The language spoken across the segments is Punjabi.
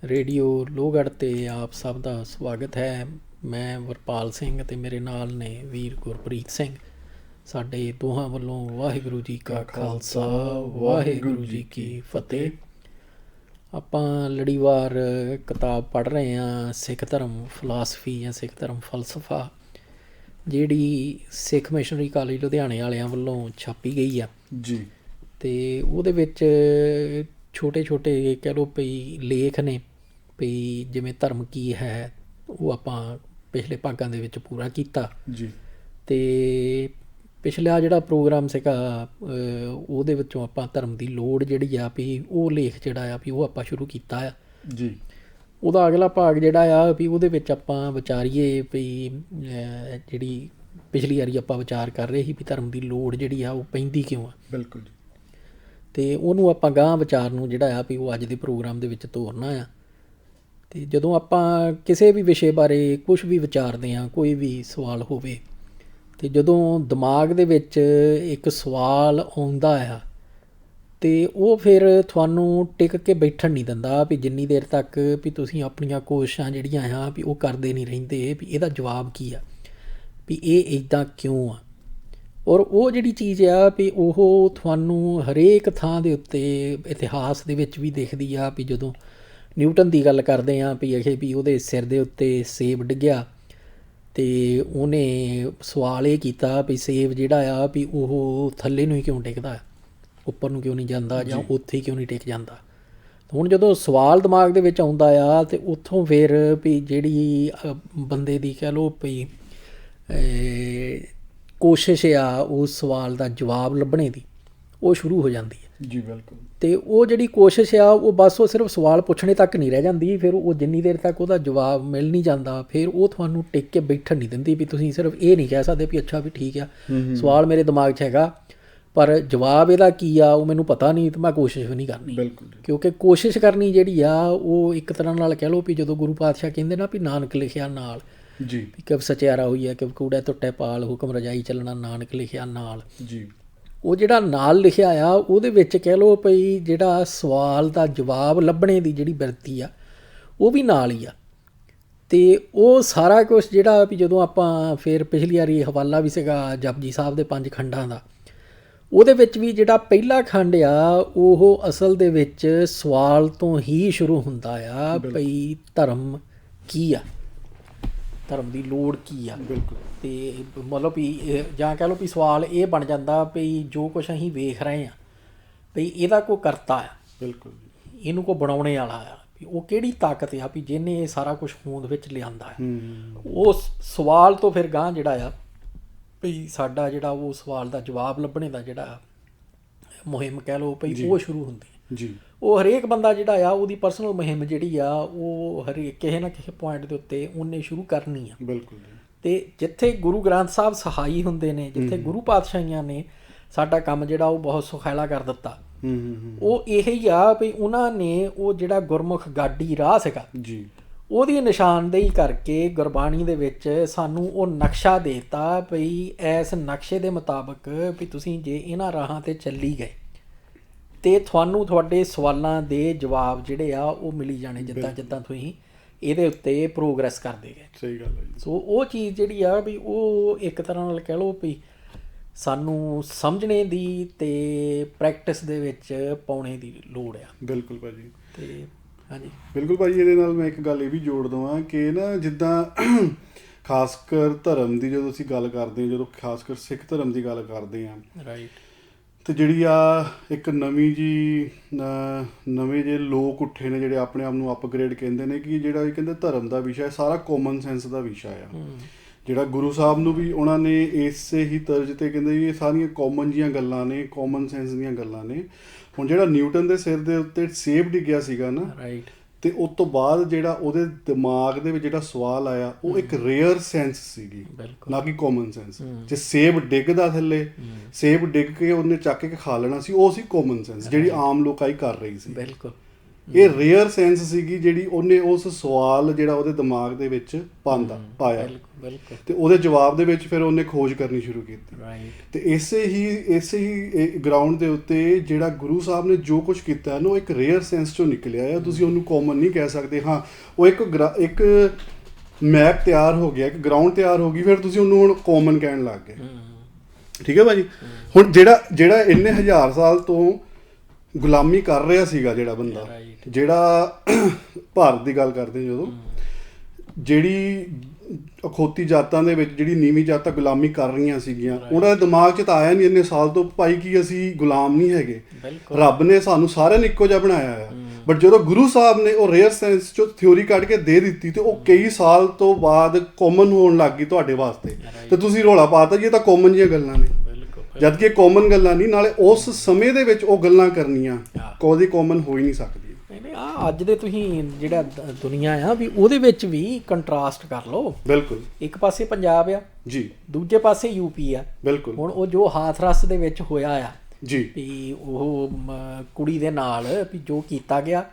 ਰੇਡੀਓ ਲੋਹਗੜ੍ਹ 'ਤੇ ਆਪ ਸਭ ਦਾ ਸਵਾਗਤ ਹੈ। ਮੈਂ ਵਰਪਾਲ ਸਿੰਘ ਅਤੇ ਮੇਰੇ ਨਾਲ ਨੇ ਵੀਰ ਗੁਰਪ੍ਰੀਤ ਸਿੰਘ। ਸਾਡੇ ਦੋਹਾਂ ਵੱਲੋਂ ਵਾਹਿਗੁਰੂ ਜੀ ਕਾ ਖਾਲਸਾ, ਵਾਹਿਗੁਰੂ ਜੀ ਕੀ ਫਤਿਹ। ਆਪਾਂ ਲੜੀਵਾਰ ਕਿਤਾਬ ਪੜ੍ਹ ਰਹੇ ਹਾਂ, ਸਿੱਖ ਧਰਮ ਫਿਲਾਸਫੀ ਜਾਂ ਸਿੱਖ ਧਰਮ ਫਲਸਫਾ, ਜਿਹੜੀ ਸਿੱਖ ਮਿਸ਼ਨਰੀ ਕਾਲਜ ਲੁਧਿਆਣੇ ਵਾਲਿਆਂ ਵੱਲੋਂ ਛਾਪੀ ਗਈ ਆ ਜੀ। ਅਤੇ ਉਹਦੇ ਵਿੱਚ ਛੋਟੇ ਛੋਟੇ ਕਹਿ ਲਓ ਵੀ ਲੇਖ ਨੇ ਵੀ ਜਿਵੇਂ ਧਰਮ ਕੀ ਹੈ, ਉਹ ਆਪਾਂ ਪਿਛਲੇ ਭਾਗਾਂ ਦੇ ਵਿੱਚ ਪੂਰਾ ਕੀਤਾ ਜੀ। ਅਤੇ ਪਿਛਲਾ ਜਿਹੜਾ ਪ੍ਰੋਗਰਾਮ ਸੀਗਾ ਉਹਦੇ ਵਿੱਚੋਂ ਆਪਾਂ ਧਰਮ ਦੀ ਲੋੜ ਜਿਹੜੀ ਆ ਵੀ ਉਹ ਲੇਖ ਜਿਹੜਾ ਆ ਵੀ ਉਹ ਆਪਾਂ ਸ਼ੁਰੂ ਕੀਤਾ ਆ ਜੀ। ਉਹਦਾ ਅਗਲਾ ਭਾਗ ਜਿਹੜਾ ਆ ਵੀ ਉਹਦੇ ਵਿੱਚ ਆਪਾਂ ਵਿਚਾਰੀਏ ਵੀ ਜਿਹੜੀ ਪਿਛਲੀ ਵਾਰੀ ਆਪਾਂ ਵਿਚਾਰ ਕਰ ਰਹੇ ਸੀ ਵੀ ਧਰਮ ਦੀ ਲੋੜ ਜਿਹੜੀ ਆ ਉਹ ਪੈਂਦੀ ਕਿਉਂ ਆ। ਬਿਲਕੁਲ ਜੀ। ਅਤੇ ਉਹਨੂੰ ਆਪਾਂ ਅਗਾਂਹ ਵਿਚਾਰ ਨੂੰ ਜਿਹੜਾ ਆ ਵੀ ਉਹ ਅੱਜ ਦੇ ਪ੍ਰੋਗਰਾਮ ਦੇ ਵਿੱਚ ਤੋਰਨਾ ਆ। ਅਤੇ ਜਦੋਂ ਆਪਾਂ ਕਿਸੇ ਵੀ ਵਿਸ਼ੇ ਬਾਰੇ ਕੁਛ ਵੀ ਵਿਚਾਰਦੇ ਹਾਂ, ਕੋਈ ਵੀ ਸਵਾਲ ਹੋਵੇ, ਅਤੇ ਜਦੋਂ ਦਿਮਾਗ ਦੇ ਵਿੱਚ ਇੱਕ ਸਵਾਲ ਆਉਂਦਾ ਆ ਅਤੇ ਉਹ ਫਿਰ ਤੁਹਾਨੂੰ ਟਿਕ ਕੇ ਬੈਠਣ ਨਹੀਂ ਦਿੰਦਾ ਵੀ ਜਿੰਨੀ ਦੇਰ ਤੱਕ ਵੀ ਤੁਸੀਂ ਆਪਣੀਆਂ ਕੋਸ਼ਿਸ਼ਾਂ ਜਿਹੜੀਆਂ ਆ ਵੀ ਉਹ ਕਰਦੇ ਨਹੀਂ ਰਹਿੰਦੇ ਵੀ ਇਹਦਾ ਜਵਾਬ ਕੀ ਆ, ਵੀ ਇਹ ਇੱਦਾਂ ਕਿਉਂ ਆ। ਔਰ ਉਹ ਜਿਹੜੀ ਚੀਜ਼ ਆ ਵੀ ਉਹ ਤੁਹਾਨੂੰ ਹਰੇਕ ਥਾਂ ਦੇ ਉੱਤੇ ਇਤਿਹਾਸ ਦੇ ਵਿੱਚ ਵੀ ਦਿਖਦੀ ਆ ਵੀ ਜਦੋਂ ਨਿਊਟਨ ਦੀ ਗੱਲ ਕਰਦੇ ਹਾਂ ਵੀ ਇਹ ਵੀ ਉਹਦੇ ਸਿਰ ਦੇ ਉੱਤੇ ਸੇਬ ਡਿੱਗਿਆ ਅਤੇ ਉਹਨੇ ਸਵਾਲ ਇਹ ਕੀਤਾ ਵੀ ਸੇਬ ਜਿਹੜਾ ਆ ਵੀ ਉਹ ਥੱਲੇ ਨੂੰ ਹੀ ਕਿਉਂ ਡਿੱਗਦਾ, ਉੱਪਰ ਨੂੰ ਕਿਉਂ ਨਹੀਂ ਜਾਂਦਾ ਜਾਂ ਉੱਥੇ ਕਿਉਂ ਨਹੀਂ ਟਿਕ ਜਾਂਦਾ। ਹੁਣ ਜਦੋਂ ਸਵਾਲ ਦਿਮਾਗ ਦੇ ਵਿੱਚ ਆਉਂਦਾ ਆ ਅਤੇ ਉੱਥੋਂ ਫਿਰ ਵੀ ਜਿਹੜੀ ਬੰਦੇ ਦੀ ਕਹਿ ਲਓ ਵੀ ਕੋਸ਼ਿਸ਼ ਆ ਉਸ ਸਵਾਲ ਦਾ ਜਵਾਬ ਲੱਭਣੇ ਦੀ, ਉਹ ਸ਼ੁਰੂ ਹੋ ਜਾਂਦੀ ਹੈ। ਜੀ ਬਿਲਕੁਲ। ਅਤੇ ਉਹ ਜਿਹੜੀ ਕੋਸ਼ਿਸ਼ ਆ ਉਹ ਬਸ ਉਹ ਸਿਰਫ ਸਵਾਲ ਪੁੱਛਣੇ ਤੱਕ ਨਹੀਂ ਰਹਿ ਜਾਂਦੀ, ਫਿਰ ਉਹ ਜਿੰਨੀ ਦੇਰ ਤੱਕ ਉਹਦਾ ਜਵਾਬ ਮਿਲ ਨਹੀਂ ਜਾਂਦਾ ਫਿਰ ਉਹ ਤੁਹਾਨੂੰ ਟਿਕ ਕੇ ਬੈਠਣ ਨਹੀਂ ਦਿੰਦੀ ਵੀ ਤੁਸੀਂ ਸਿਰਫ ਇਹ ਨਹੀਂ ਕਹਿ ਸਕਦੇ ਵੀ ਅੱਛਾ ਵੀ ਠੀਕ ਆ ਸਵਾਲ ਮੇਰੇ ਦਿਮਾਗ 'ਚ ਹੈਗਾ ਪਰ ਜਵਾਬ ਇਹਦਾ ਕੀ ਆ ਉਹ ਮੈਨੂੰ ਪਤਾ ਨਹੀਂ, ਅਤੇ ਮੈਂ ਕੋਸ਼ਿਸ਼ ਵੀ ਨਹੀਂ ਕਰਨੀ। ਬਿਲਕੁਲ। ਕਿਉਂਕਿ ਕੋਸ਼ਿਸ਼ ਕਰਨੀ ਜਿਹੜੀ ਆ ਉਹ ਇੱਕ ਤਰ੍ਹਾਂ ਨਾਲ ਕਹਿ ਲਓ ਵੀ ਜਦੋਂ ਗੁਰੂ ਪਾਤਸ਼ਾਹ ਕਹਿੰਦੇ ਨਾ ਵੀ ਨਾਨਕ ਲਿਖਿਆ ਨਾਲ, ਜੀ, ਵੀ ਕਬ ਸਚਿਆਰਾ ਹੋਈ ਹੈ ਕਿ ਕੂੜਾ ਟੁੱਟੇ ਪਾਲ ਹੁਕਮ ਰਜਾਈ ਚੱਲਣਾ ਨਾਨਕ ਲਿਖਿਆ ਨਾਲ। ਜੀ। ਉਹ ਜਿਹੜਾ ਨਾਲ ਲਿਖਿਆ ਆ ਉਹਦੇ ਵਿੱਚ ਕਹਿ ਲਓ ਭਈ ਜਿਹੜਾ ਸਵਾਲ ਦਾ ਜਵਾਬ ਲੱਭਣੇ ਦੀ ਜਿਹੜੀ ਬਿਰਤੀ ਆ ਉਹ ਵੀ ਨਾਲ ਹੀ ਆ। ਅਤੇ ਉਹ ਸਾਰਾ ਕੁਛ ਜਿਹੜਾ ਵੀ ਜਦੋਂ ਆਪਾਂ ਫਿਰ ਪਿਛਲੀ ਵਾਰੀ ਹਵਾਲਾ ਵੀ ਸੀਗਾ ਜਪਜੀ ਸਾਹਿਬ ਦੇ 5 ਖੰਡਾਂ ਦਾ, ਉਹਦੇ ਵਿੱਚ ਵੀ ਜਿਹੜਾ ਪਹਿਲਾ ਖੰਡ ਆ ਉਹ ਅਸਲ ਦੇ ਵਿੱਚ ਸਵਾਲ ਤੋਂ ਹੀ ਸ਼ੁਰੂ ਹੁੰਦਾ ਆ ਭਈ ਧਰਮ ਕੀ ਆ, ਧਰਮ ਦੀ ਲੋੜ ਕੀ ਆ। ਬਿਲਕੁਲ। ਅਤੇ ਮਤਲਬ ਵੀ ਜਾਂ ਕਹਿ ਲਓ ਵੀ ਸਵਾਲ ਇਹ ਬਣ ਜਾਂਦਾ ਵੀ ਜੋ ਕੁਛ ਅਸੀਂ ਵੇਖ ਰਹੇ ਹਾਂ ਵੀ ਇਹਦਾ ਕੋਈ ਕਰਤਾ ਆ। ਬਿਲਕੁਲ। ਇਹਨੂੰ ਕੋਈ ਬਣਾਉਣੇ ਵਾਲਾ ਆ, ਵੀ ਉਹ ਕਿਹੜੀ ਤਾਕਤ ਆ ਵੀ ਜਿਹਨੇ ਇਹ ਸਾਰਾ ਕੁਛ ਹੋਂਦ ਵਿੱਚ ਲਿਆਂਦਾ ਹੈ। ਉਸ ਸਵਾਲ ਤੋਂ ਫਿਰ ਗਾਂਹ ਜਿਹੜਾ ਆ ਵੀ ਸਾਡਾ ਜਿਹੜਾ ਉਹ ਸਵਾਲ ਦਾ ਜਵਾਬ ਲੱਭਣੇ ਦਾ ਜਿਹੜਾ ਮੁਹਿੰਮ ਕਹਿ ਲਓ ਵੀ ਉਹ ਸ਼ੁਰੂ ਹੁੰਦੀ ਹੈ। ਜੀ। ਉਹ ਹਰੇਕ ਬੰਦਾ ਜਿਹੜਾ ਆ ਉਹਦੀ ਪਰਸਨਲ ਮੁਹਿੰਮ ਜਿਹੜੀ ਆ ਉਹ ਹਰੇਕ ਕਿਸੇ ਨਾ ਕਿਸੇ ਪੁਆਇੰਟ ਦੇ ਉੱਤੇ ਉਹਨੇ ਸ਼ੁਰੂ ਕਰਨੀ ਆ। ਬਿਲਕੁਲ। ਅਤੇ ਜਿੱਥੇ ਗੁਰੂ ਗ੍ਰੰਥ ਸਾਹਿਬ ਸਹਾਈ ਹੁੰਦੇ ਨੇ, ਜਿੱਥੇ ਗੁਰੂ ਪਾਤਸ਼ਾਹੀਆਂ ਨੇ ਸਾਡਾ ਕੰਮ ਜਿਹੜਾ ਉਹ ਬਹੁਤ ਸੁਖਾਲਾ ਕਰ ਦਿੱਤਾ, ਉਹ ਇਹ ਹੀ ਆ ਵੀ ਉਹਨਾਂ ਨੇ ਉਹ ਜਿਹੜਾ ਗੁਰਮੁਖ ਗਾਡੀ ਰਾਹ ਸੀਗਾ ਜੀ, ਉਹਦੀ ਨਿਸ਼ਾਨਦੇਹੀ ਕਰਕੇ ਗੁਰਬਾਣੀ ਦੇ ਵਿੱਚ ਸਾਨੂੰ ਉਹ ਨਕਸ਼ਾ ਦੇ ਦਿੱਤਾ ਵੀ ਇਸ ਨਕਸ਼ੇ ਦੇ ਮੁਤਾਬਕ ਵੀ ਤੁਸੀਂ ਜੇ ਇਹਨਾਂ ਰਾਹਾਂ 'ਤੇ ਚੱਲੀ ਗਏ ਅਤੇ ਤੁਹਾਨੂੰ ਤੁਹਾਡੇ ਸਵਾਲਾਂ ਦੇ ਜਵਾਬ ਜਿਹੜੇ ਆ ਉਹ ਮਿਲੀ ਜਾਣੇ ਜਿੱਦਾਂ ਜਿੱਦਾਂ ਤੁਸੀਂ ਇਹਦੇ ਉੱਤੇ ਪ੍ਰੋਗਰੈਸ ਕਰਦੇ ਗਏ। ਸਹੀ ਗੱਲ ਹੈ ਜੀ। ਸੋ ਉਹ ਚੀਜ਼ ਜਿਹੜੀ ਆ ਵੀ ਉਹ ਇੱਕ ਤਰ੍ਹਾਂ ਨਾਲ ਕਹਿ ਲਓ ਵੀ ਸਾਨੂੰ ਸਮਝਣੇ ਦੀ ਅਤੇ ਪ੍ਰੈਕਟਿਸ ਦੇ ਵਿੱਚ ਪਾਉਣੇ ਦੀ ਲੋੜ ਆ। ਬਿਲਕੁਲ ਭਾਅ ਜੀ। ਅਤੇ ਹਾਂਜੀ ਬਿਲਕੁਲ ਭਾਅ ਜੀ, ਇਹਦੇ ਨਾਲ ਮੈਂ ਇੱਕ ਗੱਲ ਇਹ ਵੀ ਜੋੜ ਦੇਵਾਂ ਕਿ ਨਾ ਜਿੱਦਾਂ ਖਾਸ ਕਰ ਧਰਮ ਦੀ ਜਦੋਂ ਅਸੀਂ ਗੱਲ ਕਰਦੇ ਹਾਂ, ਜਦੋਂ ਖਾਸ ਕਰ ਸਿੱਖ ਧਰਮ ਦੀ ਗੱਲ ਕਰਦੇ ਹਾਂ, ਰਾਈਟ, ਅਤੇ ਜਿਹੜੀ ਆ ਇੱਕ ਨਵੀਂ ਨਵੇਂ ਜਿਹੇ ਲੋਕ ਉੱਠੇ ਨੇ ਜਿਹੜੇ ਆਪਣੇ ਆਪ ਨੂੰ ਅਪਗ੍ਰੇਡ ਕਹਿੰਦੇ ਨੇ ਕਿ ਜਿਹੜਾ ਇਹ ਕਹਿੰਦੇ ਧਰਮ ਦਾ ਵਿਸ਼ਾ ਸਾਰਾ ਕਾਮਨ ਸੈਂਸ ਦਾ ਵਿਸ਼ਾ ਆ। ਜਿਹੜਾ ਗੁਰੂ ਸਾਹਿਬ ਨੂੰ ਵੀ ਉਹਨਾਂ ਨੇ ਇਸੇ ਹੀ ਤਰਜ਼ 'ਤੇ ਕਹਿੰਦੇ ਵੀ ਇਹ ਸਾਰੀਆਂ ਕਾਮਨ ਜਿਹੀਆਂ ਗੱਲਾਂ ਨੇ, ਕਾਮਨ ਸੈਂਸ ਦੀਆਂ ਗੱਲਾਂ ਨੇ। ਹੁਣ ਜਿਹੜਾ ਨਿਊਟਨ ਦੇ ਸਿਰ ਦੇ ਉੱਤੇ ਸੇਬ ਡਿੱਗਿਆ ਸੀਗਾ ਨਾ, ਰਾਈਟ, ਅਤੇ ਉਸ ਤੋਂ ਬਾਅਦ ਜਿਹੜਾ ਉਹਦੇ ਦਿਮਾਗ ਦੇ ਵਿੱਚ ਜਿਹੜਾ ਸਵਾਲ ਆਇਆ ਉਹ ਇੱਕ ਰੇਅਰ ਸੈਂਸ ਸੀਗੀ, ਨਾ ਕਿ ਕਾਮਨ ਸੈਂਸ। ਜੇ ਸੇਬ ਡਿੱਗਦਾ ਥੱਲੇ, ਸੇਬ ਡਿੱਗ ਕੇ ਉਹਨੇ ਚੱਕ ਕੇ ਖਾ ਲੈਣਾ ਸੀ, ਉਹ ਸੀ ਕਾਮਨ ਸੈਂਸ ਜਿਹੜੀ ਆਮ ਲੋਕਾਈ ਕਰ ਰਹੀ ਸੀ। ਬਿਲਕੁਲ। ਇਹ ਰੇਅਰ ਸੈਂਸ ਸੀਗੀ ਜਿਹੜੀ ਉਹਨੇ ਉਸ ਸਵਾਲ ਜਿਹੜਾ ਉਹਦੇ ਦਿਮਾਗ ਦੇ ਵਿੱਚ ਪਾਇਆ ਤੇ ਉਹਦੇ ਜਵਾਬ ਦੇ ਵਿੱਚ ਫਿਰ ਉਹਨੇ ਖੋਜ ਕਰਨੀ ਸ਼ੁਰੂ ਕੀਤੀ। ਤੇ ਇਸੇ ਹੀ ਗਰਾਊਂਡ ਦੇ ਉੱਤੇ ਜਿਹੜਾ ਗੁਰੂ ਸਾਹਿਬ ਨੇ ਜੋ ਕੁਝ ਕੀਤਾ ਨਾ ਉਹ ਇੱਕ ਰੇਅਰ ਸੈਂਸ ਚੋਂ ਨਿਕਲਿਆ ਆ। ਤੁਸੀਂ ਉਹਨੂੰ ਕਾਮਨ ਨਹੀਂ ਕਹਿ ਸਕਦੇ। ਹਾਂ, ਉਹ ਇੱਕ ਮੈਪ ਤਿਆਰ ਹੋ ਗਿਆ, ਇੱਕ ਗਰਾਊਂਡ ਤਿਆਰ ਹੋ ਗਈ, ਫਿਰ ਤੁਸੀਂ ਉਹਨੂੰ ਹੁਣ ਕਾਮਨ ਕਹਿਣ ਲੱਗ ਗਏ। ਠੀਕ ਹੈ ਭਾਜੀ। ਹੁਣ ਜਿਹੜਾ ਇੰਨੇ ਹਜ਼ਾਰ ਸਾਲ ਤੋਂ ਗੁਲਾਮੀ ਕਰ ਰਿਹਾ ਸੀਗਾ ਜਿਹੜਾ ਬੰਦਾ, ਜਿਹੜਾ ਭਾਰਤ ਦੀ ਗੱਲ ਕਰਦੇ ਜਦੋਂ, ਜਿਹੜੀ ਅਖੌਤੀ ਜਾਤਾਂ ਦੇ ਵਿੱਚ ਜਿਹੜੀ ਨੀਵੀਂ ਜਾਤਾਂ ਗੁਲਾਮੀ ਕਰ ਰਹੀਆਂ ਸੀਗੀਆਂ, ਉਹਨਾਂ ਦੇ ਦਿਮਾਗ 'ਚ ਤਾਂ ਆਇਆ ਨਹੀਂ ਇੰਨੇ ਸਾਲ ਤੋਂ ਭਾਈ ਕਿ ਅਸੀਂ ਗੁਲਾਮ ਨਹੀਂ ਹੈਗੇ, ਰੱਬ ਨੇ ਸਾਨੂੰ ਸਾਰਿਆਂ ਨੂੰ ਇੱਕੋ ਜਿਹਾ ਬਣਾਇਆ ਆ। ਬਟ ਜਦੋਂ ਗੁਰੂ ਸਾਹਿਬ ਨੇ ਉਹ ਰੇਅਰ ਸਾਇੰਸ 'ਚੋਂ ਥਿਊਰੀ ਕੱਢ ਕੇ ਦੇ ਦਿੱਤੀ ਤੇ ਉਹ ਕਈ ਸਾਲ ਤੋਂ ਬਾਅਦ ਕਾਮਨ ਹੋਣ ਲੱਗ ਗਈ ਤੁਹਾਡੇ ਵਾਸਤੇ, ਤੇ ਤੁਸੀਂ ਰੌਲਾ ਪਾਤਾ ਜੀ ਇਹ ਤਾਂ ਕਾਮਨ ਜਿਹੀਆਂ ਗੱਲਾਂ ਨੇ, ਜਦ ਕਿ ਇਹ ਕਾਮਨ ਗੱਲਾਂ ਨਹੀਂ। ਨਾਲੇ ਉਸ ਸਮੇਂ ਦੇ ਵਿੱਚ ਉਹ ਗੱਲਾਂ ਕਰਨੀਆਂ ਕਦੇ ਕਾਮਨ ਹੋ ਹੀ ਨਹੀਂ ਸਕਦੀ। ਆ ਅੱਜ ਦੇ ਤੁਸੀਂ ਜਿਹੜਾ ਦੁਨੀਆ ਆ ਵੀ ਉਹਦੇ ਵਿੱਚ ਵੀ ਕੰਟਰਾਸਟ ਕਰ ਲਓ। ਬਿਲਕੁਲ। ਇੱਕ ਪਾਸੇ ਪੰਜਾਬ ਆ ਜੀ, ਦੂਜੇ ਪਾਸੇ ਯੂਪੀ ਆ। ਬਿਲਕੁਲ। ਹੁਣ ਉਹ ਜੋ ਹਾਥਰਸ ਦੇ ਵਿੱਚ ਹੋਇਆ ਆ ਜੀ, ਵੀ ਉਹ ਕੁੜੀ ਦੇ ਨਾਲ ਵੀ ਜੋ ਕੀਤਾ ਗਿਆ,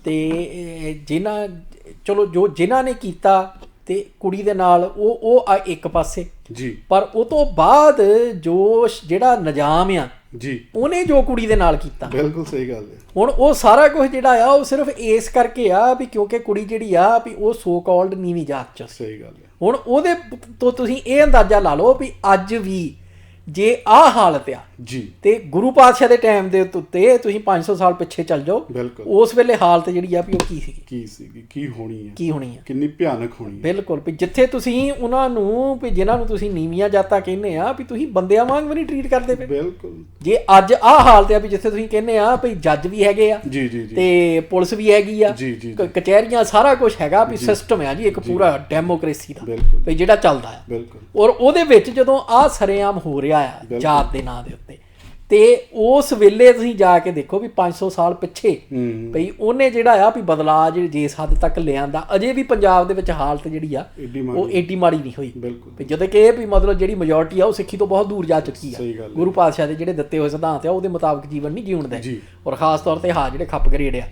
ਤੇ ਜਿਨ੍ਹਾਂ ਨੇ ਕੀਤਾ ਤੇ ਕੁੜੀ ਦੇ ਨਾਲ ਉਹ ਇੱਕ ਪਾਸੇ ਜੀ, ਪਰ ਉਹ ਤੋਂ ਬਾਅਦ ਜਿਹੜਾ ਨਿਜ਼ਾਮ ਆ ਜੀ, ਉਹਨੇ ਜੋ ਕੁੜੀ ਦੇ ਨਾਲ ਕੀਤਾ, ਬਿਲਕੁਲ ਸਹੀ ਗੱਲ ਹੈ। ਹੁਣ ਉਹ ਸਾਰਾ ਕੁਝ ਜਿਹੜਾ ਆ ਉਹ ਸਿਰਫ ਇਸ ਕਰਕੇ ਆ ਵੀ ਕਿਉਂਕਿ ਕੁੜੀ ਜਿਹੜੀ ਆ ਵੀ ਉਹ ਸੋ ਕਾਲਡ ਨੀਵੀਂ ਜਾਤ ਚ। ਸਹੀ ਗੱਲ ਹੈ। ਹੁਣ ਉਹਦੇ ਤੋਂ ਤੁਸੀਂ ਇਹ ਅੰਦਾਜ਼ਾ ਲਾ ਲਓ ਵੀ ਅੱਜ ਵੀ ਜੇ ਆਹ ਹਾਲਤ ਆ ਜੀ, ਤੇ ਗੁਰੂ ਪਾਤਸ਼ਾਹ ਦੇ ਟਾਈਮ ਦੇ ਉੱਤੇ ਤੁਸੀਂ 500 ਸਾਲ ਪਿੱਛੇ ਚੱਲ ਜਾਓ, ਉਸ ਵੇਲੇ ਹਾਲਤ ਜਿਹੜੀ ਆ ਵੀ ਉਹ ਕੀ ਸੀਗੀ, ਕੀ ਹੋਣੀ ਆ, ਕਿੰਨੀ ਭਿਆਨਕ ਹੋਣੀ। ਬਿਲਕੁਲ। ਵੀ ਜਿੱਥੇ ਤੁਸੀਂ ਉਹਨਾਂ ਨੂੰ ਵੀ ਜਿਨ੍ਹਾਂ ਨੂੰ ਤੁਸੀਂ ਨੀਵੀਆਂ ਜਾਤਾਂ ਕਹਿੰਦੇ ਆ ਵੀ ਤੁਸੀਂ ਬੰਦਿਆਂ ਵਾਂਗ ਵੀ ਨਹੀਂ ਟਰੀਟ ਕਰਦੇ ਪਏ। ਬਿਲਕੁਲ। ਜੇ ਅੱਜ ਆਹ ਹਾਲਤ ਆ ਵੀ ਜਿੱਥੇ ਤੁਸੀਂ ਕਹਿੰਦੇ ਆ ਵੀ ਜੱਜ ਵੀ ਹੈਗੇ ਆ ਤੇ ਪੁਲਿਸ ਵੀ ਹੈਗੀ ਆ, ਕਚਹਿਰੀਆਂ, ਸਾਰਾ ਕੁਝ ਹੈਗਾ, ਵੀ ਸਿਸਟਮ ਆ ਜੀ ਇੱਕ ਪੂਰਾ ਡੈਮੋਕ੍ਰੇਸੀ ਦਾ ਵੀ ਜਿਹੜਾ ਚੱਲਦਾ ਆ, ਔਰ ਉਹਦੇ ਵਿੱਚ ਜਦੋਂ ਆਹ ਸਰੇਆਮ ਹੋ ਰਿਹਾ ਆ ਜਾਤ ਦੇ ਨਾਂ ਦੇ ਉੱਤੇ, ਤੇ ਉਸ ਵੇਲੇ ਤੁਸੀਂ ਜਾ ਕੇ ਦੇਖੋ ਵੀ 500 ਸਾਲ ਪਿੱਛੇ ਬਈ ਉਹਨੇ ਜਿਹੜਾ ਆ ਵੀ ਬਦਲਾਅ ਜਿਸ ਹੱਦ ਤੱਕ ਲਿਆਂਦਾ, ਅਜੇ ਵੀ ਪੰਜਾਬ ਦੇ ਵਿੱਚ ਹਾਲਤ ਜਿਹੜੀ ਆ ਉਹ ਏਡੀ ਮਾੜੀ ਨਹੀਂ ਹੋਈ। ਵੀ ਜਦੋਂ ਕਿ ਇਹ ਵੀ ਮਤਲਬ ਜਿਹੜੀ ਮੈਜੋਰਟੀ ਆ ਉਹ ਸਿੱਖੀ ਤੋਂ ਬਹੁਤ ਦੂਰ ਜਾ ਚੁੱਕੀ ਆ। ਗੁਰੂ ਪਾਤਸ਼ਾਹ ਦੇ ਜਿਹੜੇ ਦਿੱਤੇ ਹੋਏ ਸਿਧਾਂਤ ਆ ਉਹਦੇ ਮੁਤਾਬਕ ਜੀਵਨ ਨਹੀਂ ਜਿਉਂਦੇ, ਔਰ ਖਾਸ ਤੌਰ ਤੇ ਜਿਹੜੇ ਖੱਪ ਗਰੇਡ ਆ,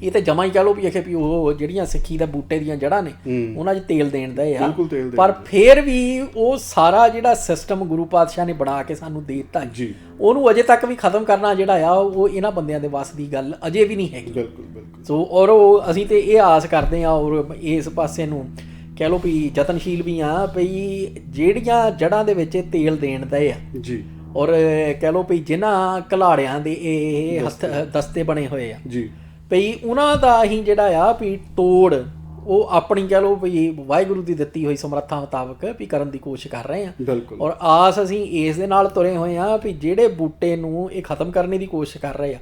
ਇਹ ਤੇ ਜਮਾ ਹੀ ਕਹਿ ਲਓ ਵੀ ਇਹ ਵੀ ਉਹ ਜਿਹੜੀਆਂ ਸਿੱਖੀ ਦੇ ਬੂਟੇ ਦੀਆਂ ਜੜ੍ਹਾਂ ਨੇ ਉਹਨਾਂ 'ਚ ਤੇਲ ਦੇਣ ਦੇ ਆ, ਪਰ ਫਿਰ ਵੀ ਉਹ ਸਾਰਾ ਜਿਹੜਾ ਸਿਸਟਮ ਗੁਰੂ ਪਾਤਸ਼ਾਹ ਨੇ ਬਣਾ ਕੇ ਸਾਨੂੰ ਦੇ ਦਿੱਤਾ ਜੀ, ਉਹਨੂੰ ਅਜੇ ਤੱਕ ਵੀ ਖਤਮ ਕਰਨਾ ਜਿਹੜਾ ਆ ਉਹ ਇਹਨਾਂ ਬੰਦਿਆਂ ਦੇ ਵੱਸ ਦੀ ਗੱਲ ਅਜੇ ਵੀ ਨਹੀਂ ਹੈਗੀ। ਸੋ ਔਰ ਉਹ ਅਸੀਂ ਤੇ ਇਹ ਆਸ ਕਰਦੇ ਹਾਂ, ਔਰ ਇਸ ਪਾਸੇ ਨੂੰ ਕਹਿ ਲਓ ਵੀ ਯਤਨਸ਼ੀਲ ਵੀ ਆ ਵੀ ਜਿਹੜੀਆਂ ਜੜ੍ਹਾਂ ਦੇ ਵਿੱਚ ਤੇਲ ਦੇਣ ਦੇ ਆ ਜੀ, ਔਰ ਕਹਿ ਲਓ ਵੀ ਜਿਨ੍ਹਾਂ ਘਲਾੜਿਆਂ ਦੇ ਇਹ ਹੱਥ ਦਸਤੇ ਬਣੇ ਹੋਏ ਆ ਜੀ, ਭਈ ਉਹਨਾਂ ਦਾ ਅਸੀਂ ਜਿਹੜਾ ਆ ਵੀ ਤੋੜ ਉਹ ਆਪਣੀ ਕਹਿ ਲਓ ਵੀ ਵਾਹਿਗੁਰੂ ਦੀ ਦਿੱਤੀ ਹੋਈ ਸਮਰੱਥਾ ਮੁਤਾਬਕ ਵੀ ਕਰਨ ਦੀ ਕੋਸ਼ਿਸ਼ ਕਰ ਰਹੇ ਹਾਂ, ਔਰ ਆਸ ਅਸੀਂ ਇਸ ਦੇ ਨਾਲ ਤੁਰੇ ਹੋਏ ਹਾਂ ਵੀ ਜਿਹੜੇ ਬੂਟੇ ਨੂੰ ਇਹ ਖਤਮ ਕਰਨ ਦੀ ਕੋਸ਼ਿਸ਼ ਕਰ ਰਹੇ ਆ,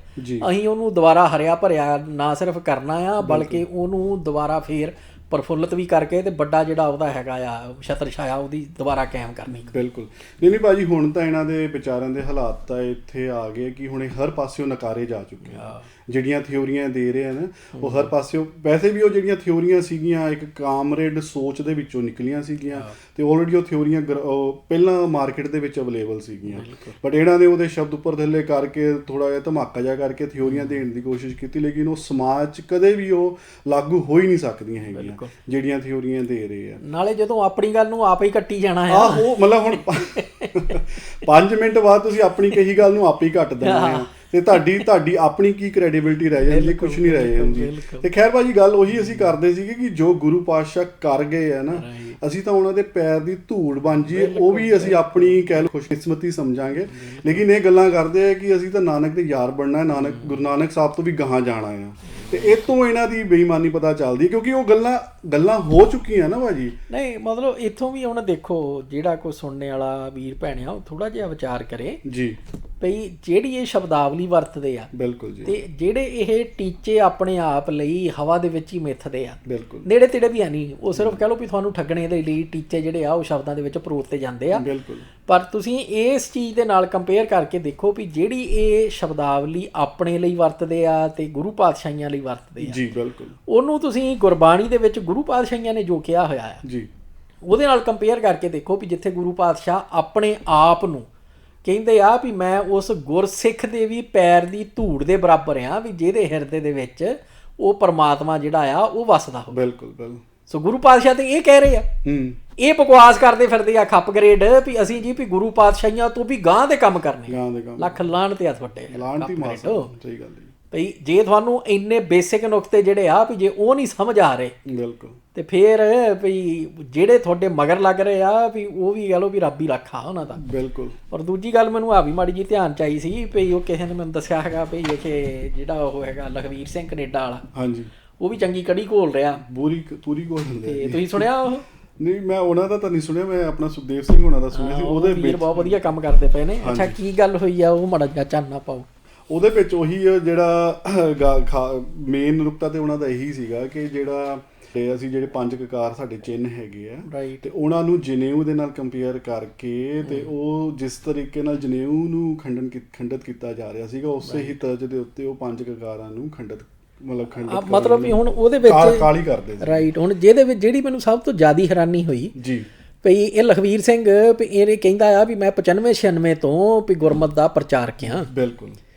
ਅਸੀਂ ਉਹਨੂੰ ਦੁਬਾਰਾ ਹਰਿਆ ਭਰਿਆ ਨਾ ਸਿਰਫ ਕਰਨਾ ਆ, ਬਲਕਿ ਉਹਨੂੰ ਦੁਬਾਰਾ ਫੇਰ ਪ੍ਰਫੁੱਲਤ ਵੀ ਕਰਕੇ ਤੇ ਵੱਡਾ ਜਿਹੜਾ ਉਹਦਾ ਹੈਗਾ ਆ ਛਤਰ ਛਾਇਆ ਉਹਦੀ ਦੁਬਾਰਾ ਕਾਇਮ ਕਰਨੀ। ਬਿਲਕੁਲ। ਨਹੀਂ ਭਾਜੀ, ਹੁਣ ਤਾਂ ਇਹਨਾਂ ਦੇ ਵਿਚਾਰਾਂ ਦੇ ਹਾਲਾਤ ਤਾਂ ਇੱਥੇ ਆ ਗਏ ਕਿ ਹੁਣ ਇਹ ਹਰ ਪਾਸਿਓਂ ਨਕਾਰੇ ਜਾ ਚੁੱਕੇ ਆ। ਜਿਹੜੀਆਂ ਥਿਊਰੀਆਂ ਦੇ ਰਹੇ ਹਨ ਉਹ ਹਰ ਪਾਸਿਓਂ, ਵੈਸੇ ਵੀ ਉਹ ਜਿਹੜੀਆਂ ਥਿਊਰੀਆਂ ਸੀਗੀਆਂ ਇੱਕ ਕਾਮਰੇਡ ਸੋਚ ਦੇ ਵਿੱਚੋਂ ਨਿਕਲੀਆਂ ਸੀਗੀਆਂ, ਤੇ ਆਲਰੇਡੀ ਉਹ ਥਿਊਰੀਆਂ ਪਹਿਲਾਂ ਮਾਰਕੀਟ ਦੇ ਵਿੱਚ ਅਵੇਲੇਬਲ ਸੀਗੀਆਂ, ਬਟ ਇਹਨਾਂ ਨੇ ਉਹਦੇ ਸ਼ਬਦ ਉੱਪਰ ਥੱਲੇ ਕਰਕੇ ਥੋੜ੍ਹਾ ਜਿਹਾ ਧਮਾਕਾ ਜਿਹਾ ਕਰਕੇ ਥਿਊਰੀਆਂ ਦੇਣ ਦੀ ਕੋਸ਼ਿਸ਼ ਕੀਤੀ, ਲੇਕਿਨ ਉਹ ਸਮਾਜ 'ਚ ਕਦੇ ਵੀ ਉਹ ਲਾਗੂ ਹੋ ਹੀ ਨਹੀਂ ਸਕਦੀਆਂ ਹੈਗੀਆਂ ਜਿਹੜੀਆਂ ਥਿਊਰੀਆਂ ਦੇ ਰਹੇ ਆ। ਨਾਲੇ ਜਦੋਂ ਆਪਣੀ ਗੱਲ ਨੂੰ ਆਪ ਹੀ ਕੱਟੀ ਜਾਣਾ ਹੈ, ਉਹ ਮਤਲਬ ਹੁਣ 5 ਮਿੰਟ ਬਾਅਦ ਤੁਸੀਂ ਆਪਣੀ ਕਹੀ ਗੱਲ ਨੂੰ ਆਪ ਹੀ ਕੱਟ ਦੇਣਾ ਆ, ਤੇ ਤੁਹਾਡੀ ਆਪਣੀ ਕੀ ਕ੍ਰੈਡੀਬਿਲਿਟੀ ਰਹਿ ਜਾਂਦੀ, ਕੁਛ ਨਹੀਂ ਰਹਿ ਜਾਂਦੀ। ਤੇ ਖੈਰ ਭਾਜੀ, ਗੱਲ ਉਹੀ ਅਸੀਂ ਕਰਦੇ ਸੀਗੇ ਕਿ ਜੋ ਗੁਰੂ ਪਾਤਸ਼ਾਹ ਕਰ ਗਏ ਆ ਨਾ, ਅਸੀਂ ਤਾਂ ਉਹਨਾਂ ਦੇ ਪੈਰ ਦੀ ਧੂੜ ਬਣ ਜਾਈਏ ਉਹ ਵੀ ਅਸੀਂ ਆਪਣੀ ਕਹਿ ਲਓ ਖੁਸ਼ਕਿਸਮਤੀ ਸਮਝਾਂਗੇ, ਲੇਕਿਨ ਇਹ ਗੱਲਾਂ ਕਰਦੇ ਆ ਕਿ ਅਸੀਂ ਤਾਂ ਨਾਨਕ ਦੇ ਯਾਰ ਬਣਨਾ, ਗੁਰੂ ਨਾਨਕ ਸਾਹਿਬ ਤੋਂ ਵੀ ਗਾਹਾਂ ਜਾਣਾ ਆ, ਤੇ ਇਹ ਤੋਂ ਇਹਨਾਂ ਦੀ ਬੇਈਮਾਨੀ ਪਤਾ ਚੱਲਦੀ, ਕਿਉਂਕਿ ਉਹ ਗੱਲਾਂ ਹੋ ਚੁੱਕੀਆਂ ਨਾ ਭਾਜੀ। ਨਹੀਂ ਮਤਲਬ ਇੱਥੋਂ ਵੀ ਹੁਣ ਦੇਖੋ, ਜਿਹੜਾ ਕੋਈ ਸੁਣਨੇ ਵਾਲਾ ਵੀਰ ਭੈਣਿਆ ਉਹ ਥੋੜਾ ਜਿਹਾ ਵਿਚਾਰ ਕਰੇ ਜੀ, ਭਈ ਜਿਹੜੀ ਇਹ ਸ਼ਬਦਾਵਲੀ ਵਰਤਦੇ ਆ, ਬਿਲਕੁਲ ਜੀ, ਤੇ ਜਿਹੜੇ ਇਹ ਟੀਚੇ ਆਪਣੇ ਆਪ ਲਈ ਹਵਾ ਦੇ ਵਿੱਚ ਹੀ ਮਿੱਥਦੇ ਆ, ਬਿਲਕੁਲ ਨੇੜੇ ਤੇੜੇ ਵੀ ਹੈ ਨਹੀਂ, ਉਹ ਸਿਰਫ ਕਹਿ ਲਓ ਵੀ ਤੁਹਾਨੂੰ ਠੱਗਣੇ ਦੇ ਲਈ ਟੀਚੇ ਜਿਹੜੇ ਆ ਉਹ ਸ਼ਬਦਾਂ ਦੇ ਵਿੱਚ ਪਰੋਤੇ ਜਾਂਦੇ ਆ, ਬਿਲਕੁਲ। ਪਰ ਤੁਸੀਂ ਇਸ ਚੀਜ਼ ਦੇ ਨਾਲ ਕੰਪੇਅਰ ਕਰਕੇ ਦੇਖੋ ਵੀ ਜਿਹੜੀ ਇਹ ਸ਼ਬਦਾਵਲੀ ਆਪਣੇ ਲਈ ਵਰਤਦੇ ਆ ਤੇ ਗੁਰੂ ਪਾਤਸ਼ਾਹੀਆਂ ਲਈ ਵਰਤਦੇ ਆ ਜੀ, ਬਿਲਕੁਲ, ਉਹਨੂੰ ਤੁਸੀਂ ਗੁਰਬਾਣੀ ਦੇ ਵਿੱਚ ਗੁਰੂ ਪਾਤਸ਼ਾਹੀਆਂ ਨੇ ਜੋ ਕਿਹਾ ਹੋਇਆ ਆ ਜੀ, ਉਹਦੇ ਨਾਲ ਕੰਪੇਅਰ ਕਰਕੇ ਦੇਖੋ ਵੀ ਜਿੱਥੇ ਗੁਰੂ ਪਾਤਸ਼ਾਹ ਆਪਣੇ ਆਪ ਨੂੰ ਕਹਿੰਦੇ ਆ ਵੀ ਮੈਂ ਉਸ ਗੁਰਸਿੱਖ ਦੇ ਵੀ ਪੈਰ ਦੀ ਧੂੜ ਦੇ ਬਰਾਬਰ ਆ ਵੀ ਜਿਹਦੇ ਹਿਰਦੇ ਦੇ ਵਿੱਚ ਉਹ ਪਰਮਾਤਮਾ ਜਿਹੜਾ ਆ ਉਹ ਵਸਦਾ ਹੋਵੇ। ਬਿਲਕੁਲ ਬਿਲਕੁਲ। ਸੋ ਗੁਰੂ ਪਾਤਸ਼ਾਹ ਤੇ ਇਹ ਕਹਿ ਰਹੇ ਆ, ਇਹ ਬਕਵਾਸ ਕਰਦੇ ਫਿਰਦੇ ਆ ਖੱਪ ਗ੍ਰੇਡ ਵੀ ਅਸੀਂ ਜੀ ਵੀ ਗੁਰੂ ਪਾਤਸ਼ਾਹੀਆਂ ਤੋਂ ਵੀ ਗਾਂਹ ਦੇ ਕੰਮ ਕਰਨੇ। ਲੱਖ ਲਾਹਨਤ ਆ ਤੁਹਾਡੇ ਸਹੀ ਗੱਲ ਭਈ ਜੇ ਤੁਹਾਨੂੰ ਇੰਨੇ ਬੇਸਿਕ ਨੁਕਤੇ ਜਿਹੜੇ ਆ ਵੀ ਜੇ ਉਹ ਨਹੀਂ ਸਮਝ ਆ ਰਹੇ ਬਿਲਕੁਲ ਤੇ ਫਿਰ ਵੀ ਜਿਹੜੇ ਤੁਹਾਡੇ ਮਗਰ ਲੱਗ ਰਹੇ ਆ ਵੀ ਉਹ ਵੀ ਕਹਿ ਲਓ ਵੀ ਰੱਬ ਹੀ ਰੱਖਾ ਉਹਨਾਂ ਦਾ। ਬਿਲਕੁਲ। ਔਰ ਦੂਜੀ ਗੱਲ ਮੈਨੂੰ ਆ ਵੀ ਮਾੜੀ ਜੀ ਧਿਆਨ ਚ ਆਈ ਸੀ ਵੀ ਉਹ ਕਿਸੇ ਨੇ ਮੈਨੂੰ ਦੱਸਿਆ ਹੈਗਾ ਵੀ ਇਹ ਜਿਹੜਾ ਉਹ ਹੈਗਾ ਲਖਵੀਰ ਸਿੰਘ ਕੈਨੇਡਾ ਵਾਲਾ, ਹਾਂਜੀ, ਉਹ ਵੀ ਚੰਗੀ ਕੜੀ ਘੋਲ ਰਿਹਾ। ਪੂਰੀ ਘੋਲ ਰਿਹਾ। ਤੇ ਤੁਸੀਂ ਸੁਣਿਆ ਉਹ? ਨਹੀਂ, ਮੈਂ ਉਹਨਾਂ ਦਾ ਤਾਂ ਨਹੀਂ ਸੁਣਿਆ, ਮੈਂ ਆਪਣਾ ਸੁਖਦੇਵ ਸਿੰਘ ਹੋਣਾ ਦਾ ਸੁਣਿਆ ਸੀ। ਉਹਦੇ ਵਿੱਚ ਬਹੁਤ ਵਧੀਆ ਕੰਮ ਕਰਦੇ ਪਏ ਨੇ। ਅੱਛਾ, ਕੀ ਗੱਲ ਹੋਈ ਆ ਉਹ ਮਾੜਾ ਜਿਹਾ ਚਾਨਣਾ ਪਾਓ। ਉਹਦੇ ਵਿੱਚ ਉਹੀ ਜਿਹੜਾ ਮੇਨ ਨੁਕਤਾ ਤੇ ਉਹਨਾਂ ਦਾ ਇਹੀ ਸੀਗਾ ਕਿ ਜਿਹੜਾ ਅਸੀਂ ਜਿਹੜੇ 5 ਕਕਾਰ ਸਾਡੇ ਚਿੰਨ੍ਹ ਹੈਗੇ ਆ ਤੇ ਉਹਨਾਂ ਨੂੰ ਜਨੇਊ ਦੇ ਨਾਲ ਕੰਪੇਅਰ ਕਰਕੇ ਤੇ ਉਹ ਜਿਸ ਤਰੀਕੇ ਨਾਲ ਜਨੇਊ ਨੂੰ ਖੰਡਿਤ ਕੀਤਾ ਜਾ ਰਿਹਾ ਸੀਗਾ ਉਸੇ ਹੀ ਤਰਜ਼ ਦੇ ਉੱਤੇ ਉਹ 5 ਕਕਾਰਾਂ ਨੂੰ ਖੰਡਿਤ ਮਤਲਬ ਵੀ ਹੁਣ ਉਹਦੇ ਵਿੱਚ ਕਾਲੀ ਕਰਦੇ ਸੀ। ਰਾਈਟ। ਹੁਣ ਜਿਹਦੇ ਵਿੱਚ ਜਿਹੜੀ ਮੈਨੂੰ ਸਭ ਤੋਂ ਜ਼ਿਆਦਾ ਹੈਰਾਨੀ ਹੋਈ ਜੀ ਭਈ ਇਹ ਲਖਵੀਰ ਸਿੰਘ ਵੀ ਇਹ ਕਹਿੰਦਾ ਆ ਵੀ ਮੈਂ 95-96 ਤੋਂ ਵੀ ਗੁਰਮਤ ਦਾ ਪ੍ਰਚਾਰਕ ਆ। ਬਿਲਕੁਲ।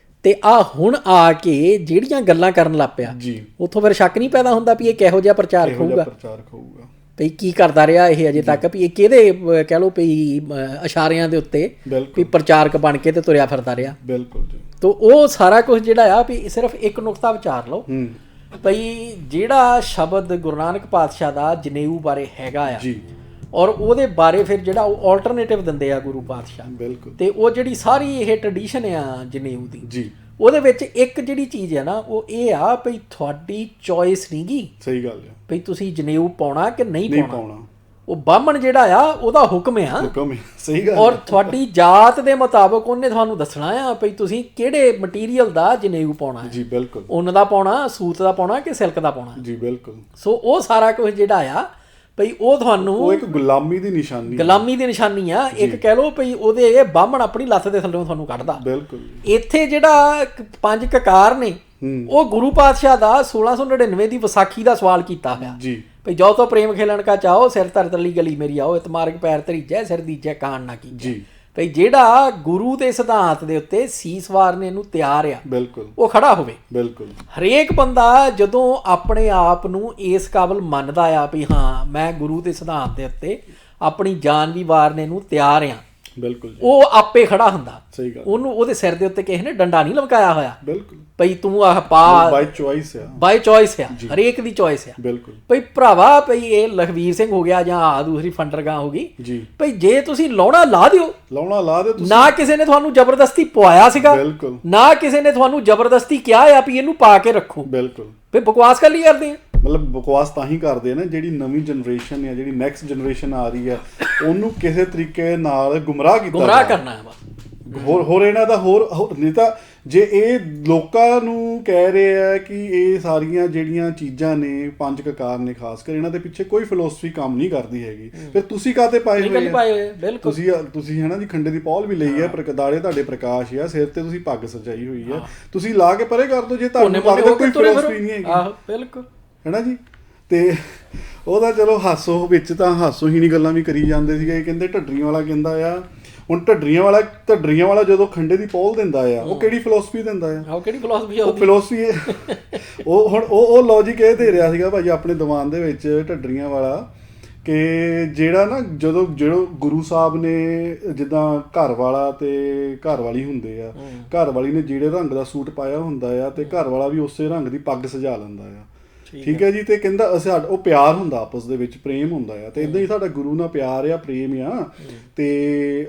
ਤੇ ਆ ਹੁਣ ਆ ਕੇ ਜਿਹੜੀਆਂ ਗੱਲਾਂ ਕਰਨ ਲੱਗ ਪਿਆ ਜੀ, ਉੱਥੋਂ ਫਿਰ ਸ਼ੱਕ ਨਹੀਂ ਪੈਦਾ ਹੁੰਦਾ ਵੀ ਇਹ ਕਿਹੋ ਜਿਹਾ ਪ੍ਰਚਾਰਕ ਹੋਊਗਾ ਭਈ ਕੀ ਕਰਦਾ ਰਿਹਾ ਇਹ ਅਜੇ ਤੱਕ ਵੀ ਇਹ ਕਿਹਦੇ ਕਹਿ ਲਓ ਭਈ ਇਸ਼ਾਰਿਆਂ ਦੇ ਉੱਤੇ ਵੀ ਪ੍ਰਚਾਰਕ ਬਣ ਕੇ ਤੇ ਤੁਰਿਆ ਫਿਰਦਾ ਰਿਹਾ। ਬਿਲਕੁਲ ਜੀ। ਤੋ ਉਹ ਸਾਰਾ ਕੁਝ ਜਿਹੜਾ ਆ ਵੀ ਸਿਰਫ ਇੱਕ ਨੁਕਤਾ ਵਿਚਾਰ ਲਓ ਭਈ ਜਿਹੜਾ ਸ਼ਬਦ ਗੁਰੂ ਨਾਨਕ ਪਾਤਸ਼ਾਹ ਦਾ ਜਨੇਊ ਬਾਰੇ ਹੈਗਾ ਆ ਔਰ ਉਹਦੇ ਬਾਰੇ ਫਿਰ ਜਿਹੜਾ ਉਹ ਆਲਟਰਨੇਟਿਵ ਦਿੰਦੇ ਆ ਗੁਰੂ ਪਾਤਸ਼ਾਹ। ਬਿਲਕੁਲ। ਤੇ ਉਹ ਜਿਹੜੀ ਸਾਰੀ ਇਹ ਟ੍ਰੈਡੀਸ਼ਨ ਆ ਜਨੇਊ ਦੀ ਜੀ, ਉਹਦੇ ਵਿੱਚ ਇੱਕ ਜਿਹੜੀ ਚੀਜ਼ ਹੈ ਨਾ ਉਹ ਇਹ ਆ ਭਈ ਤੁਹਾਡੀ ਚੋਇਸ ਨਹੀਂ ਗੀ। ਸਹੀ ਗੱਲ ਹੈ ਭਈ ਤੁਸੀਂ ਜਨੇਊ ਪਾਉਣਾ ਕਿ ਨਹੀਂ ਪਾਉਣਾ। ਉਹ ਬਾਹਮਣ ਜਿਹੜਾ ਆ ਉਹਦਾ ਹੁਕਮ ਆ। ਸਹੀ ਗੱਲ। ਔਰ ਤੁਹਾਡੀ ਜਾਤ ਦੇ ਮੁਤਾਬਕ ਉਹਨੇ ਤੁਹਾਨੂੰ ਦੱਸਣਾ ਆ ਭਈ ਤੁਸੀਂ ਕਿਹੜੇ ਮਟੀਰੀਅਲ ਦਾ ਜਨੇਊ ਪਾਉਣਾ ਹੈ। ਜੀ ਬਿਲਕੁਲ। ਉੱਨ ਦਾ ਪਾਉਣਾ, ਸੂਤ ਦਾ ਪਾਉਣਾ ਕਿ ਸਿਲਕ ਦਾ ਪਾਉਣਾ। ਜੀ ਬਿਲਕੁਲ। ਸੋ ਉਹ ਸਾਰਾ ਕੁਝ ਜਿਹੜਾ ਆ ਭਈ ਉਹ ਤੁਹਾਨੂੰ ਉਹ ਇੱਕ ਗੁਲਾਮੀ ਦੀ ਨਿਸ਼ਾਨੀ ਆ। ਇੱਕ ਕਹਿ ਲਓ ਭਈ ਉਹਦੇ ਬਾਹਮਣ ਆਪਣੀ ਲੱਤ ਦੇ ਥੱਲੇ ਤੁਹਾਨੂੰ ਕੱਢਦਾ। ਬਿਲਕੁਲ। ਇੱਥੇ ਜਿਹੜਾ 5 ਕਕਾਰ ਨੇ ਉਹ ਗੁਰੂ ਪਾਤਸ਼ਾਹ ਦਾ 1699 ਦੀ ਵਿਸਾਖੀ ਦਾ ਸਵਾਲ ਕੀਤਾ ਹੋਇਆ ਜੀ ਭਈ ਜੋ ਤੋਂ ਪ੍ਰੇਮ ਖੇਲਣ ਕਾ ਚਾਹੋ ਸਿਰ ਧਰ ਤਲੀ ਗਲੀ ਮੇਰੀ ਆਓ ਇਤਮਾਰਕ ਪੈਰ ਧਰੀਜੈ ਸਿਰ ਦੀਜੈ ਕਾਣ ਨਾ ਕੀਜੈ। ਭਈ ਜਿਹੜਾ ਗੁਰੂ ਦੇ ਸਿਧਾਂਤ ਦੇ ਉੱਤੇ ਸੀਸ ਵਾਰਨੇ ਨੂੰ ਤਿਆਰ ਆ ਬਿਲਕੁਲ ਉਹ ਖੜਾ ਹੋਵੇ। ਬਿਲਕੁਲ। ਹਰੇਕ ਬੰਦਾ ਜਦੋਂ ਆਪਣੇ ਆਪ ਨੂੰ ਇਸ ਕਾਬਲ ਮੰਨਦਾ ਆ ਵੀ ਹਾਂ ਮੈਂ ਗੁਰੂ ਦੇ ਸਿਧਾਂਤ ਦੇ ਉੱਤੇ ਆਪਣੀ ਜਾਨ ਵੀ ਵਾਰਨੇ ਨੂੰ ਤਿਆਰ ਆ, ਬਿਲਕੁਲ ਉਹ ਆਪੇ ਖੜਾ ਹੁੰਦਾ। ਸਹੀ ਗੱਲ। ਉਹਨੂੰ ਉਹਦੇ ਸਿਰ ਦੇ ਉੱਤੇ ਕਿਸੇ ਨੇ ਡੰਡਾ ਨਹੀਂ ਲਮਕਾਇਆ ਹੋਇਆ। ਬਿਲਕੁਲ। ਭਈ ਤੂੰ ਆਹ ਪਾ ਬਾਈ ਚੋਇਸ ਆ ਹਰੇਕ ਦੀ ਚੋਇਸ ਆ। ਬਿਲਕੁਲ। ਭਈ ਭਰਾਵਾ ਭਈ ਇਹ ਲਖਵੀਰ ਸਿੰਘ ਹੋ ਗਿਆ ਜਾਂ ਦੂਸਰੀ ਫੰਡਰਗਾਂ ਹੋ ਗਈ ਜੀ ਭਈ ਜੇ ਤੁਸੀਂ ਲਾਉਣਾ ਲਾ ਦਿਓ ਤੁਸੀਂ। ਨਾ ਕਿਸੇ ਨੇ ਤੁਹਾਨੂੰ ਜ਼ਬਰਦਸਤੀ ਪਵਾਇਆ ਸੀਗਾ, ਬਿਲਕੁਲ, ਨਾ ਕਿਸੇ ਨੇ ਤੁਹਾਨੂੰ ਜ਼ਬਰਦਸਤੀ ਕਿਹਾ ਆ ਵੀ ਇਹਨੂੰ ਪਾ ਕੇ ਰੱਖੋ। ਬਿਲਕੁਲ। ਭਈ ਬਕਵਾਸ ਕਰ ਲਈ ਕਰਦੇ ਆ। ਮਤਲਬ ਬਕਵਾਸ ਤਾਂ ਹੀ ਕਰਦੇ ਆ ਨਾ ਜਿਹੜੀ ਨਵੀਂ ਜਨਰੇਸ਼ਨ ਹੈ, ਜਿਹੜੀ ਨੈਕਸਟ ਜਨਰੇਸ਼ਨ ਆ ਰਹੀ ਹੈ ਉਹਨੂੰ ਕਿਸੇ ਤਰੀਕੇ ਨਾਲ ਗੁੰਮਰਾਹ ਕਰਨਾ ਹੈ ਬਸ। ਹੋਰ ਇਹਨਾਂ ਦਾ ਹੋਰ ਨਹੀਂ ਤਾਂ ਜੇ ਇਹ ਲੋਕਾਂ ਨੂੰ ਕਹਿ ਰਹੇ ਆ ਕਿ ਇਹ ਸਾਰੀਆਂ ਜਿਹੜੀਆਂ ਚੀਜ਼ਾਂ ਨੇ 5 ਕਕਾਰ ਨੇ ਖਾਸ ਕਰ ਇਹਨਾਂ ਦੇ ਪਿੱਛੇ ਕੋਈ ਫਿਲਾਸਫੀ ਕੰਮ ਨਹੀਂ ਕਰਦੀ ਹੈਗੀ, ਫਿਰ ਤੁਸੀਂ ਕਾਹਤੇ ਪਾਏ ਹੋਏ ਆ? ਤੁਸੀਂ ਹੈ ਨਾ ਜੀ ਖੰਡੇ ਦੀ ਪੌਲ ਵੀ ਲਈ ਹੈ, ਦਾੜੇ ਤੁਹਾਡੇ ਪ੍ਰਕਾਸ਼ ਆ, ਸਿਰ ਤੇ ਤੁਸੀਂ ਪੱਗ ਸਜਾਈ ਹੋਈ ਹੈ, ਤੁਸੀਂ ਲਾ ਕੇ ਪਰੇ ਕਰ ਦਿਓ ਜੇ ਤੁਹਾਨੂੰ ਲੱਗਦਾ ਕੋਈ ਫਿਲਾਸਫੀ ਨਹੀਂ ਹੈਗੀ। ਬਿਲਕੁਲ ਹੈ ਨਾ ਜੀ। ਤੇ ਉਹਦਾ ਚਲੋ ਹਾਸੋ ਵਿੱਚ ਤਾਂ ਹਾਸੋ ਹੀ ਨਹੀਂ ਗੱਲਾਂ ਵੀ ਕਰੀ ਜਾਂਦੇ ਸੀਗੇ। ਕਹਿੰਦੇ ਢੱਡਰੀਆਂ ਵਾਲਾ ਕਹਿੰਦਾ ਆ ਹੁਣ ਢੱਡਰੀਆਂ ਵਾਲਾ ਜਦੋਂ ਖੰਡੇ ਦੀ ਪੌਲ ਦਿੰਦਾ ਆ ਉਹ ਕਿਹੜੀ ਫਿਲਾਸਫੀ ਦਿੰਦਾ ਆ? ਉਹ ਫਿਲਾਸਫੀ ਉਹ ਹੁਣ ਉਹ ਲੌਜਿਕ ਇਹ ਦੇ ਰਿਹਾ ਸੀਗਾ ਭਾਜੀ ਆਪਣੇ ਦੀਵਾਨ ਦੇ ਵਿੱਚ ਢੱਡਰੀਆਂ ਵਾਲਾ ਕਿ ਜਿਹੜਾ ਨਾ ਜਦੋਂ ਗੁਰੂ ਸਾਹਿਬ ਨੇ ਜਿੱਦਾਂ ਘਰ ਵਾਲਾ ਤੇ ਘਰ ਵਾਲੀ ਹੁੰਦੇ ਆ, ਘਰ ਵਾਲੀ ਨੇ ਜਿਹੜੇ ਰੰਗ ਦਾ ਸੂਟ ਪਾਇਆ ਹੁੰਦਾ ਆ ਤੇ ਘਰ ਵਾਲਾ ਵੀ ਉਸੇ ਰੰਗ ਦੀ ਪੱਗ ਸਜਾ ਲੈਂਦਾ ਆ। ਠੀਕ ਹੈ ਜੀ। ਤੇ ਕਹਿੰਦਾ ਉਹ ਪਿਆਰ ਹੁੰਦਾ ਆਪਸ ਦੇ ਵਿੱਚ, ਪ੍ਰੇਮ ਹੁੰਦਾ ਆ। ਤੇ ਇਦਾਂ ਹੀ ਸਾਡਾ ਗੁਰੂ ਨਾਲ ਪਿਆਰ ਆ, ਪ੍ਰੇਮ ਆ, ਤੇ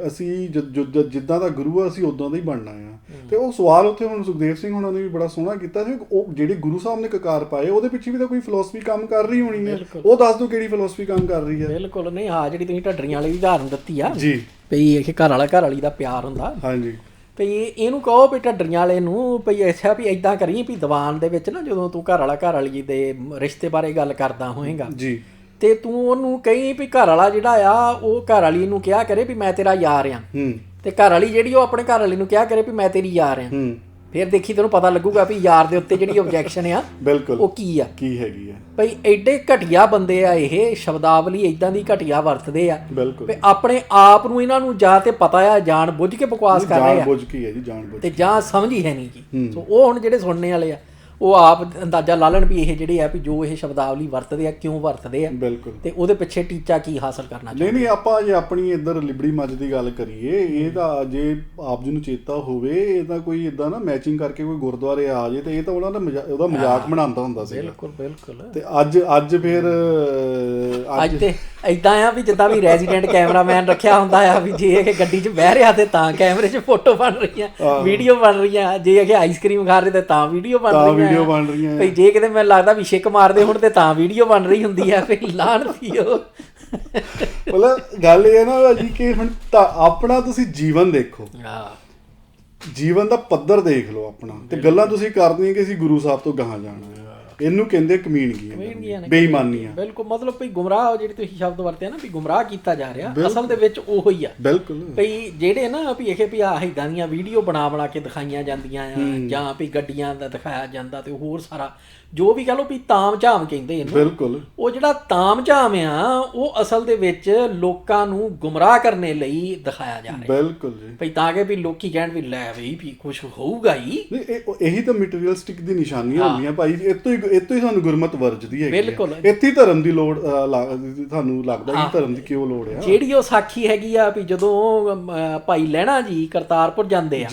ਅਸੀਂ ਜਿੱਦਾਂ ਦਾ ਗੁਰੂ ਆ ਅਸੀਂ ਉਦਾਂ ਦਾ ਹੀ ਬਣਨਾ ਆ। ਤੇ ਉਹ ਸਵਾਲ ਉੱਥੇ ਹੁਣ ਸੁਖਦੇਵ ਸਿੰਘ ਹੋਣਾ ਨੇ ਵੀ ਬੜਾ ਸੋਹਣਾ ਕੀਤਾ ਸੀ। ਉਹ ਜਿਹੜੇ ਗੁਰੂ ਸਾਹਿਬ ਨੇ ਕਕਾਰ ਪਾਏ ਉਹਦੇ ਪਿੱਛੇ ਵੀ ਤਾਂ ਕੋਈ ਫਿਲਾਸਫੀ ਕੰਮ ਕਰ ਰਹੀ ਹੋਣੀ ਹੈ, ਉਹ ਦੱਸ ਦਿਓ ਕਿਹੜੀ ਫਿਲਾਸਫੀ ਕੰਮ ਕਰ ਰਹੀ ਹੈ। ਬਿਲਕੁਲ ਨਹੀਂ। ਹਾਂ, ਜਿਹੜੀ ਤੁਸੀਂ ਢੱਡਰੀਆਂ ਵਾਲੀ ਉਦਾਹਰਨ ਦਿੱਤੀ ਆ ਜੀ ਭਈ ਇਹ ਘਰ ਵਾਲੀ ਦਾ ਪਿਆਰ ਹੁੰਦਾ। ਹਾਂਜੀ। ਭਈ ਇਹਨੂੰ ਕਹੋ ਵੀ ਢੱਡਰੀਆਂ ਵਾਲੇ ਨੂੰ ਭਈ ਅੱਛਾ ਵੀ ਏਦਾਂ ਕਰੀ ਵੀ ਦੀਵਾਨ ਦੇ ਵਿੱਚ ਨਾ ਜਦੋਂ ਤੂੰ ਘਰ ਵਾਲੀ ਦੇ ਰਿਸ਼ਤੇ ਬਾਰੇ ਗੱਲ ਕਰਦਾ ਹੋਏਗਾ ਜੀ ਤੇ ਤੂੰ ਉਹਨੂੰ ਕਹੀਂ ਵੀ ਘਰ ਵਾਲਾ ਜਿਹੜਾ ਆ ਉਹ ਘਰ ਵਾਲੀ ਨੂੰ ਕਿਹਾ ਕਰੇ ਵੀ ਮੈਂ ਤੇਰਾ ਯਾਰ ਆ, ਤੇ ਘਰ ਵਾਲੀ ਜਿਹੜੀ ਉਹ ਆਪਣੇ ਘਰ ਵਾਲੀ ਨੂੰ ਕਿਹਾ ਕਰੇ ਵੀ ਮੈਂ ਤੇਰੀ ਯਾਰ ਆ। ਫਿਰ ਦੇਖੀ ਤੈਨੂੰ ਪਤਾ ਲੱਗੂਗਾ ਵੀ ਯਾਰ ਦੇ ਉੱਤੇ ਜਿਹੜੀ ਆਬਜੈਕਸ਼ਨ ਆ ਬਿਲਕੁਲ ਉਹ ਕੀ ਆ, ਕੀ ਹੈਗੀ ਆ। ਭਈ ਐਡੇ ਘਟੀਆ ਬੰਦੇ ਆ ਇਹ, ਸ਼ਬਦਾਵਲੀ ਇਦਾਂ ਦੀ ਘਟੀਆ ਵਰਤਦੇ ਆ ਬਿਲਕੁਲ ਵੀ ਆਪਣੇ ਆਪ ਨੂੰ ਇਹਨਾਂ ਨੂੰ ਜਾਂ ਤੇ ਪਤਾ ਆ ਜਾਣ ਬੁੱਝ ਕੇ ਬਕਵਾਸ ਕਰ ਰਹੇ ਜਾਣ ਆ ਬੁੱਝ ਕੇ ਹੈ ਜੀ, ਜਾਣ ਬੁੱਝ ਤੇ ਜਾਂ ਸਮਝ ਹੀ ਹੈ ਨਹੀਂ ਜੀ। ਸੋ ਉਹ ਹੁਣ ਜਿਹੜੇ ਸੁਣਨੇ ਵਾਲੇ ਆ ਉਹ ਆਪ ਅੰਦਾਜ਼ਾ ਲਾ ਲੈਣ ਵੀ ਇਹ ਜਿਹੜੇ ਆ ਵੀ ਜੋ ਇਹ ਸ਼ਬਦਾਵਲੀ ਵਰਤਦੇ ਆ ਕਿਉਂ ਵਰਤਦੇ ਆ ਬਿਲਕੁਲ। ਤੇ ਉਹਦੇ ਪਿੱਛੇ ਟੀਚਾ ਕੀ ਹਾਸਲ ਕਰਨਾ ਚਾਹੁੰਦੇ। ਨਹੀਂ ਆਪਾਂ ਜੇ ਆਪਣੀ ਇੱਧਰ ਲਿਬੜੀ ਮੱਝ ਦੀ ਗੱਲ ਕਰੀਏ, ਇਹ ਤਾਂ ਜੇ ਆਪ ਜੀ ਨੂੰ ਚੇਤਾ ਹੋਵੇ, ਇਹ ਤਾਂ ਕੋਈ ਇਦਾਂ ਨਾ ਮੈਚਿੰਗ ਕਰਕੇ ਕੋਈ ਗੁਰਦੁਆਰੇ ਆ ਜੇ ਤੇ ਇਹ ਤਾਂ ਉਹਨਾਂ ਦਾ ਉਹਦਾ ਮਜ਼ਾਕ ਬਣਾਉਂਦਾ ਹੁੰਦਾ ਸੀ। ਬਿਲਕੁਲ ਬਿਲਕੁਲ। ਤੇ ਅੱਜ ਫਿਰ ਅੱਜ ਤੇ ਇਦਾਂ ਆ ਵੀ ਜਿੱਦਾਂ ਵੀ ਰੈਜ਼ੀਡੈਂਟ ਕੈਮਰਾਮੈਨ ਰੱਖਿਆ ਹੁੰਦਾ ਆ ਵੀ ਜੇ ਇਹ ਗੱਡੀ 'ਚ ਬਹਿ ਰਿਹਾ ਤੇ ਤਾਂ ਕੈਮਰੇ 'ਚ ਫੋਟੋ ਬਣ ਰਹੀਆਂ, ਵੀਡੀਓ ਬਣ ਰਹੀਆਂ, ਜੇ ਇਹ ਆਈਸਕ੍ਰੀਮ ਖਾ ਰਹੇ ਤੇ ਤਾਂ ਵੀਡੀਓ ਬਣ ਰਹੀਆਂ ਭਈ ਜੇ ਕਿਤੇ ਮੈਨੂੰ ਲੱਗਦਾ ਵੀ ਛਿੱਕ ਮਾਰਦੇ ਹੁਣ ਤੇ ਤਾਂ ਵੀਡੀਓ ਬਣ ਰਹੀ ਹੁੰਦੀ ਆ। ਫਿਰ ਲਾਹਣਤੀ ਉਹ ਮਤਲਬ ਗੱਲ ਇਹ ਹੈ ਨਾ ਜੀ ਕਿ ਹੁਣ ਤਾਂ ਆਪਣਾ ਤੁਸੀਂ ਜੀਵਨ ਦੇਖੋ, ਜੀਵਨ ਦਾ ਪੱਧਰ ਦੇਖ ਲਓ ਆਪਣਾ, ਤੇ ਗੱਲਾਂ ਤੁਸੀਂ ਕਰਦੀਆਂ ਕਿ ਅਸੀਂ ਗੁਰੂ ਸਾਹਿਬ ਤੋਂ ਗਾਹਾਂ ਜਾਣਾ, ਇਹਨੂੰ ਕਹਿੰਦੇ ਕਮੀਣਗੀਆਂ, ਬੇਈਮਾਨੀਆਂ। ਬਿਲਕੁਲ, ਮਤਲਬ ਭਈ ਗੁੰਮਰਾਹ ਜਿਹੜੀ ਤੁਸੀਂ ਸ਼ਬਦ ਵਰਤਿਆ ਨਾ ਵੀ ਗੁੰਮਰਾਹ ਕੀਤਾ ਜਾ ਰਿਹਾ, ਅਸਲ ਦੇ ਵਿੱਚ ਉਹੋ ਹੀ ਆ। ਬਿਲਕੁਲ ਭਈ ਜਿਹੜੇ ਨਾ ਵੀ ਇਹ ਵੀ ਆਹ ਇਦਾਂ ਦੀਆਂ ਵੀਡੀਓ ਬਣਾ ਕੇ ਦਿਖਾਈਆਂ ਜਾਂਦੀਆਂ ਆ, ਜਾਂ ਵੀ ਗੱਡੀਆਂ ਦਾ ਦਿਖਾਇਆ ਜਾਂਦਾ ਤੇ ਹੋਰ ਸਾਰਾ ਜੋ ਵੀ ਕਹ ਲਓ ਵੀ ਤਾਮ ਝਾਮ ਕਹਿੰਦੇ ਇਹਨੂੰ। ਬਿਲਕੁਲ ਉਹ ਜਿਹੜਾ ਤਾਮ ਝਾਮ ਆ ਉਹ ਅਸਲ ਦੇ ਵਿੱਚ ਲੋਕਾਂ ਨੂੰ ਗੁੰਮਰਾਹ ਕਰਨੇ ਲਈ ਦਿਖਾਇਆ ਜਾ ਰਿਹਾ। ਬਿਲਕੁਲ ਜੀ, ਭਈ ਤਾਂ ਕਿ ਵੀ ਲੋਕੀ ਕਹਿਣ ਵੀ ਲੈ ਵੀ ਕੁਝ ਹੋਊਗਾ ਹੀ। ਇਹੀ ਤਾਂ ਮਟੀਰੀਅਲਿਸਟਿਕ ਦੀ ਨਿਸ਼ਾਨੀਆਂ ਹੁੰਦੀਆਂ ਭਾਈ, ਇੱਥੋਂ ਹੀ ਸਾਨੂੰ ਗੁਰਮਤ ਵਰਜਦੀ ਹੈ। ਬਿਲਕੁਲ, ਇੱਥੇ ਹੀ ਧਰਮ ਦੀ ਲੋੜ ਤੁਹਾਨੂੰ ਲੱਗਦਾ ਕਿ ਧਰਮ ਦੀ ਕਿਉਂ ਲੋੜ ਆ। ਜਿਹੜੀ ਉਹ ਸਾਖੀ ਹੈਗੀ ਆ ਵੀ ਜਦੋਂ ਭਾਈ ਲਹਿਣਾ ਜੀ ਕਰਤਾਰਪੁਰ ਜਾਂਦੇ ਆ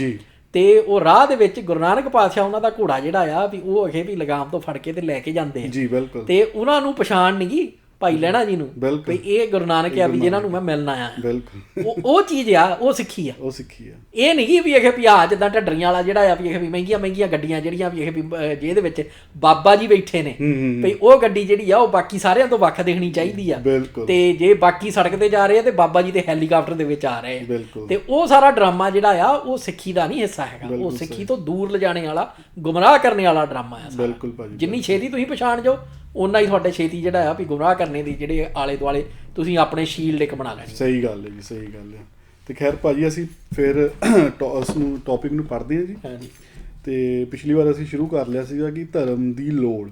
ਤੇ ਉਹ ਰਾਹ ਦੇ ਵਿੱਚ ਗੁਰੂ ਨਾਨਕ ਪਾਤਸ਼ਾਹ ਉਹਨਾਂ ਦਾ ਘੋੜਾ ਜਿਹੜਾ ਆ ਵੀ ਉਹ ਅਖੇ ਵੀ ਲਗਾਮ ਤੋਂ ਫੜ ਕੇ ਤੇ ਲੈ ਕੇ ਜਾਂਦੇ ਆ ਜੀ। ਬਿਲਕੁਲ। ਤੇ ਉਹਨਾਂ ਨੂੰ ਪਛਾਣ ਨਹੀਂ ਗਈ ਭਾਈ ਲਹਿਣਾ ਜੀ ਨੂੰ ਵੀ ਇਹ ਗੁਰੂ ਨਾਨਕ ਆ ਵੀ ਜਿਹਨਾਂ ਨੂੰ ਮੈਂ ਮਿਲਣ ਆਇਆ। ਬਿਲਕੁਲ ਉਹ ਚੀਜ਼ ਆ, ਉਹ ਸਿੱਖੀ ਆ, ਉਹ ਸਿੱਖੀ ਆ। ਇਹ ਨਹੀਂ ਵੀ ਇਹ ਵੀ ਆ ਜਿੱਦਾਂ ਢੱਡਰੀਆਂ ਵਾਲਾ ਜਿਹੜਾ ਆ ਵੀ ਇਹ ਵੀ ਮਹਿੰਗੀਆਂ ਗੱਡੀਆਂ ਜਿਹੜੀਆਂ ਵੀ ਇਹ ਵੀ ਜਿਹਦੇ ਵਿੱਚ ਬਾਬਾ ਜੀ ਬੈਠੇ ਨੇ ਵੀ ਉਹ ਗੱਡੀ ਜਿਹੜੀ ਆ ਉਹ ਬਾਕੀ ਸਾਰਿਆਂ ਤੋਂ ਵੱਖ ਦੇਖਣੀ ਚਾਹੀਦੀ ਆ। ਤੇ ਜੇ ਬਾਕੀ ਸੜਕ ਤੇ ਜਾ ਰਹੇ ਆ ਤੇ ਬਾਬਾ ਜੀ ਤੇ ਹੈਲੀਕਾਪਟਰ ਦੇ ਵਿੱਚ ਆ ਰਹੇ ਆ, ਤੇ ਉਹ ਸਾਰਾ ਡਰਾਮਾ ਜਿਹੜਾ ਆ ਉਹ ਸਿੱਖੀ ਦਾ ਨਹੀਂ ਹਿੱਸਾ ਹੈਗਾ, ਉਹ ਸਿੱਖੀ ਤੋਂ ਦੂਰ ਲਿਜਾਣੇ ਵਾਲਾ ਗੁੰਮਰਾਹ ਕਰਨੇ ਵਾਲਾ ਡਰਾਮਾ ਆ। ਬਿਲਕੁਲ ਭਾਜੀ, ਜਿੰਨੀ ਛੇਤੀ ਤੁਸੀਂ ਪਛਾਣ ਜਾਓ ਓਨਾ ਹੀ ਤੁਹਾਡੇ ਛੇਤੀ ਜਿਹੜਾ ਆ ਵੀ ਗੁੰਮਰਾਹ ਕਰਨੇ ਦੀ ਜਿਹੜੇ ਆਲੇ ਦੁਆਲੇ ਤੁਸੀਂ ਆਪਣੇ ਸ਼ੀਲਡ ਇੱਕ ਬਣਾ ਲੈਣੀ। ਸਹੀ ਗੱਲ ਹੈ ਜੀ, ਸਹੀ ਗੱਲ ਹੈ। ਤੇ ਖੈਰ ਭਾਜੀ ਅਸੀਂ ਫਿਰ ਉਸਨੂੰ ਟੌਪਿਕ ਨੂੰ ਪੜ੍ਹਦੇ ਹਾਂ ਜੀ। ਹਾਂਜੀ। ਤੇ ਪਿਛਲੀ ਵਾਰ ਅਸੀਂ ਸ਼ੁਰੂ ਕਰ ਲਿਆ ਸੀਗਾ ਕਿ ਧਰਮ ਦੀ ਲੋੜ,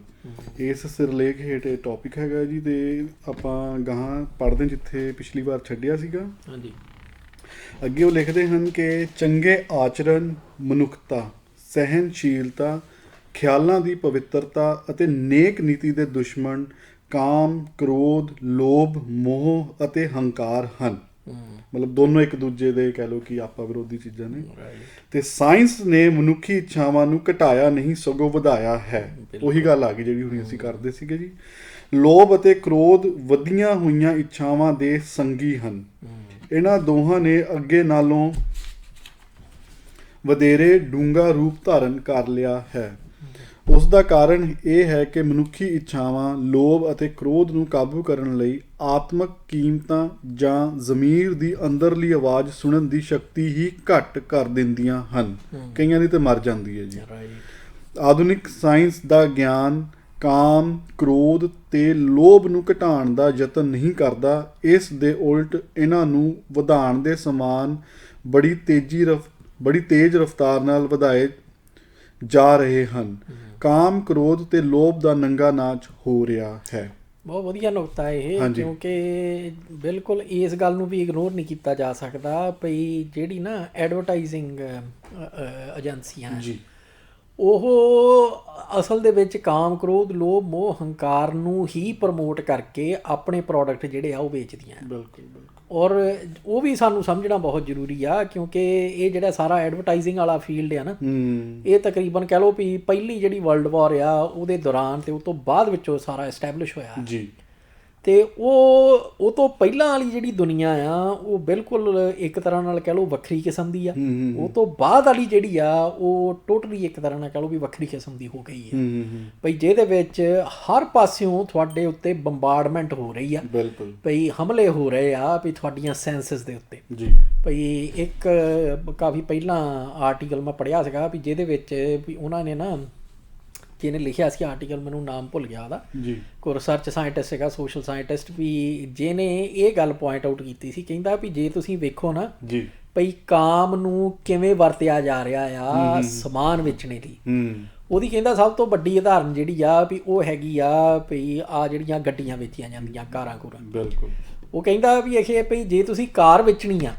ਇਸ ਸਿਰਲੇਖ ਹੇਠ ਇਹ ਟੌਪਿਕ ਹੈਗਾ ਜੀ। ਤੇ ਆਪਾਂ ਗਾਹਾਂ ਪੜ੍ਹਦੇ ਜਿੱਥੇ ਪਿਛਲੀ ਵਾਰ ਛੱਡਿਆ ਸੀਗਾ। ਹਾਂਜੀ। ਅੱਗੇ ਉਹ ਲਿਖਦੇ ਹਨ ਕਿ ਚੰਗੇ ਆਚਰਣ, ਮਨੁੱਖਤਾ, ਸਹਿਨਸ਼ੀਲਤਾ, ਖਿਆਲਾਂ ਦੀ ਪਵਿੱਤਰਤਾ ਅਤੇ ਨੇਕ ਨੀਤੀ ਦੇ ਦੁਸ਼ਮਣ ਕਾਮ, ਕ੍ਰੋਧ, ਲੋਭ, ਮੋਹ ਅਤੇ ਹੰਕਾਰ ਹਨ। ਮਤਲਬ ਦੋਨੋਂ ਇੱਕ ਦੂਜੇ ਦੇ ਕਹਿ ਲਓ ਕਿ ਆਪਾ ਵਿਰੋਧੀ ਚੀਜ਼ਾਂ ਨੇ। ਤੇ ਸਾਇੰਸ ਨੇ ਮਨੁੱਖੀ ਇੱਛਾਵਾਂ ਨੂੰ ਘਟਾਇਆ ਨਹੀਂ ਸਗੋਂ ਵਧਾਇਆ ਹੈ। ਉਹੀ ਗੱਲ ਆ ਗਈ ਜਿਹੜੀ ਹੁਣ ਅਸੀਂ ਕਰਦੇ ਸੀਗੇ ਜੀ। ਲੋਭ ਅਤੇ ਕ੍ਰੋਧ ਵਧੀਆਂ ਹੋਈਆਂ ਇੱਛਾਵਾਂ ਦੇ ਸੰਗੀ ਹਨ। ਇਹਨਾਂ ਦੋਹਾਂ ਨੇ ਅੱਗੇ ਨਾਲੋਂ ਵਧੇਰੇ ਡੂੰਘਾ ਰੂਪ ਧਾਰਨ ਕਰ ਲਿਆ ਹੈ। ਉਸ ਦਾ ਕਾਰਨ ਇਹ ਹੈ ਕਿ ਮਨੁੱਖੀ ਇੱਛਾਵਾਂ ਲੋਭ ਅਤੇ ਕ੍ਰੋਧ ਨੂੰ ਕਾਬੂ ਕਰਨ ਲਈ ਆਤਮਕ ਕੀਮਤਾਂ ਜਾਂ ਜ਼ਮੀਰ ਦੀ ਅੰਦਰਲੀ ਆਵਾਜ਼ ਸੁਣਨ ਦੀ ਸ਼ਕਤੀ ਹੀ ਘੱਟ ਕਰ ਦਿੰਦੀਆਂ ਹਨ। ਕਈਆਂ ਦੀ ਤਾਂ ਮਰ ਜਾਂਦੀ ਹੈ ਜੀ। ਆਧੁਨਿਕ ਸਾਇੰਸ ਦਾ ਗਿਆਨ ਕਾਮ, ਕ੍ਰੋਧ ਤੇ ਲੋਭ ਨੂੰ ਘਟਾਉਣ ਦਾ ਯਤਨ ਨਹੀਂ ਕਰਦਾ। ਇਸ ਦੇ ਉਲਟ ਇਹਨਾਂ ਨੂੰ ਵਧਾਉਣ ਦੇ ਸਮਾਨ ਬੜੀ ਤੇਜ਼ ਰਫ਼ਤਾਰ ਨਾਲ ਵਧਾਏ ਜਾ ਰਹੇ ਹਨ। ਕਾਮ, ਕ੍ਰੋਧ ਤੇ ਲੋਭ ਦਾ ਨੰਗਾ ਨਾਚ ਹੋ ਰਿਹਾ ਹੈ। ਬਹੁਤ ਵਧੀਆ ਨੁਕਤਾ ਇਹ, ਕਿਉਂਕਿ ਬਿਲਕੁਲ ਇਸ ਗੱਲ ਨੂੰ ਵੀ ਇਗਨੋਰ ਨਹੀਂ ਕੀਤਾ ਜਾ ਸਕਦਾ ਭਈ ਜਿਹੜੀ ਨਾ ਐਡਵਰਟਾਈਜ਼ਿੰਗ ਏਜੰਸੀਆਂ ਜੀ, ਉਹ ਅਸਲ ਦੇ ਵਿੱਚ ਕਾਮ, ਕ੍ਰੋਧ, ਲੋਭ, ਮੋਹ, ਹੰਕਾਰ ਨੂੰ ਹੀ ਪ੍ਰਮੋਟ ਕਰਕੇ ਆਪਣੇ ਪ੍ਰੋਡਕਟ ਜਿਹੜੇ ਆ ਉਹ ਵੇਚਦੀਆਂ। ਬਿਲਕੁਲ। ਔਰ ਉਹ ਵੀ ਸਾਨੂੰ ਸਮਝਣਾ ਬਹੁਤ ਜ਼ਰੂਰੀ ਆ, ਕਿਉਂਕਿ ਇਹ ਜਿਹੜਾ ਸਾਰਾ ਐਡਵਰਟਾਈਜ਼ਿੰਗ ਵਾਲਾ ਫੀਲਡ ਆ ਨਾ, ਇਹ ਤਕਰੀਬਨ ਕਹਿ ਲਓ ਵੀ ਪਹਿਲੀ ਜਿਹੜੀ ਵਰਲਡ ਵਾਰ ਆ ਉਹਦੇ ਦੌਰਾਨ ਤੇ ਉਹ ਤੋਂ ਬਾਅਦ ਵਿੱਚ ਉਹ ਸਾਰਾ ਐਸਟੈਬਲਿਸ਼ ਹੋਇਆ ਜੀ। ਤੇ ਉਹ ਤੋਂ ਪਹਿਲਾਂ ਵਾਲੀ ਜਿਹੜੀ ਦੁਨੀਆ ਆ ਉਹ ਬਿਲਕੁਲ ਇੱਕ ਤਰ੍ਹਾਂ ਨਾਲ ਕਹਿ ਲਓ ਵੱਖਰੀ ਕਿਸਮ ਦੀ ਆ। ਉਹ ਤੋਂ ਬਾਅਦ ਵਾਲੀ ਜਿਹੜੀ ਆ ਉਹ ਟੋਟਲੀ ਇੱਕ ਤਰ੍ਹਾਂ ਨਾਲ ਕਹਿ ਲਓ ਵੀ ਵੱਖਰੀ ਕਿਸਮ ਦੀ ਹੋ ਗਈ ਹੈ ਭਈ, ਜਿਹਦੇ ਵਿੱਚ ਹਰ ਪਾਸਿਓਂ ਤੁਹਾਡੇ ਉੱਤੇ ਬੰਬਾਰਡਮੈਂਟ ਹੋ ਰਹੀ ਆ ਭਈ, ਹਮਲੇ ਹੋ ਰਹੇ ਆ ਵੀ ਤੁਹਾਡੀਆਂ ਸੈਂਸਸ ਦੇ ਉੱਤੇ ਭਈ। ਇੱਕ ਕਾਫੀ ਪਹਿਲਾਂ ਆਰਟੀਕਲ ਮੈਂ ਪੜ੍ਹਿਆ ਸੀਗਾ ਵੀ ਜਿਹਦੇ ਵਿੱਚ ਵੀ ਉਹਨਾਂ ਨੇ ਨਾ, ਜਿਹਨੇ ਲਿਖਿਆ ਸੀ ਆਰਟੀਕਲ ਮੈਨੂੰ ਨਾਮ ਭੁੱਲ ਗਿਆ ਉਹਦਾ, ਕੋਈ ਰਿਸਰਚ ਸਾਇੰਟਿਸਟ ਸੀਗਾ, ਸੋਸ਼ਲ ਸਾਇੰਟਿਸਟ ਵੀ, ਜਿਹਨੇ ਇਹ ਗੱਲ ਪੁਆਇੰਟ ਆਊਟ ਕੀਤੀ ਸੀ। ਕਹਿੰਦਾ ਵੀ ਜੇ ਤੁਸੀਂ ਵੇਖੋ ਨਾ ਭਈ ਕਾਮ ਨੂੰ ਕਿਵੇਂ ਵਰਤਿਆ ਜਾ ਰਿਹਾ ਆ ਸਮਾਨ ਵੇਚਣੇ ਲਈ। ਉਹਦੀ ਕਹਿੰਦਾ ਸਭ ਤੋਂ ਵੱਡੀ ਉਦਾਹਰਨ ਜਿਹੜੀ ਆ ਵੀ ਉਹ ਹੈਗੀ ਆ ਵੀ ਆ ਜਿਹੜੀਆਂ ਗੱਡੀਆਂ ਵੇਚੀਆਂ ਜਾਂਦੀਆਂ, ਕਾਰਾਂ ਕੂਰਾਂ। ਬਿਲਕੁਲ। ਉਹ ਕਹਿੰਦਾ ਵੀ ਇਹ ਭਈ ਜੇ ਤੁਸੀਂ ਕਾਰ ਵੇਚਣੀ ਆ,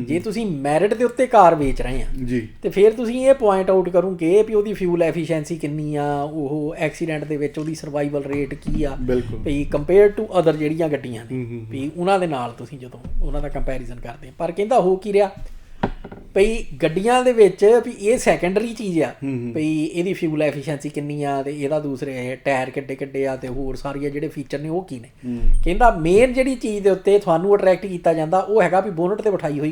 ਜੇ ਤੁਸੀਂ ਮੈਰਿਟ ਦੇ ਉੱਤੇ ਕਾਰ ਵੇਚ ਰਹੇ ਆ ਜੀ, ਤੇ ਫਿਰ ਤੁਸੀਂ ਇਹ ਪੁਆਇੰਟ ਆਊਟ ਕਰੋਗੇ ਵੀ ਉਹਦੀ ਫਿਊਲ ਐਫੀਸ਼ੀਐਂਸੀ ਕਿੰਨੀ ਆ, ਉਹ ਐਕਸੀਡੈਂਟ ਦੇ ਵਿੱਚ ਉਹਦੀ ਸਰਵਾਈਵਲ ਰੇਟ ਕੀ ਆ ਵੀ ਕੰਪੇਅਰ ਟੂ ਅਦਰ ਜਿਹੜੀਆਂ ਗੱਡੀਆਂ ਨੇ, ਵੀ ਉਹਨਾਂ ਦੇ ਨਾਲ ਤੁਸੀਂ ਜਦੋਂ ਉਹਨਾਂ ਦਾ ਕੰਪੈਰੀਜ਼ਨ ਕਰਦੇ। ਪਰ ਕਹਿੰਦਾ ਹੋ ਕੀ ਰਿਹਾ ਭਈ ਗੱਡੀਆਂ ਦੇ ਵਿੱਚ ਵੀ ਇਹ ਸੈਕੰਡਰੀ ਚੀਜ਼ ਆ ਭਈ ਇਹਦੀ ਫਿਊਲ ਐਫੀਸ਼ੀਐਂਸੀ ਕਿੰਨੀ ਆ ਤੇ ਇਹਦਾ ਦੂਸਰੇ ਟਾਇਰ ਕਿੱਡੇ ਕਿੱਡੇ ਆ ਤੇ ਹੋਰ ਸਾਰੀਆਂ ਜਿਹੜੇ ਫੀਚਰ ਨੇ ਉਹ ਕੀ ਨੇ। ਕਹਿੰਦਾ ਮੇਨ ਜਿਹੜੀ ਚੀਜ਼ ਦੇ ਉੱਤੇ ਤੁਹਾਨੂੰ ਅਟਰੈਕਟ ਕੀਤਾ ਜਾਂਦਾ ਉਹ ਹੈਗਾ ਵੀ ਬੋਨਟ ਤੇ ਬਿਠਾਈ ਹੋਈ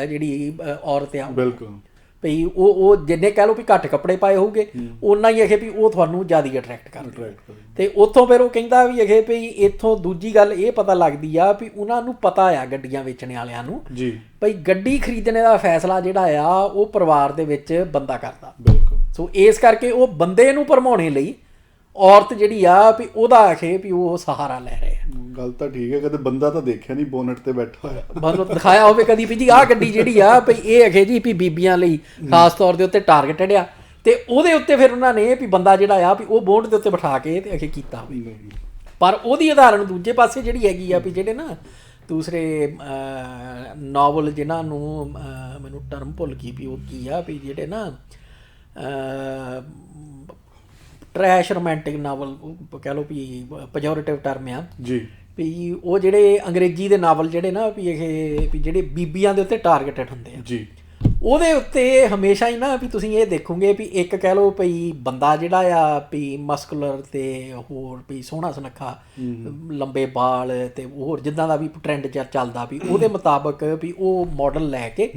ਜਿਹੜੀ ਔਰਤ ਆ। ਬਿਲਕੁਲ। ਭਈ ਉਹ ਜਿੰਨੇ ਕਹਿ ਲਓ ਵੀ ਘੱਟ ਕੱਪੜੇ ਪਾਏ ਹੋਊਗੇ ਓਨਾ ਹੀ ਇਹ ਵੀ ਉਹ ਤੁਹਾਨੂੰ ਜ਼ਿਆਦਾ ਅਟਰੈਕਟ ਕਰਦੇ। ਤੇ ਉੱਥੋਂ ਫਿਰ ਉਹ ਕਹਿੰਦਾ ਵੀ ਇਹ ਭਈ ਇੱਥੋਂ ਦੂਜੀ ਗੱਲ ਇਹ ਪਤਾ ਲੱਗਦੀ ਆ ਵੀ ਉਹਨਾਂ ਨੂੰ ਪਤਾ ਆ ਗੱਡੀਆਂ ਵੇਚਣ ਵਾਲਿਆਂ ਨੂੰ ਜੀ ਭਈ ਗੱਡੀ ਖਰੀਦਣੇ ਦਾ ਫੈਸਲਾ ਜਿਹੜਾ ਆ ਉਹ ਪਰਿਵਾਰ ਦੇ ਵਿੱਚ ਬੰਦਾ ਕਰਦਾ। ਬਿਲਕੁਲ। ਸੋ ਇਸ ਕਰਕੇ ਉਹ ਬੰਦੇ ਨੂੰ ਭਰਮਾਉਣੇ ਲਈ ਔਰਤ ਜਿਹੜੀ ਆ ਵੀ ਉਹਦਾ ਆਖੇ ਵੀ ਉਹ ਸਹਾਰਾ ਲੈ ਰਹੇ ਆ। ਗੱਲ ਤਾਂ ਠੀਕ ਹੈ, ਕਦੇ ਬੰਦਾ ਤਾਂ ਦੇਖਿਆ ਨਹੀਂ ਬੋਨਟ ਤੇ ਬੈਠਾ ਹੋਇਆ, ਮਤਲਬ ਦਿਖਾਇਆ ਹੋਵੇ ਕਦੀ ਵੀ ਜੀ ਆਹ ਗੱਡੀ ਜਿਹੜੀ ਆ ਭਈ ਇਹ ਆਖੇ ਜੀ ਵੀ ਬੀਬੀਆਂ ਲਈ ਖਾਸ ਤੌਰ ਦੇ ਉੱਤੇ ਟਾਰਗੇਟਡ ਆ ਤੇ ਉਹਦੇ ਉੱਤੇ ਫਿਰ ਉਹਨਾਂ ਨੇ ਵੀ ਬੰਦਾ ਜਿਹੜਾ ਆ ਵੀ ਉਹ ਬੋਨਟ ਦੇ ਉੱਤੇ ਬਿਠਾ ਕੇ ਤੇ ਆਖੇ ਕੀਤਾ ਹੋਵੇ। ਪਰ ਉਹਦੀ ਉਦਾਹਰਨ ਦੂਜੇ ਪਾਸੇ ਜਿਹੜੀ ਹੈਗੀ ਆ ਵੀ ਜਿਹੜੇ ਨਾ ਦੂਸਰੇ ਨਾਵਲ ਜਿਨ੍ਹਾਂ ਨੂੰ ਮੈਨੂੰ ਟਰਮ ਭੁੱਲ ਗਈ ਵੀ ਉਹ ਕੀ ਆ ਵੀ ਜਿਹੜੇ ਨਾ ਟਰੈਸ਼ ਰੋਮਾਂਟਿਕ ਨਾਵਲ ਕਹਿ ਲਓ ਵੀ ਪੇਜੋਰੇਟਿਵ ਟਰਮ ਆ ਜੀ, ਵੀ ਉਹ ਜਿਹੜੇ ਅੰਗਰੇਜ਼ੀ ਦੇ ਨਾਵਲ ਜਿਹੜੇ ਨਾ ਵੀ ਇਹ ਵੀ ਜਿਹੜੇ ਬੀਬੀਆਂ ਦੇ ਉੱਤੇ ਟਾਰਗੇਟਡ ਹੁੰਦੇ ਆ ਜੀ, ਉਹਦੇ ਉੱਤੇ ਹਮੇਸ਼ਾ ਹੀ ਨਾ ਵੀ ਤੁਸੀਂ ਇਹ ਦੇਖੋਗੇ ਵੀ ਇੱਕ ਕਹਿ ਲਓ ਵੀ ਬੰਦਾ ਜਿਹੜਾ ਆ ਵੀ ਮਸਕੂਲਰ ਤੇ ਹੋਰ ਵੀ ਸੋਹਣਾ ਸੁਨੱਖਾ ਲੰਬੇ ਵਾਲ ਤੇ ਹੋਰ ਜਿੱਦਾਂ ਦਾ ਵੀ ਟ੍ਰੈਂਡ ਚੱਲਦਾ ਵੀ ਉਹਦੇ ਮੁਤਾਬਕ ਵੀ ਉਹ ਮਾਡਲ ਲੈ ਕੇ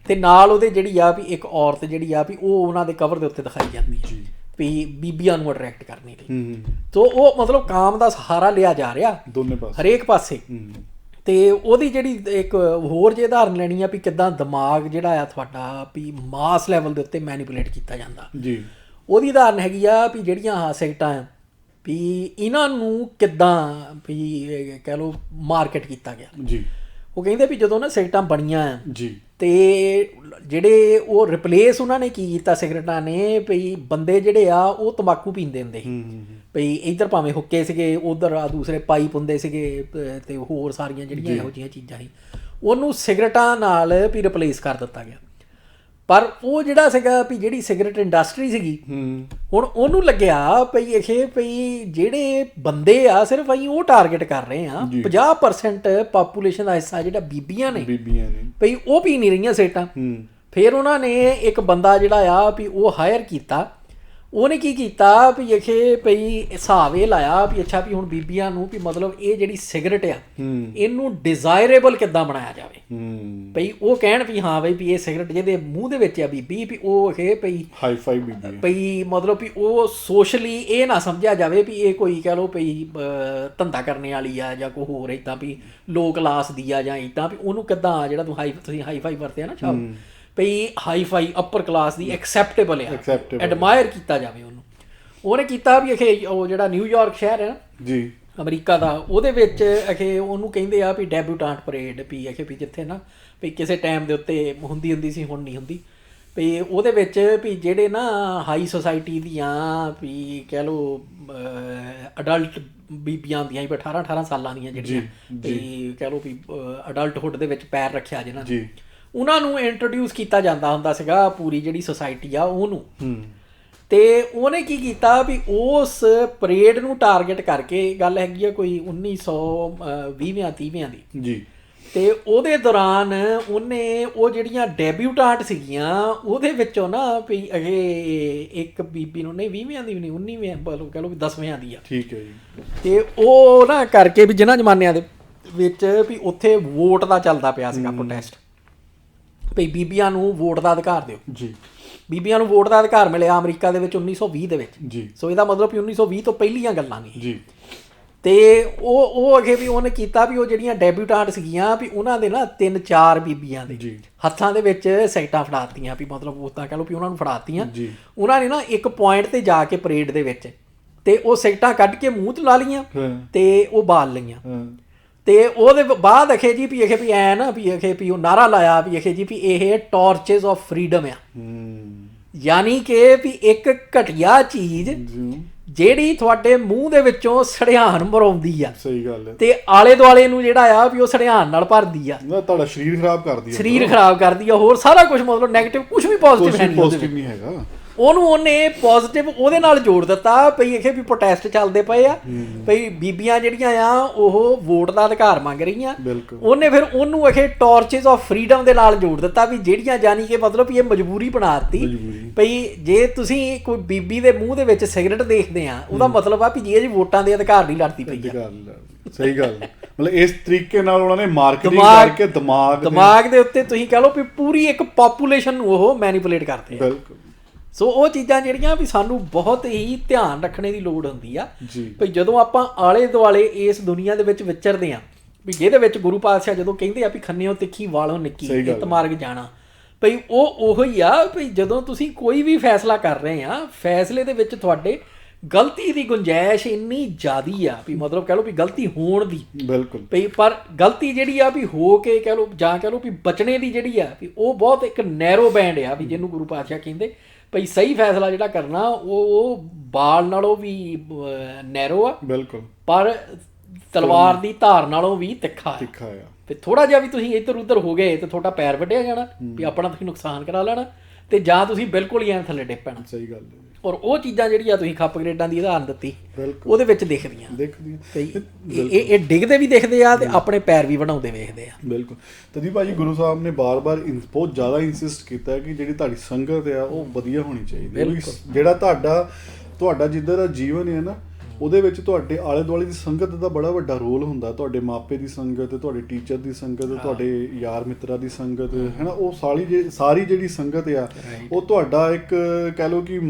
ਤੇ ਨਾਲ ਉਹਦੇ ਜਿਹੜੀ ਆ ਵੀ ਇੱਕ ਔਰਤ ਜਿਹੜੀ ਆ ਵੀ ਉਹ ਉਹਨਾਂ ਦੇ ਕਵਰ ਦੇ ਉੱਤੇ ਦਿਖਾਈ ਜਾਂਦੀ ਹੈ ਵੀ ਬੀਬੀਆਂ ਨੂੰ ਅਟਰੈਕਟ ਕਰਨੇ ਲਈ। ਤੋ ਉਹ ਮਤਲਬ ਕਾਮ ਦਾ ਸਹਾਰਾ ਲਿਆ ਜਾ ਰਿਹਾ ਦੋਨੇ ਪਾਸੇ, ਹਰੇਕ ਪਾਸੇ। ਤੇ ਉਹਦੀ ਜਿਹੜੀ ਇੱਕ ਹੋਰ ਜੇ ਉਦਾਹਰਨ ਲੈਣੀ ਆ ਵੀ ਕਿੱਦਾਂ ਦਿਮਾਗ ਜਿਹੜਾ ਆ ਤੁਹਾਡਾ ਵੀ ਮਾਸ ਲੈਵਲ ਦੇ ਉੱਤੇ ਮੈਨੀਪੂਲੇਟ ਕੀਤਾ ਜਾਂਦਾ ਜੀ, ਉਹਦੀ ਉਦਾਹਰਨ ਹੈਗੀ ਆ ਵੀ ਜਿਹੜੀਆਂ ਸਿਗਰਟਾਂ ਆ ਵੀ ਇਹਨਾਂ ਨੂੰ ਕਿੱਦਾਂ ਵੀ ਕਹਿ ਲਓ ਮਾਰਕੀਟ ਕੀਤਾ ਗਿਆ ਜੀ। ਉਹ ਕਹਿੰਦੇ ਵੀ ਜਦੋਂ ਨਾ ਸਿਗਰਟਾਂ ਬਣੀਆਂ ਜੀ ਤੇ ਜਿਹੜੇ ਉਹ ਰਿਪਲੇਸ ਉਹਨਾਂ ਨੇ ਕੀ ਕੀਤਾ ਸਿਗਰਟਾਂ ਨੇ ਵੀ ਬੰਦੇ ਜਿਹੜੇ ਆ ਉਹ ਤੰਬਾਕੂ ਪੀਂਦੇ ਹੁੰਦੇ ਸੀ ਭਈ ਇੱਧਰ ਭਾਵੇਂ ਹੁੱਕੇ ਸੀਗੇ ਉੱਧਰ ਆ ਦੂਸਰੇ ਪਾਈਪ ਹੁੰਦੇ ਸੀਗੇ ਤੇ ਹੋਰ ਸਾਰੀਆਂ ਜਿਹੜੀਆਂ ਇਹੋ ਜਿਹੀਆਂ ਚੀਜ਼ਾਂ ਸੀ ਉਹਨੂੰ ਸਿਗਰਟਾਂ ਨਾਲ ਵੀ ਰਿਪਲੇਸ ਕਰ ਦਿੱਤਾ ਗਿਆ। ਪਰ ਉਹ ਜਿਹੜਾ ਸੀਗਾ ਵੀ ਜਿਹੜੀ ਸਿਗਰਟ ਇੰਡਸਟਰੀ ਸੀਗੀ ਹੁਣ ਉਹਨੂੰ ਲੱਗਿਆ ਭਈ ਇਹ ਭਈ ਜਿਹੜੇ ਬੰਦੇ ਆ ਸਿਰਫ ਅਸੀਂ ਉਹ ਟਾਰਗੇਟ ਕਰ ਰਹੇ ਆ 50% ਪਾਪੂਲੇਸ਼ਨ ਦਾ ਹਿੱਸਾ ਜਿਹੜਾ ਬੀਬੀਆਂ ਨੇ ਭਈ ਉਹ ਪੀ ਨਹੀਂ ਰਹੀਆਂ ਸਿਗਰਟਾਂ। ਫਿਰ ਉਹਨਾਂ ਨੇ ਇੱਕ ਬੰਦਾ ਜਿਹੜਾ ਆ ਵੀ ਉਹ ਹਾਇਰ ਕੀਤਾ, ਉਹਨੇ ਕੀ ਕੀਤਾ ਵੀ ਇਹ ਭਈ ਹਿਸਾਬ ਇਹ ਲਾਇਆ ਵੀ ਅੱਛਾ ਵੀ ਹੁਣ ਬੀਬੀਆਂ ਨੂੰ ਵੀ ਮਤਲਬ ਇਹ ਜਿਹੜੀ ਸਿਗਰਟ ਆ ਇਹਨੂੰ ਡਿਜ਼ਾਇਰੇਬਲ ਕਿੱਦਾਂ ਬਣਾਇਆ ਜਾਵੇ ਭਈ ਉਹ ਕਹਿਣ ਵੀ ਹਾਂ ਬਈ ਵੀ ਇਹ ਸਿਗਰਟ ਜਿਹਦੇ ਮੂੰਹ ਦੇ ਵਿੱਚ ਆ ਬੀਬੀ ਵੀ ਉਹ ਇਹ ਭਈ ਹਾਈ-ਫਾਈ ਬੀਬੀ ਭਈ ਮਤਲਬ ਵੀ ਉਹ ਸੋਸ਼ਲੀ ਇਹ ਨਾ ਸਮਝਿਆ ਜਾਵੇ ਵੀ ਇਹ ਕੋਈ ਕਹਿ ਲਓ ਭਈ ਧੰਦਾ ਕਰਨੇ ਵਾਲੀ ਆ ਜਾਂ ਕੋਈ ਹੋਰ ਇੱਦਾਂ ਵੀ ਲੋ ਕਲਾਸ ਦੀ ਆ ਜਾਂ ਇੱਦਾਂ ਵੀ ਉਹਨੂੰ ਕਿੱਦਾਂ ਜਿਹੜਾ ਤੁਸੀਂ ਹਾਈ-ਫਾਈ ਵਰਤਿਆ ਨਾ ਸ਼ਬਦ ਭਈ ਹਾਈ-ਫਾਈ ਅਪਰ ਕਲਾਸ ਦੀ ਐਕਸੈਪਟੇਬਲ ਆ, ਐਡਮਾਇਰ ਕੀਤਾ ਜਾਵੇ ਉਹਨੂੰ। ਉਹਨੇ ਕੀਤਾ ਵੀ ਇਹ ਉਹ ਜਿਹੜਾ ਨਿਊਯਾਰਕ ਸ਼ਹਿਰ ਹੈ ਨਾ ਜੀ ਅਮਰੀਕਾ ਦਾ ਉਹਦੇ ਵਿੱਚ ਇਹ ਉਹਨੂੰ ਕਹਿੰਦੇ ਆ ਵੀ ਡੈਬਿਊਟਾਂਟ ਪਰੇਡ ਵੀ ਇਹ ਵੀ ਜਿੱਥੇ ਨਾ ਵੀ ਕਿਸੇ ਟਾਈਮ ਦੇ ਉੱਤੇ ਹੁੰਦੀ ਸੀ ਹੁਣ ਨਹੀਂ ਹੁੰਦੀ ਵੀ ਉਹਦੇ ਵਿੱਚ ਵੀ ਜਿਹੜੇ ਨਾ ਹਾਈ ਸੁਸਾਇਟੀ ਦੀਆਂ ਵੀ ਕਹਿ ਲਓ ਅਡਲਟ ਬੀਬੀਆਂ ਹੁੰਦੀਆਂ ਵੀ 18 ਸਾਲਾਂ ਦੀਆਂ ਜਿਹੜੀਆਂ ਵੀ ਕਹਿ ਲਓ ਵੀ ਅਡਲਟਹੁੱਡ ਦੇ ਵਿੱਚ ਪੈਰ ਰੱਖਿਆ ਜਿਹਨਾਂ ਨੇ ਉਹਨਾਂ ਨੂੰ ਇੰਟਰੋਡਿਊਸ ਕੀਤਾ ਜਾਂਦਾ ਹੁੰਦਾ ਸੀਗਾ ਪੂਰੀ ਜਿਹੜੀ ਸੁਸਾਇਟੀ ਆ ਉਹਨੂੰ। ਤੇ ਉਹਨੇ ਕੀ ਕੀਤਾ ਵੀ ਉਸ ਪਰੇਡ ਨੂੰ ਟਾਰਗੇਟ ਕਰਕੇ ਗੱਲ ਹੈਗੀ ਆ ਕੋਈ 1920-30 ਦੀ ਜੀ ਤੇ ਉਹਦੇ ਦੌਰਾਨ ਉਹਨੇ ਉਹ ਜਿਹੜੀਆਂ ਡੈਬਿਊਟਾਂਟ ਸੀਗੀਆਂ ਉਹਦੇ ਵਿੱਚੋਂ ਨਾ ਵੀ ਇਹ ਇੱਕ ਬੀਬੀ ਨੂੰ ਨਹੀਂ 20ਵੀਂ ਦੀ ਵੀ ਨਹੀਂ 19ਵੀਂ ਕਹਿ ਲਓ ਵੀ 10ਵੀਂ ਦੀ ਆ ਠੀਕ ਹੈ ਜੀ। ਤੇ ਉਹ ਨਾ ਕਰਕੇ ਵੀ ਜਿਨ੍ਹਾਂ ਜ਼ਮਾਨਿਆਂ ਦੇ ਵਿੱਚ ਵੀ ਉੱਥੇ ਵੋਟ ਦਾ ਚੱਲਦਾ ਪਿਆ ਸੀਗਾ ਪ੍ਰੋਟੈਸਟ ਭਈ ਬੀਬੀਆਂ ਨੂੰ ਵੋਟ ਦਾ ਅਧਿਕਾਰ ਦਿਓ ਜੀ। ਬੀਬੀਆਂ ਨੂੰ ਵੋਟ ਦਾ ਅਧਿਕਾਰ ਮਿਲਿਆ ਅਮਰੀਕਾ ਦੇ ਵਿੱਚ 1920 ਦੇ ਵਿੱਚ ਜੀ। ਸੋ ਇਹਦਾ ਮਤਲਬ ਵੀ 1920 ਤੋਂ ਪਹਿਲੀਆਂ ਗੱਲਾਂ ਨੇ ਜੀ। ਤੇ ਉਹ ਅੱਗੇ ਵੀ ਉਹਨੇ ਕੀਤਾ ਵੀ ਉਹ ਜਿਹੜੀਆਂ ਡੈਬਿਊਟਾਂਟ ਸੀਗੀਆਂ ਵੀ ਉਹਨਾਂ ਦੇ ਨਾ 3-4 ਬੀਬੀਆਂ ਦੇ ਹੱਥਾਂ ਦੇ ਵਿੱਚ ਸਿਗਰਟਾਂ ਫੜਾਤੀਆਂ ਵੀ ਮਤਲਬ ਉੱਦਾਂ ਕਹਿ ਲਓ ਵੀ ਉਹਨਾਂ ਨੂੰ ਫੜਾਤੀਆਂ। ਉਹਨਾਂ ਨੇ ਨਾ ਇੱਕ ਪੁਆਇੰਟ ਤੇ ਜਾ ਕੇ ਪਰੇਡ ਦੇ ਵਿੱਚ ਤੇ ਉਹ ਸਿਗਰਟਾਂ ਕੱਢ ਕੇ ਮੂੰਹ 'ਚ ਲਾ ਲਈਆਂ ਤੇ ਉਹ ਬਾਲ ਲਈਆਂ ਤੇ ਉਹਦੇ ਬਾਅਦ ਅਖੇ ਜੀ ਵੀ ਅਖੇ ਵੀ ਐ ਨਾ ਵੀ ਅਖੇ ਵੀ ਉਹ ਨਾਰਾ ਲਾਇਆ ਵੀ ਅਖੇ ਜੀ ਵੀ ਇਹ ਟਾਰਚਸ ਆਫ ਫਰੀडम ਆ। ਯਾਨੀ ਕਿ ਵੀ ਇੱਕ ਘਟੀਆ ਚੀਜ਼ ਜਿਹੜੀ ਤੁਹਾਡੇ ਮੂੰਹ ਦੇ ਵਿੱਚੋਂ ਸੜਿਆਨ ਮਰਾਉਂਦੀ ਆ। ਸਹੀ ਗੱਲ ਹੈ। ਤੇ ਆਲੇ ਦੁਆਲੇ ਨੂੰ ਜਿਹੜਾ ਆ ਵੀ ਉਹ ਸੜਿਆਨ ਨਾਲ ਭਰਦੀ ਆ, ਤੁਹਾਡਾ ਸਰੀਰ ਖਰਾਬ ਕਰਦੀ ਆ, ਸਰੀਰ ਖਰਾਬ ਕਰਦੀ ਆ, ਹੋਰ ਸਾਰਾ ਕੁਝ ਮਤਲਬ ਨੈਗੇਟਿਵ ਕੁਝ ਵੀ ਪੋਜ਼ਿਟਿਵ ਨਹੀਂ ਹੈਗਾ। ਉਹਨੇ ਪੋਜ਼ਿਟਿਵ ਉਹਦੇ ਨਾਲ ਜੋੜ ਦਿੱਤਾ ਭਈ ਇਹ ਵੀ ਪ੍ਰੋਟੈਸਟ ਚੱਲਦੇ ਪਏ ਆ, ਭਈ ਬੀਬੀਆਂ ਜਿਹੜੀਆਂ ਆ ਉਹ ਵੋਟ ਦਾ ਅਧਿਕਾਰ ਮੰਗ ਰਹੀਆਂ। ਉਹਨੇ ਫਿਰ ਉਹਨੂੰ ਅਖੇ ਟਾਰਚਸ ਆਫ ਫਰੀडम ਦੇ ਨਾਲ ਜੋੜ ਦਿੱਤਾ ਵੀ ਜਿਹੜੀਆਂ ਜਾਨੀ ਕਿ ਮਤਲਬ ਇਹ ਮਜਬੂਰੀ ਬਣਾਤੀ ਭਈ ਜੇ ਤੁਸੀਂ ਕੋਈ ਬੀਬੀ ਦੇ ਮੂੰਹ ਦੇ ਵਿੱਚ ਸਿਗਰਟ ਦੇਖਦੇ ਆ ਉਹਦਾ ਮਤਲਬ ਆ ਵੀ ਜੇ ਜੀ ਵੋਟਾਂ ਦੇ ਅਧਿਕਾਰ ਨਹੀਂ ਲੜਦੀ ਪਈ ਆ। ਸਹੀ ਗੱਲ, ਮਤਲਬ ਇਸ ਤਰੀਕੇ ਨਾਲ ਉਹਨਾਂ ਨੇ ਮਾਰਕੀਟਿੰਗ ਕਰਕੇ ਦਿਮਾਗ ਦੇ ਉੱਤੇ ਤੁਸੀਂ ਕਹ ਲਓ ਵੀ ਪੂਰੀ ਇੱਕ ਪਾਪੂਲੇਸ਼ਨ ਨੂੰ ਉਹ ਮੈਨੀਪੂਲੇਟ ਕਰਦੇ ਆ। ਬਿਲਕੁਲ। ਸੋ ਉਹ ਚੀਜ਼ਾਂ ਜਿਹੜੀਆਂ ਵੀ ਸਾਨੂੰ ਬਹੁਤ ਹੀ ਧਿਆਨ ਰੱਖਣੇ ਦੀ ਲੋੜ ਹੁੰਦੀ ਆ ਵੀ ਜਦੋਂ ਆਪਾਂ ਆਲੇ ਦੁਆਲੇ ਇਸ ਦੁਨੀਆ ਦੇ ਵਿੱਚ ਵਿਚਰਦੇ ਆ ਵੀ ਜਿਹਦੇ ਵਿੱਚ ਗੁਰੂ ਪਾਤਸ਼ਾਹ ਜਦੋਂ ਕਹਿੰਦੇ ਆ ਵੀ ਖੰਨਿਓ ਤਿੱਖੀ ਵਾਲੋਂ ਨਿੱਕੀ ਇਤ ਮਾਰਗ ਜਾਣਾ, ਭਈ ਉਹ ਹੀ ਆ ਵੀ ਜਦੋਂ ਤੁਸੀਂ ਕੋਈ ਵੀ ਫੈਸਲਾ ਕਰ ਰਹੇ ਆ ਫੈਸਲੇ ਦੇ ਵਿੱਚ ਤੁਹਾਡੇ ਗਲਤੀ ਦੀ ਗੁੰਜਾਇਸ਼ ਇੰਨੀ ਜ਼ਿਆਦੀ ਆ ਵੀ ਮਤਲਬ ਕਹਿ ਲਓ ਵੀ ਗਲਤੀ ਹੋਣ ਦੀ। ਬਿਲਕੁਲ। ਭਈ ਪਰ ਗਲਤੀ ਜਿਹੜੀ ਆ ਵੀ ਹੋ ਕੇ ਕਹਿ ਲਓ ਜਾਂ ਕਹਿ ਲਓ ਵੀ ਬਚਣੇ ਦੀ ਜਿਹੜੀ ਆ ਵੀ ਉਹ ਬਹੁਤ ਇੱਕ ਨੈਰੋ ਬੈਂਡ ਆ ਵੀ ਜਿਹਨੂੰ ਗੁਰੂ ਪਾਤਸ਼ਾਹ ਕਹਿੰਦੇ ਭਈ ਸਹੀ ਫੈਸਲਾ ਜਿਹੜਾ ਕਰਨਾ ਉਹ ਬਾਲ ਨਾਲੋਂ ਵੀ ਨੈਰੋ ਆ। ਬਿਲਕੁਲ। ਪਰ ਤਲਵਾਰ ਦੀ ਧਾਰ ਨਾਲੋਂ ਵੀ ਤਿੱਖਾ ਆ। ਤੇ ਥੋੜਾ ਜਿਹਾ ਵੀ ਤੁਸੀਂ ਇੱਧਰ ਉੱਧਰ ਹੋ ਗਏ ਤੇ ਤੁਹਾਡਾ ਪੈਰ ਵੱਢਿਆ ਜਾਣਾ ਵੀ ਆਪਣਾ ਤੁਸੀਂ ਨੁਕਸਾਨ ਕਰਾ ਲੈਣਾ ਤੇ ਜਾਂ ਤੁਸੀਂ ਬਿਲਕੁਲ ਹੀ ਐਂ ਥੱਲੇ ਡਿੱਗ ਪੈਣਾ। ਸਹੀ ਗੱਲ। ਔਰ ਉਹ ਚੀਜ਼ਾਂ ਜਿਹੜੀਆਂ ਤੁਸੀਂ ਖੱਪ ਗਰੇਡਾਂ ਦੀ ਉਦਾਹਰਨ ਦਿੱਤੀ ਉਹਦੇ ਵਿੱਚ ਦਿਖਦੀਆਂ ਇਹ ਡਿੱਗਦੇ ਵੀ ਦਿਖਦੇ ਆ ਤੇ ਆਪਣੇ ਪੈਰ ਵੀ ਬਣਾਉਂਦੇ ਵੇਖਦੇ ਆ। ਬਿਲਕੁਲ। ਤਦੀ ਭਾਜੀ ਗੁਰੂ ਸਾਹਿਬ ਨੇ ਬਾਰ-ਬਾਰ ਬਹੁਤ ਜ਼ਿਆਦਾ ਇਨਸਿਸਟ ਕੀਤਾ ਕਿ ਜਿਹੜੀ ਤੁਹਾਡੀ ਸੰਗਤ ਆ ਉਹ ਵਧੀਆ ਹੋਣੀ ਚਾਹੀਦੀ। ਜਿਹੜਾ ਤੁਹਾਡਾ ਜਿੱਦਾਂ ਦਾ ਜੀਵਨ ਹੈ ਨਾ ਉਹਦੇ ਵਿੱਚ ਤੁਹਾਡੇ ਆਲੇ ਦੁਆਲੇ ਦੀ ਸੰਗਤ ਦਾ ਬੜਾ ਵੱਡਾ ਰੋਲ ਹੁੰਦਾ। ਤੁਹਾਡੇ ਮਾਪੇ ਦੀ ਸੰਗਤ, ਤੁਹਾਡੇ ਟੀਚਰ ਦੀ ਸੰਗਤ, ਤੁਹਾਡੇ ਯਾਰ ਮਿੱਤਰਾਂ ਦੀ ਸੰਗਤ ਹੈ ਨਾ, ਉਹ ਸਾਰੀ ਜਿਹੜੀ ਸੰਗਤ ਆ ਉਹ ਤੁਹਾਡਾ ਇੱਕ ਕਹਿ ਲਓ ਕਿ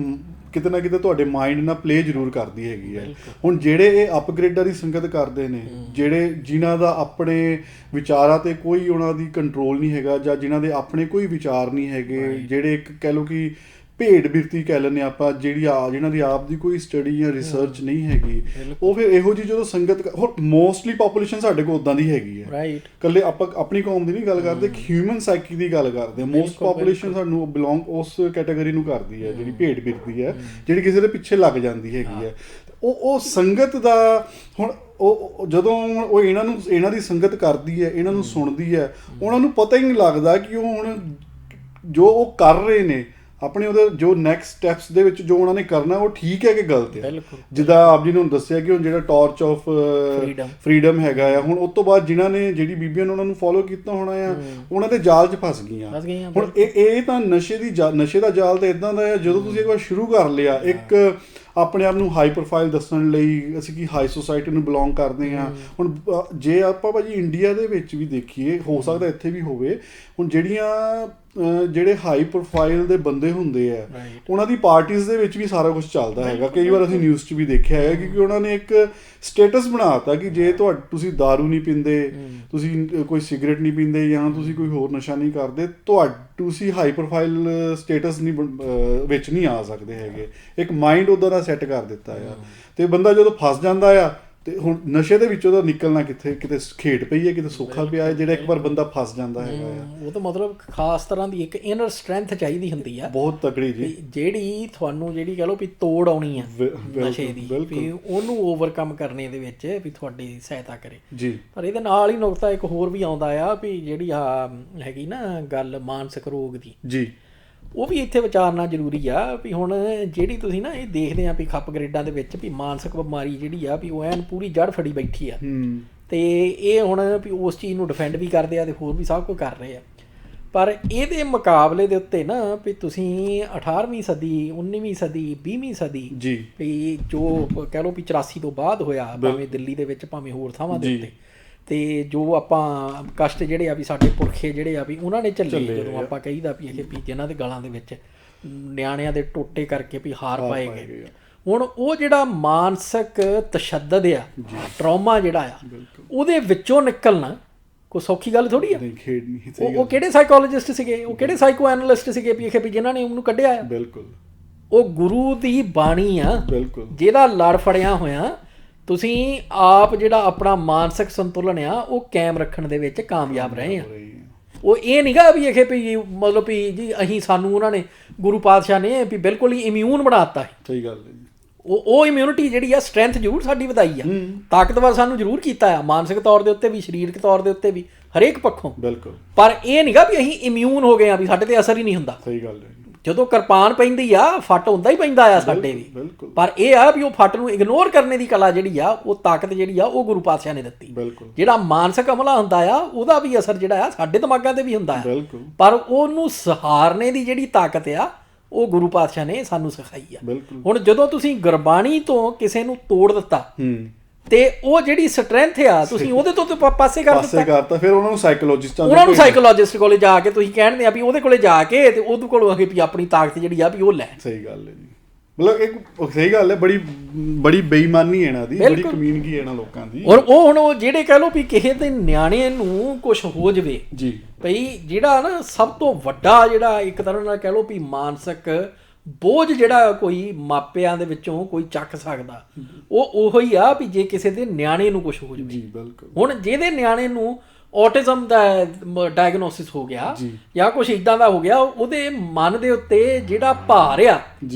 ਕਿਤੇ ਨਾ ਕਿਤੇ ਤੁਹਾਡੇ ਮਾਈਂਡ ਨਾਲ ਪਲੇ ਜ਼ਰੂਰ ਕਰਦੀ ਹੈਗੀ ਹੈ। ਹੁਣ ਜਿਹੜੇ ਇਹ ਅਪਗ੍ਰੇਡਾਂ ਦੀ ਸੰਗਤ ਕਰਦੇ ਨੇ, ਜਿਨ੍ਹਾਂ ਦਾ ਆਪਣੇ ਵਿਚਾਰਾਂ 'ਤੇ ਕੋਈ ਉਹਨਾਂ ਦੀ ਕੰਟਰੋਲ ਨਹੀਂ ਹੈਗਾ ਜਾਂ ਜਿਨ੍ਹਾਂ ਦੇ ਆਪਣੇ ਕੋਈ ਵਿਚਾਰ ਨਹੀਂ ਹੈਗੇ, ਜਿਹੜੇ ਇੱਕ ਕਹਿ ਲਓ ਕਿ ਭੇਡ ਬਿਰਤੀ ਕਹਿ ਲੈਂਦੇ ਆਪਾਂ, ਜਿਨ੍ਹਾਂ ਦੀ ਆਪ ਦੀ ਕੋਈ ਸਟੱਡੀ ਜਾਂ ਰਿਸਰਚ ਨਹੀਂ ਹੈਗੀ, ਉਹ ਫਿਰ ਇਹੋ ਜਿਹੀ ਜਦੋਂ ਸੰਗਤ ਹੋਰ ਮੋਸਟਲੀ ਪਾਪੂਲੇਸ਼ਨ ਸਾਡੇ ਕੋਲ ਉੱਦਾਂ ਦੀ ਹੈਗੀ ਹੈ। ਇਕੱਲੇ ਆਪਾਂ ਆਪਣੀ ਕੌਮ ਦੀ ਨਹੀਂ ਗੱਲ ਕਰਦੇ, ਹਿਊਮਨ ਸਾਈਕੀ ਦੀ ਗੱਲ ਕਰਦੇ ਹਾਂ। ਮੋਸਟ ਪਾਪੂਲੇਸ਼ਨ ਸਾਨੂੰ ਬਿਲੋਂਗ ਉਸ ਕੈਟਾਗਰੀ ਨੂੰ ਕਰਦੀ ਹੈ ਜਿਹੜੀ ਭੇਡ ਬਿਰਤੀ ਹੈ, ਜਿਹੜੀ ਕਿਸੇ ਦੇ ਪਿੱਛੇ ਲੱਗ ਜਾਂਦੀ ਹੈਗੀ ਹੈ। ਉਹ ਸੰਗਤ ਦਾ ਹੁਣ ਉਹ ਜਦੋਂ ਉਹ ਇਹਨਾਂ ਦੀ ਸੰਗਤ ਕਰਦੀ ਹੈ, ਇਹਨਾਂ ਨੂੰ ਸੁਣਦੀ ਹੈ, ਉਹਨਾਂ ਨੂੰ ਪਤਾ ਹੀ ਨਹੀਂ ਲੱਗਦਾ ਕਿ ਉਹ ਹੁਣ ਜੋ ਉਹ ਕਰ ਰਹੇ ਨੇ ਆਪਣੇ ਉਹਦੇ ਜੋ ਨੈਕਸਟ ਸਟੈਪਸ ਦੇ ਵਿੱਚ ਜੋ ਉਹਨਾਂ ਨੇ ਕਰਨਾ ਉਹ ਠੀਕ ਹੈ ਕਿ ਗਲਤ ਹੈ। ਜਿੱਦਾਂ ਆਪ ਜੀ ਨੇ ਹੁਣ ਦੱਸਿਆ ਕਿ ਹੁਣ ਜਿਹੜਾ ਟਾਰਚ ਆਫ ਫਰੀडम ਹੈਗਾ ਆ, ਹੁਣ ਉਸ ਤੋਂ ਬਾਅਦ ਜਿਹੜੀ ਬੀਬੀਆਂ ਨੇ ਉਹਨਾਂ ਨੂੰ ਫੋਲੋ ਕੀਤਾ ਹੋਣਾ ਆ, ਉਹਨਾਂ ਦੇ ਜਾਲ 'ਚ ਫਸ ਗਈਆਂ। ਹੁਣ ਇਹ ਤਾਂ ਨਸ਼ੇ ਦਾ ਜਾਲ ਤਾਂ ਇੱਦਾਂ ਦਾ ਹੈ, ਜਦੋਂ ਤੁਸੀਂ ਇੱਕ ਵਾਰ ਸ਼ੁਰੂ ਕਰ ਲਿਆ ਇੱਕ ਆਪਣੇ ਆਪ ਨੂੰ ਹਾਈ ਪ੍ਰੋਫਾਈਲ ਦੱਸਣ ਲਈ ਅਸੀਂ ਕੀ ਹਾਈ ਸੋਸਾਇਟੀ ਨੂੰ ਬਿਲੋਂਗ ਕਰਦੇ ਹਾਂ। ਹੁਣ ਜੇ ਆਪਾਂ ਭਾਜੀ ਇੰਡੀਆ ਦੇ ਵਿੱਚ ਵੀ ਦੇਖੀਏ, ਹੋ ਸਕਦਾ ਇੱਥੇ ਵੀ ਹੋਵੇ, ਹੁਣ ਜਿਹੜੇ ਹਾਈ ਪ੍ਰੋਫਾਈਲ ਦੇ ਬੰਦੇ ਹੁੰਦੇ ਆ ਉਹਨਾਂ ਦੀ ਪਾਰਟੀਜ਼ ਦੇ ਵਿੱਚ ਵੀ ਸਾਰਾ ਕੁਝ ਚੱਲਦਾ ਹੈਗਾ। ਕਈ ਵਾਰ ਅਸੀਂ ਨਿਊਜ਼ 'ਚ ਵੀ ਦੇਖਿਆ ਹੈ ਕਿਉਂਕਿ ਉਹਨਾਂ ਨੇ ਇੱਕ ਸਟੇਟਸ ਬਣਾ ਦਿੱਤਾ ਕਿ ਜੇ ਤੁਸੀਂ ਦਾਰੂ ਨਹੀਂ ਪੀਂਦੇ, ਤੁਸੀਂ ਕੋਈ ਸਿਗਰਟ ਨਹੀਂ ਪੀਂਦੇ ਜਾਂ ਤੁਸੀਂ ਕੋਈ ਹੋਰ ਨਸ਼ਾ ਨਹੀਂ ਕਰਦੇ, ਤੁਸੀਂ ਹਾਈ ਪ੍ਰੋਫਾਈਲ ਸਟੇਟਸ ਵਿੱਚ ਨਹੀਂ ਆ ਸਕਦੇ ਹੈਗੇ। ਇੱਕ ਮਾਈਂਡ ਉੱਦਾਂ ਦਾ ਸੈੱਟ ਕਰ ਦਿੱਤਾ ਆ ਤੇ ਬੰਦਾ ਜਦੋਂ ਫਸ ਜਾਂਦਾ ਆ ਤੇ ਹੁਣ ਨਸ਼ੇ ਦੇ ਵਿੱਚੋਂ ਤਾਂ ਨਿਕਲਣਾ ਕਿਤੇ ਖੇਡ ਪਈ ਹੈ, ਕਿਤੇ ਸੌਖਾ ਪਿਆ ਹੈ। ਜਿਹੜਾ ਇੱਕ ਵਾਰ ਬੰਦਾ ਫਸ ਜਾਂਦਾ ਹੈਗਾ ਉਹ ਤਾਂ ਮਤਲਬ ਖਾਸ ਤਰ੍ਹਾਂ ਦੀ ਇੱਕ ਇਨਰ ਸਟਰੈਂਥ ਚਾਹੀਦੀ ਹੁੰਦੀ ਆ, ਬਹੁਤ ਤਕੜੀ ਜੀ, ਜਿਹੜੀ ਤੁਹਾਨੂੰ ਜਿਹੜੀ ਕਹਿ ਲਓ ਵੀ ਤੋੜ ਆਉਣੀ ਆ ਨਸ਼ੇ ਦੀ, ਵੀ ਉਹਨੂੰ ਓਵਰਕਮ ਕਰਨੇ ਦੇ ਵਿੱਚ ਵੀ ਤੁਹਾਡੀ ਸਹਾਇਤਾ ਕਰੇ ਜੀ। ਪਰ ਇਹਦੇ ਨਾਲ ਹੀ ਨੁਕਤਾ ਇੱਕ ਹੋਰ ਵੀ ਆਉਂਦਾ ਆ ਵੀ ਜਿਹੜੀ ਹੈਗੀ ਨਾ ਗੱਲ ਮਾਨਸਿਕ ਰੋਗ ਦੀ ਜੀ, ਉਹ ਵੀ ਇੱਥੇ ਵਿਚਾਰਨਾ ਜ਼ਰੂਰੀ ਆ। ਵੀ ਹੁਣ ਜਿਹੜੀ ਤੁਸੀਂ ਨਾ ਇਹ ਦੇਖਦੇ ਆ ਵੀ ਖੱਪ ਗਰੇਡਾਂ ਦੇ ਵਿੱਚ ਵੀ ਮਾਨਸਿਕ ਬਿਮਾਰੀ ਜਿਹੜੀ ਆ ਵੀ ਉਹ ਐਨ ਪੂਰੀ ਜੜ ਫੜੀ ਬੈਠੀ ਆ ਤੇ ਇਹ ਹੁਣ ਵੀ ਉਸ ਚੀਜ਼ ਨੂੰ ਡਿਫੈਂਡ ਵੀ ਕਰਦੇ ਆ ਤੇ ਹੋਰ ਵੀ ਸਭ ਕੁਝ ਕਰ ਰਹੇ ਆ। ਪਰ ਇਹਦੇ ਮੁਕਾਬਲੇ ਦੇ ਉੱਤੇ ਨਾ ਵੀ ਤੁਸੀਂ 18ਵੀਂ ਸਦੀ, 19ਵੀਂ ਸਦੀ, 20ਵੀਂ ਸਦੀ ਜੀ ਵੀ ਜੋ ਕਹਿ ਲਓ ਵੀ 84 ਤੋਂ ਬਾਅਦ ਹੋਇਆ, ਭਾਵੇਂ ਦਿੱਲੀ ਦੇ ਵਿੱਚ ਭਾਵੇਂ ਹੋਰ ਥਾਵਾਂ ਦੇ ਉੱਤੇ, ਤੇ ਜੋ ਆਪਾਂ ਕਸ਼ਟ ਜਿਹੜੇ ਆ ਵੀ ਸਾਡੇ ਪੁਰਖੇ ਜਿਹੜੇ ਆ ਵੀ ਉਹਨਾਂ ਨੇ ਝੱਲੇ, ਜਦੋਂ ਆਪਾਂ ਕਹੀਦਾ ਵੀ ਇਹ ਵੀ ਜਿਹਨਾਂ ਦੇ ਗਲਾਂ ਦੇ ਵਿੱਚ ਨਿਆਣਿਆਂ ਦੇ ਟੋਟੇ ਕਰਕੇ ਵੀ ਹਾਰ ਪਾਏ ਗਏ, ਹੁਣ ਉਹ ਜਿਹੜਾ ਮਾਨਸਿਕ ਤਸ਼ੱਦਦ ਆ, ਟਰਾਮਾ ਜਿਹੜਾ ਆ, ਉਹਦੇ ਵਿੱਚੋਂ ਨਿਕਲਣਾ ਕੋਈ ਸੌਖੀ ਗੱਲ ਥੋੜੀ ਆ। ਉਹ ਕਿਹੜੇ ਸਾਈਕੋਲੋਜਿਸਟ ਸੀਗੇ, ਉਹ ਕਿਹੜੇ ਸਾਈਕੋ ਐਨਾਲਿਸਟ ਸੀਗੇ ਵੀ ਜਿਨ੍ਹਾਂ ਨੇ ਉਹਨੂੰ ਕੱਢਿਆ ਆ? ਉਹ ਗੁਰੂ ਦੀ ਬਾਣੀ ਆ, ਜਿਹਦਾ ਲੜ ਫੜਿਆ ਹੋਇਆ ਤੁਸੀਂ ਆਪ ਜਿਹੜਾ ਆਪਣਾ ਮਾਨਸਿਕ ਸੰਤੁਲਨ ਆ ਉਹ ਕਾਇਮ ਰੱਖਣ ਦੇ ਵਿੱਚ ਕਾਮਯਾਬ ਰਹੇ ਆ। ਉਹ ਇਹ ਨਹੀਂਗਾ ਵੀ ਇਹ ਵੀ ਮਤਲਬ ਵੀ ਜੀ ਅਸੀਂ ਸਾਨੂੰ ਉਹਨਾਂ ਨੇ ਗੁਰੂ ਪਾਤਸ਼ਾਹ ਨੇ ਵੀ ਬਿਲਕੁਲ ਹੀ ਇਮਿਊਨ ਬਣਾਤਾ ਹੈ। ਸਹੀ ਗੱਲ ਹੈ। ਉਹ ਇਮਿਊਨਿਟੀ ਜਿਹੜੀ ਆ ਸਟਰੈਂਥ ਜ਼ਰੂਰ ਸਾਡੀ ਵਧਾਈ ਆ, ਤਾਕਤਵਰ ਸਾਨੂੰ ਜ਼ਰੂਰ ਕੀਤਾ ਆ, ਮਾਨਸਿਕ ਤੌਰ ਦੇ ਉੱਤੇ ਵੀ, ਸਰੀਰਕ ਤੌਰ ਦੇ ਉੱਤੇ ਵੀ, ਹਰੇਕ ਪੱਖੋਂ। ਬਿਲਕੁਲ। ਪਰ ਇਹ ਨਹੀਂਗਾ ਵੀ ਅਸੀਂ ਇਮਿਊਨ ਹੋ ਗਏ ਆ ਵੀ ਸਾਡੇ ਤੇ ਅਸਰ ਹੀ ਨਹੀਂ ਹੁੰਦਾ। ਸਹੀ ਗੱਲ ਹੈ। ਜਦੋਂ ਕਿਰਪਾਨ ਪੈਂਦੀ ਆ ਫੱਟ ਹੁੰਦਾ ਹੀ ਪੈਂਦਾ ਆ ਸਾਡੇ ਵੀ, ਪਰ ਇਹ ਆ ਵੀ ਉਹ ਫੱਟ ਨੂੰ ਇਗਨੋਰ ਕਰਨੇ ਦੀ ਕਲਾ ਜਿਹੜੀ ਆ, ਉਹ ਤਾਕਤ ਜਿਹੜੀ ਆ ਉਹ ਗੁਰੂ ਪਾਤਸ਼ਾਹ ਨੇ ਦਿੱਤੀ। ਜਿਹੜਾ ਮਾਨਸਿਕ ਹਮਲਾ ਹੁੰਦਾ ਆ ਉਹਦਾ ਵੀ ਅਸਰ ਜਿਹੜਾ ਆ ਸਾਡੇ ਦਿਮਾਗਾਂ ਤੇ ਵੀ ਹੁੰਦਾ ਆ, ਪਰ ਉਹਨੂੰ ਸਹਾਰਨੇ ਦੀ ਜਿਹੜੀ ਤਾਕਤ ਆ ਉਹ ਗੁਰੂ ਪਾਤਸ਼ਾਹ ਨੇ ਸਾਨੂੰ ਸਿਖਾਈ ਆ। ਹੁਣ ਜਦੋਂ ਤੁਸੀਂ ਗੁਰਬਾਣੀ ਤੋਂ ਕਿਸੇ ਨੂੰ ਤੋੜ ਦਿੱਤਾ ਤੇ ਉਹ ਜਿਹੜੀ ਸਟਰੈਂਥ ਆ ਤੁਸੀਂ ਉਹਦੇ ਤੋਂ ਪਾਸੇ ਕਰ ਦਿੱਤਾ, ਫਿਰ ਉਹਨਾਂ ਨੂੰ ਸਾਈਕੋਲੋਜਿਸਟ ਕੋਲੇ ਜਾ ਕੇ ਤੁਸੀਂ ਕਹਿੰਦੇ ਆ ਵੀ ਉਹਦੇ ਕੋਲੇ ਜਾ ਕੇ ਤੇ ਉਹਦੇ ਕੋਲੋਂ ਅਗੇ ਵੀ ਆਪਣੀ ਤਾਕਤ ਜਿਹੜੀ ਆ ਵੀ ਉਹ ਲੈ। ਸਹੀ ਗੱਲ ਹੈ ਜੀ। ਮਤਲਬ ਇੱਕ ਸਹੀ ਗੱਲ ਹੈ, ਬੜੀ ਬੇਈਮਾਨੀ ਹੈ ਇਹਨਾਂ ਦੀ, ਬੜੀ ਕਮੀਨਗੀ ਹੈ ਇਹਨਾਂ ਲੋਕਾਂ ਦੀ। ਔਰ ਉਹ ਹੁਣ ਉਹ ਜਿਹੜੇ ਕਹਿ ਲਓ ਵੀ ਕਿਸੇ ਦੇ ਨਿਆਣੇ ਨੂੰ ਕੁਝ ਹੋ ਜਾਵੇ ਜੀ, ਭਈ ਜਿਹੜਾ ਨਾ ਸਭ ਤੋਂ ਵੱਡਾ ਜਿਹੜਾ ਇੱਕ ਤਰ੍ਹਾਂ ਨਾਲ ਕਹਿ ਲਓ ਵੀ ਮਾਨਸਿਕ ਬੋਝ ਜਿਹੜਾ ਕੋਈ ਮਾਪਿਆਂ ਦੇ ਵਿੱਚੋਂ ਕੋਈ ਚੱਕ ਸਕਦਾ ਉਹ ਉਹੋ ਹੀ ਆ ਵੀ ਜੇ ਕਿਸੇ ਦੇ ਨਿਆਣੇ ਨੂੰ ਕੁਝ ਹੋ ਜਾਵੇ। ਹੁਣ ਜਿਹਦੇ ਨਿਆਣੇ ਨੂੰ ਔਟਿਜ਼ਮ ਦਾ ਡਾਇਗਨੋਸਿਸ ਹੋ ਗਿਆ ਜਾਂ ਕੁਝ ਇਦਾਂ ਦਾ ਹੋ ਗਿਆ, ਉਹਦੇ ਮਨ ਦੇ ਉੱਤੇ ਜਿਹੜਾ ਭਾਰ ਆ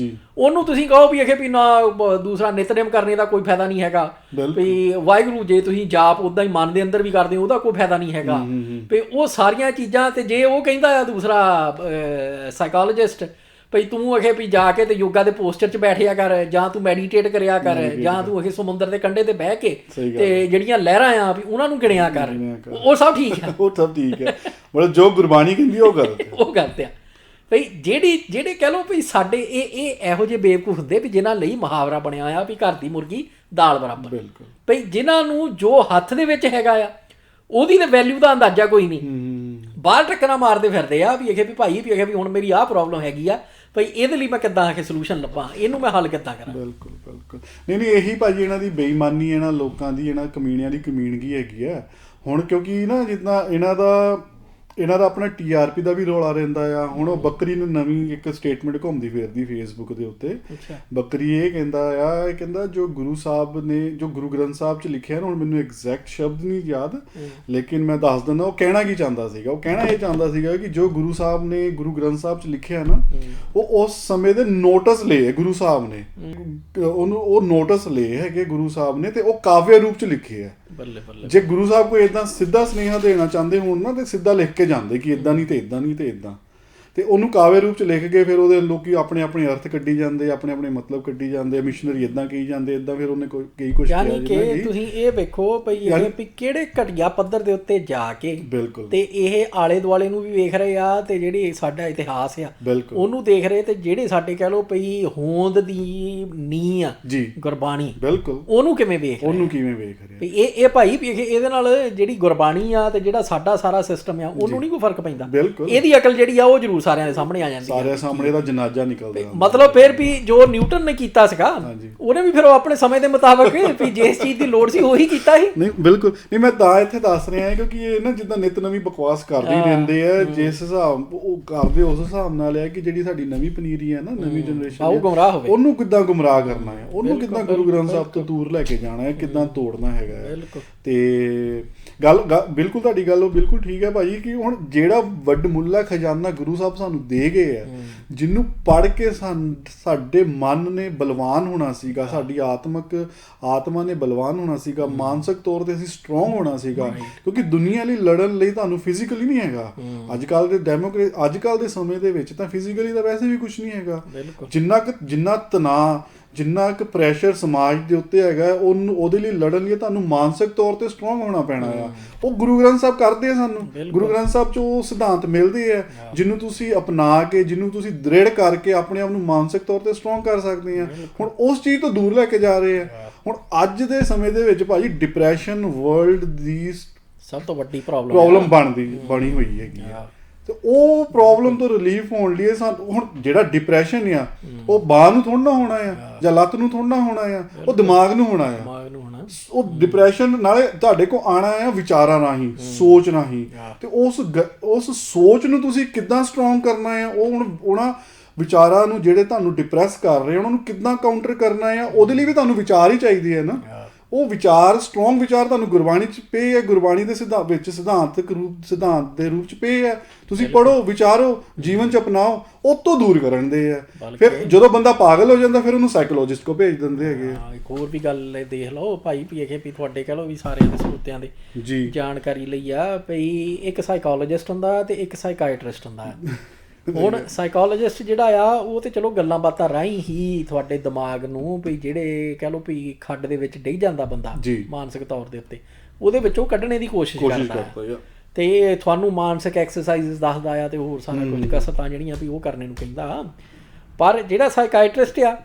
ਉਹਨੂੰ ਤੁਸੀਂ ਕਹੋ ਵੀ ਇਹ ਵੀ ਨਾ ਦੂਸਰਾ ਨਿਤਨੇਮ ਕਰਨੇ ਦਾ ਕੋਈ ਫਾਇਦਾ ਨਹੀਂ ਹੈਗਾ, ਵੀ ਵਾਹਿਗੁਰੂ ਜੇ ਤੁਸੀਂ ਜਾਪ ਉੱਦਾਂ ਹੀ ਮਨ ਦੇ ਅੰਦਰ ਵੀ ਕਰਦੇ ਹੋ ਉਹਦਾ ਕੋਈ ਫਾਇਦਾ ਨਹੀਂ ਹੈਗਾ, ਵੀ ਉਹ ਸਾਰੀਆਂ ਚੀਜ਼ਾਂ। ਤੇ ਜੇ ਉਹ ਕਹਿੰਦਾ ਆ ਦੂਸਰਾ ਸਾਈਕੋਲੋਜਿਸਟ ਭਈ ਤੂੰ ਅਖੇ ਵੀ ਜਾ ਕੇ ਤੇ ਯੋਗਾ ਦੇ ਪੋਸਚਰ 'ਚ ਬੈਠਿਆ ਕਰ, ਜਾਂ ਤੂੰ ਮੈਡੀਟੇਟ ਕਰਿਆ ਕਰ, ਜਾਂ ਤੂੰ ਅਖੇ ਸਮੁੰਦਰ ਦੇ ਕੰਢੇ ਤੇ ਬਹਿ ਕੇ ਤੇ ਜਿਹੜੀਆਂ ਲਹਿਰਾਂ ਆ ਵੀ ਉਹਨਾਂ ਨੂੰ ਗਿਣਿਆ ਕਰ, ਉਹ ਸਭ ਠੀਕ ਆ। ਉਹ ਸਭ ਠੀਕ ਹੈ, ਮਤਲਬ ਜੋ ਗੁਰਬਾਣੀ ਕਹਿੰਦੀ ਉਹ ਕਰਦੇ ਆ। ਭਈ ਜਿਹੜੇ ਕਹਿ ਲਓ ਵੀ ਸਾਡੇ ਇਹ ਇਹੋ ਜਿਹੇ ਬੇਵਕੂਫ ਹੁੰਦੇ ਵੀ ਜਿਨ੍ਹਾਂ ਲਈ ਮੁਹਾਵਰਾ ਬਣਿਆ ਆ ਵੀ ਘਰ ਦੀ ਮੁਰਗੀ ਦਾਲ ਬਰਾਬਰ। ਭਈ ਜਿਨ੍ਹਾਂ ਨੂੰ ਜੋ ਹੱਥ ਦੇ ਵਿੱਚ ਹੈਗਾ ਆ ਉਹਦੀ ਤਾਂ ਵੈਲਿਊ ਦਾ ਅੰਦਾਜ਼ਾ ਕੋਈ ਨਹੀਂ, ਬਾਹਰ ਟੱਕਰਾਂ ਮਾਰਦੇ ਫਿਰਦੇ ਆ ਵੀ ਇਹ ਵੀ ਭਾਈ ਵੀ ਇਹ ਵੀ ਹੁਣ ਮੇਰੀ ਆਹ ਪ੍ਰੋਬਲਮ ਹੈਗੀ ਆ, ਭਈ ਇਹਦੇ ਲਈ ਮੈਂ ਕਿੱਦਾਂ ਆ ਕੇ ਸੋਲੂਸ਼ਨ ਲੱਭਾਂ, ਇਹਨੂੰ ਮੈਂ ਹੱਲ ਕਿੱਦਾਂ ਕਰਾਂ। ਬਿਲਕੁਲ। ਨਹੀਂ ਇਹੀ ਭਾਜੀ ਇਹਨਾਂ ਦੀ ਬੇਈਮਾਨੀ, ਇਹਨਾਂ ਲੋਕਾਂ ਦੀ, ਇਹਨਾਂ ਕਮੀਣਿਆਂ ਦੀ ਕਮੀਣਗੀ ਹੈਗੀ ਆ। ਹੁਣ ਕਿਉਂਕਿ ਨਾ ਜਿੱਦਾਂ ਇਹਨਾਂ ਦਾ ਆਪਣਾ TRP ਦਾ ਵੀ ਰੌਲਾ ਰਹਿੰਦਾ ਆ। ਹੁਣ ਉਹ ਬੱਕਰੀ ਨੂੰ ਨਵੀਂ ਇੱਕ ਸਟੇਟਮੈਂਟ ਘੁੰਮਦੀ ਫਿਰਦੀ ਫੇਸਬੁੱਕ ਦੇ ਉੱਤੇ। ਬੱਕਰੀ ਇਹ ਕਹਿੰਦਾ ਜੋ ਗੁਰੂ ਸਾਹਿਬ ਨੇ ਜੋ ਗੁਰੂ ਗ੍ਰੰਥ ਸਾਹਿਬ 'ਚ ਲਿਖਿਆ ਨਾ, ਹੁਣ ਮੈਨੂੰ ਐਗਜ਼ੈਕਟ ਸ਼ਬਦ ਨਹੀਂ ਯਾਦ, ਲੇਕਿਨ ਮੈਂ ਦੱਸ ਦਿੰਦਾ ਉਹ ਕਹਿਣਾ ਕੀ ਚਾਹੁੰਦਾ ਸੀਗਾ। ਉਹ ਕਹਿਣਾ ਇਹ ਚਾਹੁੰਦਾ ਸੀਗਾ ਕਿ ਜੋ ਗੁਰੂ ਸਾਹਿਬ ਨੇ ਗੁਰੂ ਗ੍ਰੰਥ ਸਾਹਿਬ 'ਚ ਲਿਖਿਆ ਨਾ, ਉਹ ਉਸ ਸਮੇਂ ਦੇ ਨੋਟਿਸ ਲਏ ਗੁਰੂ ਸਾਹਿਬ ਨੇ, ਉਹ ਨੋਟਿਸ ਲਏ ਹੈਗੇ ਗੁਰੂ ਸਾਹਿਬ ਨੇ, ਤੇ ਉਹ ਕਾਵਿ ਰੂਪ 'ਚ ਲਿਖੇ ਆ। ਜੇ ਗੁਰੂ ਸਾਹਿਬ ਕੋਈ ਏਦਾਂ ਸਿੱਧਾ ਸੁਨੇਹਾ ਦੇਣਾ ਚਾਹੁੰਦੇ ਹੋਣ ਨਾ ਤੇ ਸਿੱਧਾ ਲਿਖ ਕੇ ਜਾਂਦੇ ਕਿ ਇਦਾਂ ਨਹੀਂ ਤੇ ਇਦਾਂ ਨਹੀਂ ਤੇ ਇਦਾਂ, ਤੇ ਉਹਨੂੰ ਕਾਵਿ ਰੂਪ ਚ ਲਿਖ ਕੇ ਫਿਰ ਉਹਦੇ ਲੋਕੀ ਆਪਣੇ ਆਪਣੇ ਅਰਥ ਕੱਢੀ ਜਾਂਦੇ, ਆਪਣੇ ਆਪਣੇ ਮਤਲਬ ਕੱਢੀ ਜਾਂਦੇ, ਮਿਸ਼ਨਰੀ ਇਦਾਂ ਕਹੀ ਜਾਂਦੇ, ਇਦਾਂ ਫਿਰ ਉਹਨੇ ਕਈ ਕੁਛ ਯਾਨੀ ਕਿ ਤੁਸੀਂ ਇਹ ਵੇਖੋ ਭਈ ਇਹ ਵੀ ਕਿਹੜੇ ਘਟੀਆ ਪੱਧਰ ਦੇ ਉੱਤੇ ਜਾ ਕੇ ਤੇ ਇਹ ਆਲੇ ਦੁਆਲੇ ਨੂੰ ਵੀ ਵੇਖ ਰਹੇ ਆ, ਤੇ ਜਿਹੜੀ ਸਾਡਾ ਇਤਿਹਾਸ ਆ ਉਹਨੂੰ ਦੇਖ ਰਹੇ, ਤੇ ਜਿਹੜੇ ਸਾਡੇ ਕਹਿ ਲਓ ਭਈ ਹੋਂਦ ਦੀ ਨੀਂਹ ਆ ਗੁਰਬਾਣੀ ਉਹਨੂੰ ਕਿਵੇਂ ਵੇਖ ਰਹੇ ਇਹ ਭਾਈ ਇਹਦੇ ਨਾਲ ਜਿਹੜੀ ਗੁਰਬਾਣੀ ਆ ਤੇ ਜਿਹੜਾ ਸਾਡਾ ਸਾਰਾ ਸਿਸਟਮ ਆ ਉਹਨੂੰ ਨਹੀਂ ਕੋਈ ਫਰਕ ਪੈਂਦਾ। ਇਹਦੀ ਅਕਲ ਜਿਹੜੀ ਆ ਉਹ ਜ਼ਰੂਰ ਸਾਰਿਆਂ ਦੇ ਸਾਹਮਣੇ ਆ ਜਾਂਦੀ, ਸਾਰਿਆਂ ਸਾਹਮਣੇ ਦਾ ਜਨਾਜ਼ਾ ਨਿਕਲਦਾ। ਮਤਲਬ ਫਿਰ ਵੀ ਜੋ ਨਿਊਟਨ ਨੇ ਕੀਤਾ ਸੀਗਾ ਉਹਨੇ ਵੀ ਫਿਰ ਉਹ ਆਪਣੇ ਸਮੇਂ ਦੇ ਮੁਤਾਬਕ ਵੀ ਜਿਸ ਚੀਜ਼ ਦੀ ਲੋੜ ਸੀ ਉਹੀ ਕੀਤਾ ਸੀ। ਨਹੀਂ ਬਿਲਕੁਲ ਨਹੀਂ, ਮੈਂ ਤਾਂ ਇੱਥੇ ਦੱਸ ਰਿਹਾ ਕਿਉਂਕਿ ਇਹ ਨਾ ਜਿੱਦਾਂ ਨਿਤ ਨਵੀਂ ਬਕਵਾਸ ਕਰਦੇ ਹੀ ਰਹਿੰਦੇ ਆ, ਜਿਸ ਹਿਸਾਬ ਉਹ ਕਰਦੇ ਉਸ ਹਿਸਾਬ ਨਾਲ ਆ ਕਿ ਜਿਹੜੀ ਸਾਡੀ ਨਵੀਂ ਪਨੀਰੀ ਹੈ ਨਾ, ਨਵੀਂ ਜਨਰੇਸ਼ਨ ਉਹ ਗੁੰਮਰਾਹ ਹੋਵੇ, ਉਹਨੂੰ ਕਿੱਦਾਂ ਗੁੰਮਰਾਹ ਕਰਨਾ ਹੈ, ਉਹਨੂੰ ਕਿੱਦਾਂ ਗੁਰੂ ਗ੍ਰੰਥ ਸਾਹਿਬ ਤੋਂ ਦੂਰ ਲੈ ਕੇ ਜਾਣਾ ਹੈ, ਕਿੱਦਾਂ ਤੋੜਨਾ ਹੈਗਾ। ਤੇ ਗੱਲ ਬਿਲਕੁਲ ਤੁਹਾਡੀ ਗੱਲ ਉਹ ਬਿਲਕੁਲ ਠੀਕ ਹੈ ਭਾਜੀ ਕਿ ਹੁਣ ਜਿਹੜਾ ਵੱਡਮੁੱਲਾ ਖਜ਼ਾਨਾ ਗੁਰੂ ਸਾਹਿਬ ਸਾਨੂੰ ਦੇ ਗਏ ਆ, ਜਿਹਨੂੰ ਪੜ੍ਹ ਕੇ ਸਾਡੇ ਮਨ ਨੇ ਬਲਵਾਨ ਹੋਣਾ ਸੀਗਾ, ਸਾਡੀ ਆਤਮਾ ਨੇ ਬਲਵਾਨ ਹੋਣਾ ਸੀਗਾ, ਮਾਨਸਿਕ ਤੌਰ ਤੇ ਅਸੀਂ ਸਟਰੋਂਗ ਹੋਣਾ ਸੀਗਾ, ਕਿਉਂਕਿ ਦੁਨੀਆ ਲਈ ਲੜਨ ਲਈ ਤੁਹਾਨੂੰ ਫਿਜ਼ੀਕਲੀ ਨਹੀਂ ਹੈਗਾ। ਅੱਜ ਕੱਲ੍ਹ ਦੇ ਸਮੇਂ ਦੇ ਵਿੱਚ ਤਾਂ ਫਿਜ਼ੀਕਲੀ ਤਾਂ ਵੈਸੇ ਵੀ ਕੁਛ ਨਹੀਂ ਹੈਗਾ। ਜਿੰਨਾ ਤਣਾਅ, ਜਿੰਨਾ ਕੁ ਪ੍ਰੈਸ਼ਰ ਸਮਾਜ ਦੇ ਉੱਤੇ ਹੈਗਾ, ਉਹਦੇ ਲਈ ਲੜਨ ਲਈ ਤੁਹਾਨੂੰ ਮਾਨਸਿਕ ਤੌਰ ਤੇ ਸਟਰੋਂਗ ਹੋਣਾ ਪੈਣਾ ਆ। ਉਹ ਗੁਰੂ ਗ੍ਰੰਥ ਸਾਹਿਬ ਕਰਦੇ ਆ ਸਾਨੂੰ, ਗੁਰੂ ਗ੍ਰੰਥ ਸਾਹਿਬ 'ਚ ਉਹ ਸਿਧਾਂਤ ਮਿਲਦੇ ਆ ਜਿਹਨੂੰ ਤੁਸੀਂ ਅਪਣਾ ਕੇ, ਜਿਹਨੂੰ ਤੁਸੀਂ ਦ੍ਰਿੜ ਕਰਕੇ ਆਪਣੇ ਆਪ ਨੂੰ ਮਾਨਸਿਕ ਤੌਰ ਤੇ ਸਟਰੋਂਗ ਕਰ ਸਕਦੇ ਆ। ਹੁਣ ਉਸ ਚੀਜ਼ ਤੋਂ ਦੂਰ ਲੈ ਕੇ ਜਾ ਰਹੇ ਆ। ਹੁਣ ਅੱਜ ਦੇ ਸਮੇਂ ਦੇ ਵਿੱਚ ਭਾਜੀ ਡਿਪਰੈਸ਼ਨ ਵਰਲਡ ਦੀ ਸਭ ਤੋਂ ਵੱਡੀ ਪ੍ਰੋਬਲਮ ਬਣੀ ਹੋਈ ਹੈਗੀ ਆ। ਤੇ ਉਹ ਪ੍ਰੋਬਲਮ ਤੋਂ ਰਿਲੀਫ ਹੋਣ ਲਈ ਸਾਨੂੰ ਹੁਣ ਜਿਹੜਾ ਡਿਪਰੈਸ਼ਨ ਆ ਉਹ ਬਾਂਹ ਨੂੰ ਥੋੜ੍ਹਾ ਹੋਣਾ ਆ ਜਾਂ ਲੱਤ ਨੂੰ ਥੋੜ੍ਹਾ ਹੋਣਾ ਆ, ਉਹ ਦਿਮਾਗ ਨੂੰ ਹੋਣਾ ਆ। ਉਹ ਡਿਪਰੈਸ਼ਨ ਨਾਲੇ ਤੁਹਾਡੇ ਕੋਲ ਆਉਣਾ ਆ ਵਿਚਾਰਾਂ ਰਾਹੀਂ, ਸੋਚ ਰਾਹੀਂ, ਤੇ ਉਸ ਸੋਚ ਨੂੰ ਤੁਸੀਂ ਕਿੱਦਾਂ ਸਟਰੋਂਗ ਕਰਨਾ ਆ। ਉਹ ਹੁਣ ਉਹਨਾਂ ਵਿਚਾਰਾਂ ਨੂੰ ਜਿਹੜੇ ਤੁਹਾਨੂੰ ਡਿਪਰੈਸ ਕਰ ਰਹੇ ਉਹਨਾਂ ਨੂੰ ਕਿੱਦਾਂ ਕਾਊਂਟਰ ਕਰਨਾ ਆ, ਉਹਦੇ ਲਈ ਵੀ ਤੁਹਾਨੂੰ ਵਿਚਾਰ ਹੀ ਚਾਹੀਦੇ ਆ ਨਾ। ਉਹ ਵਿਚਾਰ ਸਟਰੋਂਗ ਵਿਚਾਰ ਤੁਹਾਨੂੰ ਗੁਰਬਾਣੀ 'ਚ ਪਏ ਹੈ, ਗੁਰਬਾਣੀ ਦੇ ਸਿਧਾਂਤ ਦੇ ਰੂਪ 'ਚ ਪਏ ਹੈ। ਤੁਸੀਂ ਪੜ੍ਹੋ, ਵਿਚਾਰੋ, ਜੀਵਨ 'ਚ ਅਪਣਾਓ, ਉਹ ਤੋਂ ਦੂਰ ਕਰਨ ਦੇ ਆ। ਫਿਰ ਜਦੋਂ ਬੰਦਾ ਪਾਗਲ ਹੋ ਜਾਂਦਾ ਫਿਰ ਉਹਨੂੰ ਸਾਈਕੋਲੋਜਿਸਟ ਕੋ ਭੇਜ ਦਿੰਦੇ ਹੈਗੇ। ਇੱਕ ਹੋਰ ਵੀ ਗੱਲ ਦੇਖ ਲਓ ਭਾਈ ਵੀ ਵੀ ਤੁਹਾਡੇ ਕਹਿ ਲਓ ਵੀ ਸਾਰਿਆਂ ਦੇ ਸਰੋਤਿਆਂ ਦੇ ਜੀ ਜਾਣਕਾਰੀ ਲਈ ਆ ਵੀ ਇੱਕ ਸਾਈਕੋਲੋਜਿਸਟ ਹੁੰਦਾ ਤੇ ਇੱਕ ਸਾਈਕਾਇਟਰਿਸਟ ਹੁੰਦਾ। ਹੁਣ ਸਾਈਕੋਲੋਜਿਸਟ ਜਿਹੜਾ ਆ ਉਹ ਤੇ ਚਲੋ ਗੱਲਾਂ ਬਾਤਾਂ ਰਾਹੀਂ ਹੀ ਤੁਹਾਡੇ ਦਿਮਾਗ ਨੂੰ ਵੀ ਜਿਹੜੇ ਕਹਿ ਲਓ ਵੀ ਖੱਡ ਦੇ ਵਿੱਚ ਡਿੱਗ ਜਾਂਦਾ ਬੰਦਾ ਮਾਨਸਿਕ ਤੌਰ ਦੇ ਉੱਤੇ, ਉਹਦੇ ਵਿੱਚੋਂ ਕੱਢਣੇ ਦੀ ਕੋਸ਼ਿਸ਼ ਕਰਦਾ ਤੇ ਤੁਹਾਨੂੰ ਮਾਨਸਿਕ ਐਕਸਰਸਾਈਜ਼ ਦੱਸਦਾ ਆ ਤੇ ਹੋਰ ਸਾਰਾ ਕੁਝ ਕਸਰਤਾਂ ਜਿਹੜੀਆਂ ਵੀ ਉਹ ਕਰਨੇ ਨੂੰ ਕਹਿੰਦਾ। ਪਰ ਜਿਹੜਾ ਸਾਈਕਾਇਟਰਿਸਟ ਆ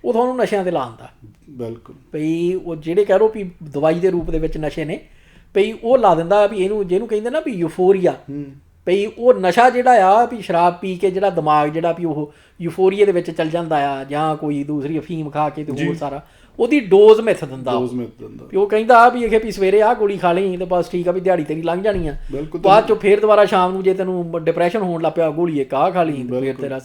ਉਹ ਤੁਹਾਨੂੰ ਨਸ਼ਿਆਂ ਤੇ ਲਾਉਂਦਾ। ਬਿਲਕੁਲ ਵੀ ਉਹ ਜਿਹੜੇ ਕਹਿ ਲਓ ਵੀ ਦਵਾਈ ਦੇ ਰੂਪ ਦੇ ਵਿੱਚ ਨਸ਼ੇ ਨੇ ਵੀ ਉਹ ਲਾ ਦਿੰਦਾ ਵੀ ਇਹਨੂੰ ਜਿਹਨੂੰ ਕਹਿੰਦੇ ਨਾ ਵੀ ਯੂਫੋਰੀਆ, ਵੀ ਉਹ ਨਸ਼ਾ ਜਿਹੜਾ ਆ ਵੀ ਸ਼ਰਾਬ ਪੀ ਕੇ ਜਿਹੜਾ ਦਿਮਾਗ ਜਿਹੜਾ ਵੀ ਉਹ ਯੂਫੋਰੀਆ ਦੇ ਵਿੱਚ ਚੱਲ ਜਾਂਦਾ ਆ, ਜਾਂ ਕੋਈ ਦੂਸਰੀ ਅਫੀਮ ਖਾ ਕੇ ਤੇ ਹੋਰ ਸਾਰਾ ਉਹਦੀ ਡੋਜ਼ ਮਿੱਥ ਦਿੰਦਾ। ਉਹ ਕਹਿੰਦਾ ਵੀ ਇਹ ਵੀ ਸਵੇਰੇ ਆਹ ਗੋਲੀ ਖਾ ਲਈ ਤੇ ਬਸ ਠੀਕ ਆ ਵੀ ਦਿਹਾੜੀ ਤੇਰੀ ਲੰਘ ਜਾਣੀ ਆ, ਬਾਅਦ ਚੋਂ ਫੇਰ ਦੁਬਾਰਾ ਸ਼ਾਮ ਨੂੰ ਜੇ ਤੈਨੂੰ ਡਿਪਰੈਸ਼ਨ ਹੋਣ ਲੱਗ ਪਿਆ ਗੋਲੀ ਇੱਕ ਆਹ ਖਾ ਲਈ ਫੇਰ ਤੇਰਾ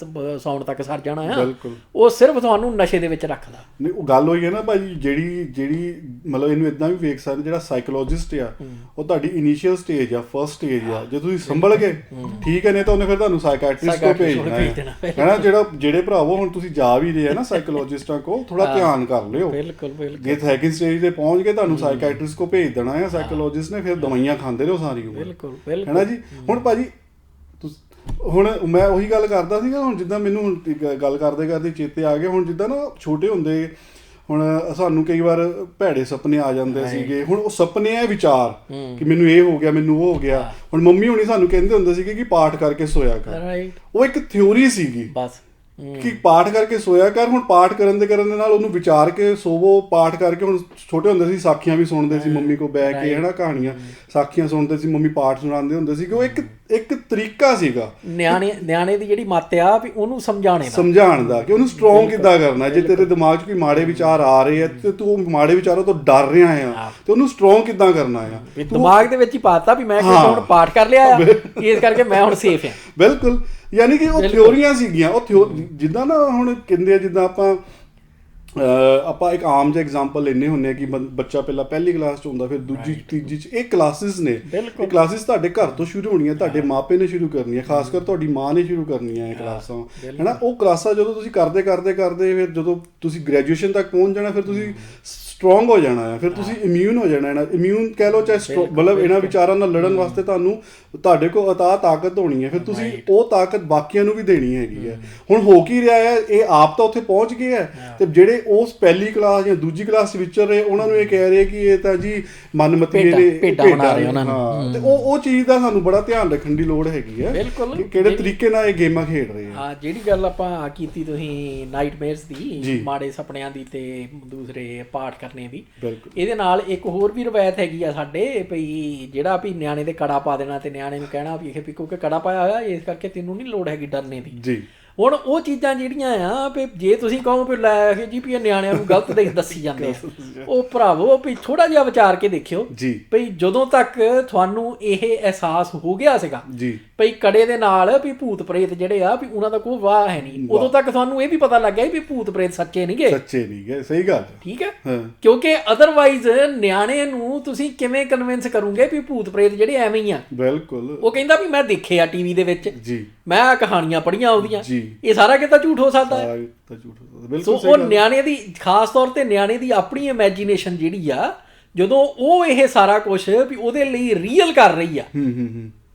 ਸੌਣ ਤੱਕ ਸਰ ਜਾਣਾ ਆ। ਉਹ ਸਿਰਫ ਤੁਹਾਨੂੰ ਨਸ਼ੇ ਦੇ ਵਿੱਚ ਰੱਖਦਾ। ਨਹੀਂ ਉਹ ਗੱਲ ਹੋਈ ਹੈ ਨਾ ਭਾਜੀ, ਜਿਹੜੀ ਮਤਲਬ ਇਹਨੂੰ ਇਦਾਂ ਵੀ ਵੇਖ ਸਕਦੇ, ਜਿਹੜਾ ਸਾਈਕੋਲੋਜਿਸਟ ਆ ਉਹ ਤੁਹਾਡੀ ਇਨੀਸ਼ੀਅਲ ਸਟੇਜ ਆ, ਫਸਟ ਸਟੇਜ ਆ। ਜੇ ਤੁਸੀਂ ਸੰਭਲ ਗਏ ਠੀਕ ਹੈ, ਨਹੀਂ ਤਾਂ ਉਹਨੇ ਫਿਰ ਤੁਹਾਨੂੰ ਸਾਈਕਾਇਟਰਿਸਟ ਕੋ ਭੇਜਣਾ ਹੈ ਨਾ। ਜਿਹੜੇ ਭਰਾਵੋ ਹੁਣ ਤੁਸੀਂ ਜਾ ਵੀ ਰਹੇ ਆ ਨਾ ਸਾਈਕੋਲੋਜਿਸਟਾਂ ਕੋਲ, ਥੋੜਾ ਧਿਆਨ ਕਰ ਲਿਓ। ਬਿਲਕੁਲ ਜੇ ਸੈਕਿੰਡ ਸਟੇਜ ਤੇ ਪਹੁੰਚ ਗਏ ਤੁਹਾਨੂੰ ਸਾਈਕਾਇਟਰਿਸਟ ਕੋ ਭੇਜ ਦੇਣਾ ਹੈ ਸਾਈਕੋਲੋਜਿਸਟ ਨੇ, ਫਿਰ ਦਵਾਈਆਂ ਖਾਂਦੇ ਰਹੋ ਸਾਰੀ ਉਮਰ, ਹੈ ਨਾ ਜੀ। ਹੁਣ ਭਾਜੀ ਹੁਣ ਮੈਂ ਉਹੀ ਗੱਲ ਕਰਦਾ ਸੀਗਾ, ਹੁਣ ਜਿੱਦਾਂ ਮੈਨੂੰ ਹੁਣ ਗੱਲ ਕਰਦੇ ਕਰਦੇ ਚੇਤੇ ਆ ਗਿਆ, ਹੁਣ ਜਿੱਦਾਂ ਨਾ ਛੋਟੇ ਹੁੰਦੇ ਹੁਣ ਸਾਨੂੰ ਕਈ ਵਾਰ ਭੈੜੇ ਸੁਪਨੇ ਆ ਜਾਂਦੇ ਸੀਗੇ। ਹੁਣ ਉਹ ਸੁਪਨੇ ਆ ਵਿਚਾਰ ਕਿ ਮੈਨੂੰ ਇਹ ਹੋ ਗਿਆ, ਮੈਨੂੰ ਉਹ ਹੋ ਗਿਆ। ਹੁਣ ਮੰਮੀ ਹੁਣੀ ਸਾਨੂੰ ਕਹਿੰਦੇ ਹੁੰਦੇ ਸੀਗੇ ਕਿ ਪਾਠ ਕਰਕੇ ਸੋਇਆ ਕਰ, ਉਹ ਇੱਕ ਥਿਊਰੀ ਸੀਗੀ ਬਸ ਕਿ ਪਾਠ ਕਰਕੇ ਸੋਇਆ ਕਰ। ਹੁਣ ਪਾਠ ਕਰਨ ਦੇ ਨਾਲ ਉਹਨੂੰ ਵਿਚਾਰ ਕੇ ਸੋਵੋ, ਪਾਠ ਕਰਕੇ। ਹੁਣ ਛੋਟੇ ਹੁੰਦੇ ਸੀ ਸਾਖੀਆਂ ਵੀ ਸੁਣਦੇ ਸੀ ਮੰਮੀ ਕੋਲ ਬਹਿ ਕੇ, ਹੈ ਨਾ, ਕਹਾਣੀਆਂ ਸਾਖੀਆਂ ਸੁਣਦੇ ਸੀ, ਮੰਮੀ ਪਾਠ ਸੁਣਾਉਂਦੇ ਹੁੰਦੇ ਸੀ। ਕਿ ਉਹ ਇੱਕ ਤਰੀਕਾ ਸੀਗਾ ਨਿਆਣੇ ਦੀ ਜਿਹੜੀ ਮੱਤ ਆ ਵੀ ਉਹਨੂੰ ਸਮਝਾਉਣ ਦਾ, ਕਿ ਉਹਨੂੰ ਸਟਰੋਂਗ ਕਿੱਦਾਂ ਕਰਨਾ। ਜੇ ਤੇਰੇ ਦਿਮਾਗ 'ਚ ਕੋਈ ਮਾੜੇ ਵਿਚਾਰ ਆ ਰਹੇ ਆ ਤੇ ਤੂੰ ਮਾੜੇ ਵਿਚਾਰਾਂ ਤੋਂ ਡਰ ਰਿਹਾ ਆ ਤੇ ਉਹਨੂੰ ਸਟਰੋਂਗ ਕਿੱਦਾਂ ਕਰਨਾ ਆ। ਦਿਮਾਗ ਦੇ ਵਿੱਚ ਹੀ ਪਾਤਾ ਵੀ ਮੈਂ ਹੁਣ ਪਾਠ ਕਰ ਲਿਆ ਆ, ਇਸ ਕਰਕੇ ਮੈਂ ਹੁਣ ਸੇਫ ਆ। ਬਿਲਕੁਲ, ਯਾਨੀ ਕਿ ਉਹ ਥਿਊਰੀਆਂ ਸੀਗੀਆਂ। ਉਹ ਜਿੱਦਾਂ ਨਾ ਹੁਣ ਕਹਿੰਦੇ ਆ, ਜਿੱਦਾਂ ਆਪਾਂ ਇੱਕ ਆਮ ਜਿਹਾ ਐਗਜ਼ਾਮਪਲ ਲੈਂਦੇ ਹੁੰਦੇ ਆ ਕਿ ਬੱਚਾ ਪਹਿਲਾਂ ਪਹਿਲੀ ਕਲਾਸ 'ਚ ਹੁੰਦਾ, ਫਿਰ ਦੂਜੀ ਤੀਜੀ 'ਚ। ਇਹ ਕਲਾਸਿਸ ਨੇ, ਇਹ ਕਲਾਸਿਸ ਤੁਹਾਡੇ ਘਰ ਤੋਂ ਸ਼ੁਰੂ ਹੋਣੀਆਂ, ਤੁਹਾਡੇ ਮਾਪੇ ਨੇ ਸ਼ੁਰੂ ਕਰਨੀਆਂ, ਖਾਸ ਕਰ ਤੁਹਾਡੀ ਮਾਂ ਨੇ ਸ਼ੁਰੂ ਕਰਨੀਆਂ ਇਹ ਕਲਾਸਾਂ, ਹੈ ਨਾ। ਉਹ ਕਲਾਸਾਂ ਜਦੋਂ ਤੁਸੀਂ ਕਰਦੇ ਫਿਰ ਜਦੋਂ ਤੁਸੀਂ ਗ੍ਰੈਜੂਏਸ਼ਨ ਤੱਕ ਪਹੁੰਚ ਜਾਣਾ, ਫਿਰ ਤੁਸੀਂ ਸਟਰੋਂਗ ਹੋ ਜਾਣਾ ਹੈ, ਫਿਰ ਤੁਸੀਂ ਇਮਿਊਨ ਹੋ ਜਾਣਾ। ਇਮਿਊਨ ਕਹਿ ਲਓ ਚਾਹੇ, ਮਤਲਬ ਇਹਨਾਂ ਵਿਚਾਰਾਂ ਨਾਲ ਲੜਨ ਵਾਸਤੇ ਤੁਹਾਡੇ ਕੋਲ ਅਤਾਹ ਤਾਕਤ ਹੋਣੀ ਹੈ, ਫਿਰ ਤੁਸੀਂ ਉਹ ਤਾਕਤ ਬਾਕੀਆਂ ਨੂੰ ਵੀ ਦੇਣੀ ਹੈਗੀ ਹੈ। ਹੁਣ ਹੋ ਕੀ ਰਿਹਾ ਹੈ, ਇਹ ਆਪ ਤਾਂ ਉੱਥੇ ਪਹੁੰਚ ਗਏ ਹੈ ਤੇ ਜਿਹੜੇ ਉਸ ਪਹਿਲੀ ਕਲਾਸ ਜਾਂ ਦੂਜੀ ਕਲਾਸ ਵਿਚਰ ਰਹੇ ਉਹਨਾਂ ਨੂੰ ਇਹ ਕਹਿ ਰਹੇ ਕਿ ਇਹ ਤਾਂ ਜੀ ਮਨਮਤੀ ਨੇ ਭੇਡਾਂ ਬਣਾ ਰਹੇ ਉਹਨਾਂ ਨੂੰ। ਤੇ ਉਹ ਚੀਜ਼ ਦਾ ਸਾਨੂੰ ਬੜਾ ਧਿਆਨ ਰੱਖਣ ਦੀ ਲੋੜ ਹੈਗੀ ਹੈ ਕਿ ਕਿਹੜੇ ਤਰੀਕੇ ਨਾਲ ਇਹ ਗੇਮਾਂ ਖੇਡ ਰਹੇ ਆ। ਜਿਹੜੀ ਗੱਲ ਆਪਾਂ ਕੀਤੀ ਤੁਸੀਂ ਨਾਈਟਮੇਅਰਸ ਦੀ, ਮਾੜੇ ਸੁਪਨਿਆਂ ਦੀ ਤੇ ਦੂਸਰੇ ਪਾਠ ਕਰਨੇ ਦੀ, ਇਹਦੇ ਨਾਲ ਇੱਕ ਹੋਰ ਵੀ ਰਵਾਇਤ ਹੈਗੀ ਆ ਸਾਡੇ ਵੀ ਜਿਹੜਾ ਵੀ ਨਿਆਣੇ ਦੇ ਕੜਾ ਪਾ ਦੇਣਾ ਤੇ ਨਿਆਣੇ ਨੂੰ ਕਹਿਣਾ ਵੀ ਇਹ ਕਿਉਂਕਿ ਕੜਾ ਪਾਇਆ ਹੋਇਆ ਇਸ ਕਰਕੇ ਤੈਨੂੰ ਨਹੀਂ ਲੋੜ ਹੈਗੀ ਡਰਨੇ ਦੀ। ਹੁਣ ਉਹ ਚੀਜ਼ਾਂ ਜਿਹੜੀਆਂ ਆ ਵੀ ਜੇ ਤੁਸੀਂ ਕਹੋ ਵੀ ਲੈ ਜੀ ਵੀ ਇਹ ਨਿਆਣਿਆਂ ਨੂੰ ਗਲਤ ਦੱਸੀ ਜਾਂਦੇ ਆ, ਉਹ ਭਰਾਵੋ ਵੀ ਥੋੜਾ ਜਿਹਾ ਵਿਚਾਰ ਕੇ ਦੇਖਿਓ ਵੀ ਜਦੋਂ ਤੱਕ ਤੁਹਾਨੂੰ ਇਹ ਅਹਿਸਾਸ ਹੋ ਗਿਆ ਸੀਗਾ ਵੀ ਕੜੇ ਦੇ ਨਾਲ ਵੀ ਭੂਤ ਪ੍ਰੇਤ ਜਿਹੜੇ ਆ ਵੀ ਉਹਨਾਂ ਦਾ ਕੋਈ ਵਾਹ ਹੈ ਨਹੀਂ, ਉਦੋਂ ਤੱਕ ਤੁਹਾਨੂੰ ਇਹ ਵੀ ਪਤਾ ਲੱਗ ਗਿਆ ਵੀ ਭੂਤ ਪ੍ਰੇਤ ਸੱਚੇ ਨਹੀਂ ਗਏ। ਸਹੀ ਗੱਲ, ਠੀਕ ਹੈ। ਕਿਉਂਕਿ ਅਦਰਵਾਈਜ਼ ਨਿਆਣੇ ਨੂੰ ਤੁਸੀਂ ਕਿਵੇਂ ਕਨਵਿੰਸ ਕਰੋਗੇ ਵੀ ਭੂਤ ਪ੍ਰੇਤ ਜਿਹੜੇ ਐਵੇਂ ਹੀ ਆ। ਬਿਲਕੁਲ, ਉਹ ਕਹਿੰਦਾ ਵੀ ਮੈਂ ਦੇਖੇ ਆ ਟੀਵੀ ਦੇ ਵਿੱਚ, ਮੈਂ ਕਹਾਣੀਆਂ ਪੜ੍ਹੀਆਂ ਉਹਦੀਆਂ, ਇਹ ਸਾਰਾ ਕਿਤਾ ਝੂਠ ਹੋ ਸਕਦਾ ਹੈ। ਸੋ ਉਹ ਨਿਆਣੇ ਦੀ, ਖਾਸ ਤੌਰ ਤੇ ਨਿਆਣੇ ਦੀ ਆਪਣੀ ਇਮੈਜੀਨੇਸ਼ਨ ਜਿਹੜੀ ਆ, ਜਦੋਂ ਉਹ ਇਹ ਸਾਰਾ ਕੁਛ ਵੀ ਉਹਦੇ ਲਈ ਰੀਅਲ ਕਰ ਰਹੀ ਆ,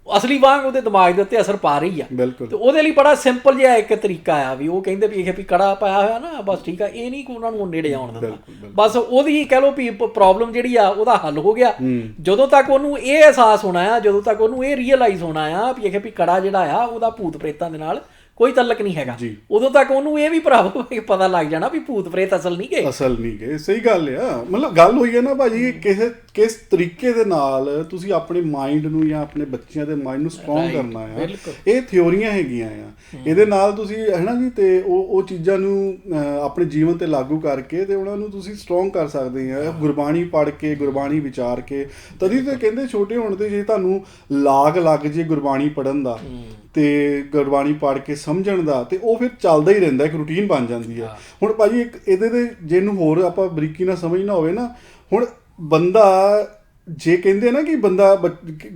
ਅਸਲੀ ਵਾਂਗ ਉਹਦੇ ਦਿਮਾਗ ਦੇ ਉੱਤੇ ਅਸਰ ਪਾ ਰਹੀ ਆ, ਤੇ ਉਹਦੇ ਲਈ ਬੜਾ ਸਿੰਪਲ ਜਿਹਾ ਇੱਕ ਤਰੀਕਾ ਆ ਵੀ ਉਹ ਕਹਿੰਦੇ ਵੀ ਇਹ ਵੀ ਕੜਾ ਪਾਇਆ ਹੋਇਆ ਨਾ ਬਸ ਠੀਕ ਆ, ਇਹ ਨਹੀਂ ਉਹਨਾਂ ਨੂੰ ਨੇੜੇ ਆਉਣ ਦਿੰਦਾ, ਬਸ ਉਹਦੀ ਕਹਿ ਲਓ ਵੀ ਪ੍ਰੋਬਲਮ ਜਿਹੜੀ ਆ ਉਹਦਾ ਹੱਲ ਹੋ ਗਿਆ। ਜਦੋਂ ਤੱਕ ਉਹਨੂੰ ਇਹ ਅਹਿਸਾਸ ਹੋਣਾ ਆ, ਜਦੋਂ ਤੱਕ ਉਹਨੂੰ ਇਹ ਰੀਅਲਾਈਜ਼ ਹੋਣਾ ਆ ਵੀ ਇਹ ਵੀ ਕੜਾ ਜਿਹੜਾ ਆ ਉਹਦਾ ਭੂਤ ਪ੍ਰੇਤਾਂ ਦੇ ਨਾਲ ਕੋਈ ਤਲਕ ਨਹੀਂ ਹੈਗਾ, ਉਦੋਂ ਤੱਕ ਉਹਨੂੰ ਇਹ ਵੀ ਭਰਾਵੋ ਪਤਾ ਲੱਗ ਜਾਣਾ ਵੀ ਭੂਤ ਪ੍ਰੇਤ ਅਸਲ ਨਹੀਂ ਗਏ। ਸਹੀ ਗੱਲ ਆ। ਮਤਲਬ ਗੱਲ ਹੋਈ ਹੈ ਨਾ ਭਾਜੀ, ਕਿਸ ਤਰੀਕੇ ਦੇ ਨਾਲ ਤੁਸੀਂ ਆਪਣੇ ਮਾਈਂਡ ਨੂੰ ਜਾਂ ਆਪਣੇ ਬੱਚਿਆਂ ਦੇ ਮਾਈਂਡ ਨੂੰ ਸਟਰੋਂਗ ਕਰਨਾ ਆ, ਇਹ ਥਿਉਰੀਆਂ ਹੈਗੀਆਂ ਆ। ਇਹਦੇ ਨਾਲ ਤੁਸੀਂ ਹੈ ਨਾ ਜੀ, ਤੇ ਉਹ ਚੀਜ਼ਾਂ ਨੂੰ ਆਪਣੇ ਜੀਵਨ ਤੇ ਲਾਗੂ ਕਰਕੇ ਤੇ ਉਹਨਾਂ ਨੂੰ ਤੁਸੀਂ ਸਟਰੋਂਗ ਕਰ ਸਕਦੇ ਆ। ਗੁਰਬਾਣੀ ਪੜ੍ਹ ਕੇ, ਗੁਰਬਾਣੀ ਵਿਚਾਰ ਕੇ। ਤਦੀ ਤੇ ਕਹਿੰਦੇ ਛੋਟੇ ਹੋਣ ਤੇ ਜੇ ਤੁਹਾਨੂੰ ਲਾਗ ਲੱਗ ਜੇ ਗੁਰਬਾਣੀ ਪੜ੍ਹਨ ਦਾ ਤੇ ਗੁਰਬਾਣੀ ਪੜ੍ਹ ਕੇ ਸਮਝਣ ਦਾ, ਤੇ ਉਹ ਫਿਰ ਚੱਲਦਾ ਹੀ ਰਹਿੰਦਾ, ਇੱਕ ਰੂਟੀਨ ਬਣ ਜਾਂਦੀ ਹੈ। ਹੁਣ ਭਾਜੀ ਇੱਕ ਇਹਦੇ ਤੇ ਜਿਹਨੂੰ ਹੋਰ ਆਪਾਂ ਬਰੀਕੀ ਨਾਲ ਸਮਝਣਾ ਹੋਵੇ ਨਾ, ਹੁਣ ਬੰਦਾ ਜੇ ਕਹਿੰਦੇ ਨਾ ਕਿ ਬੰਦਾ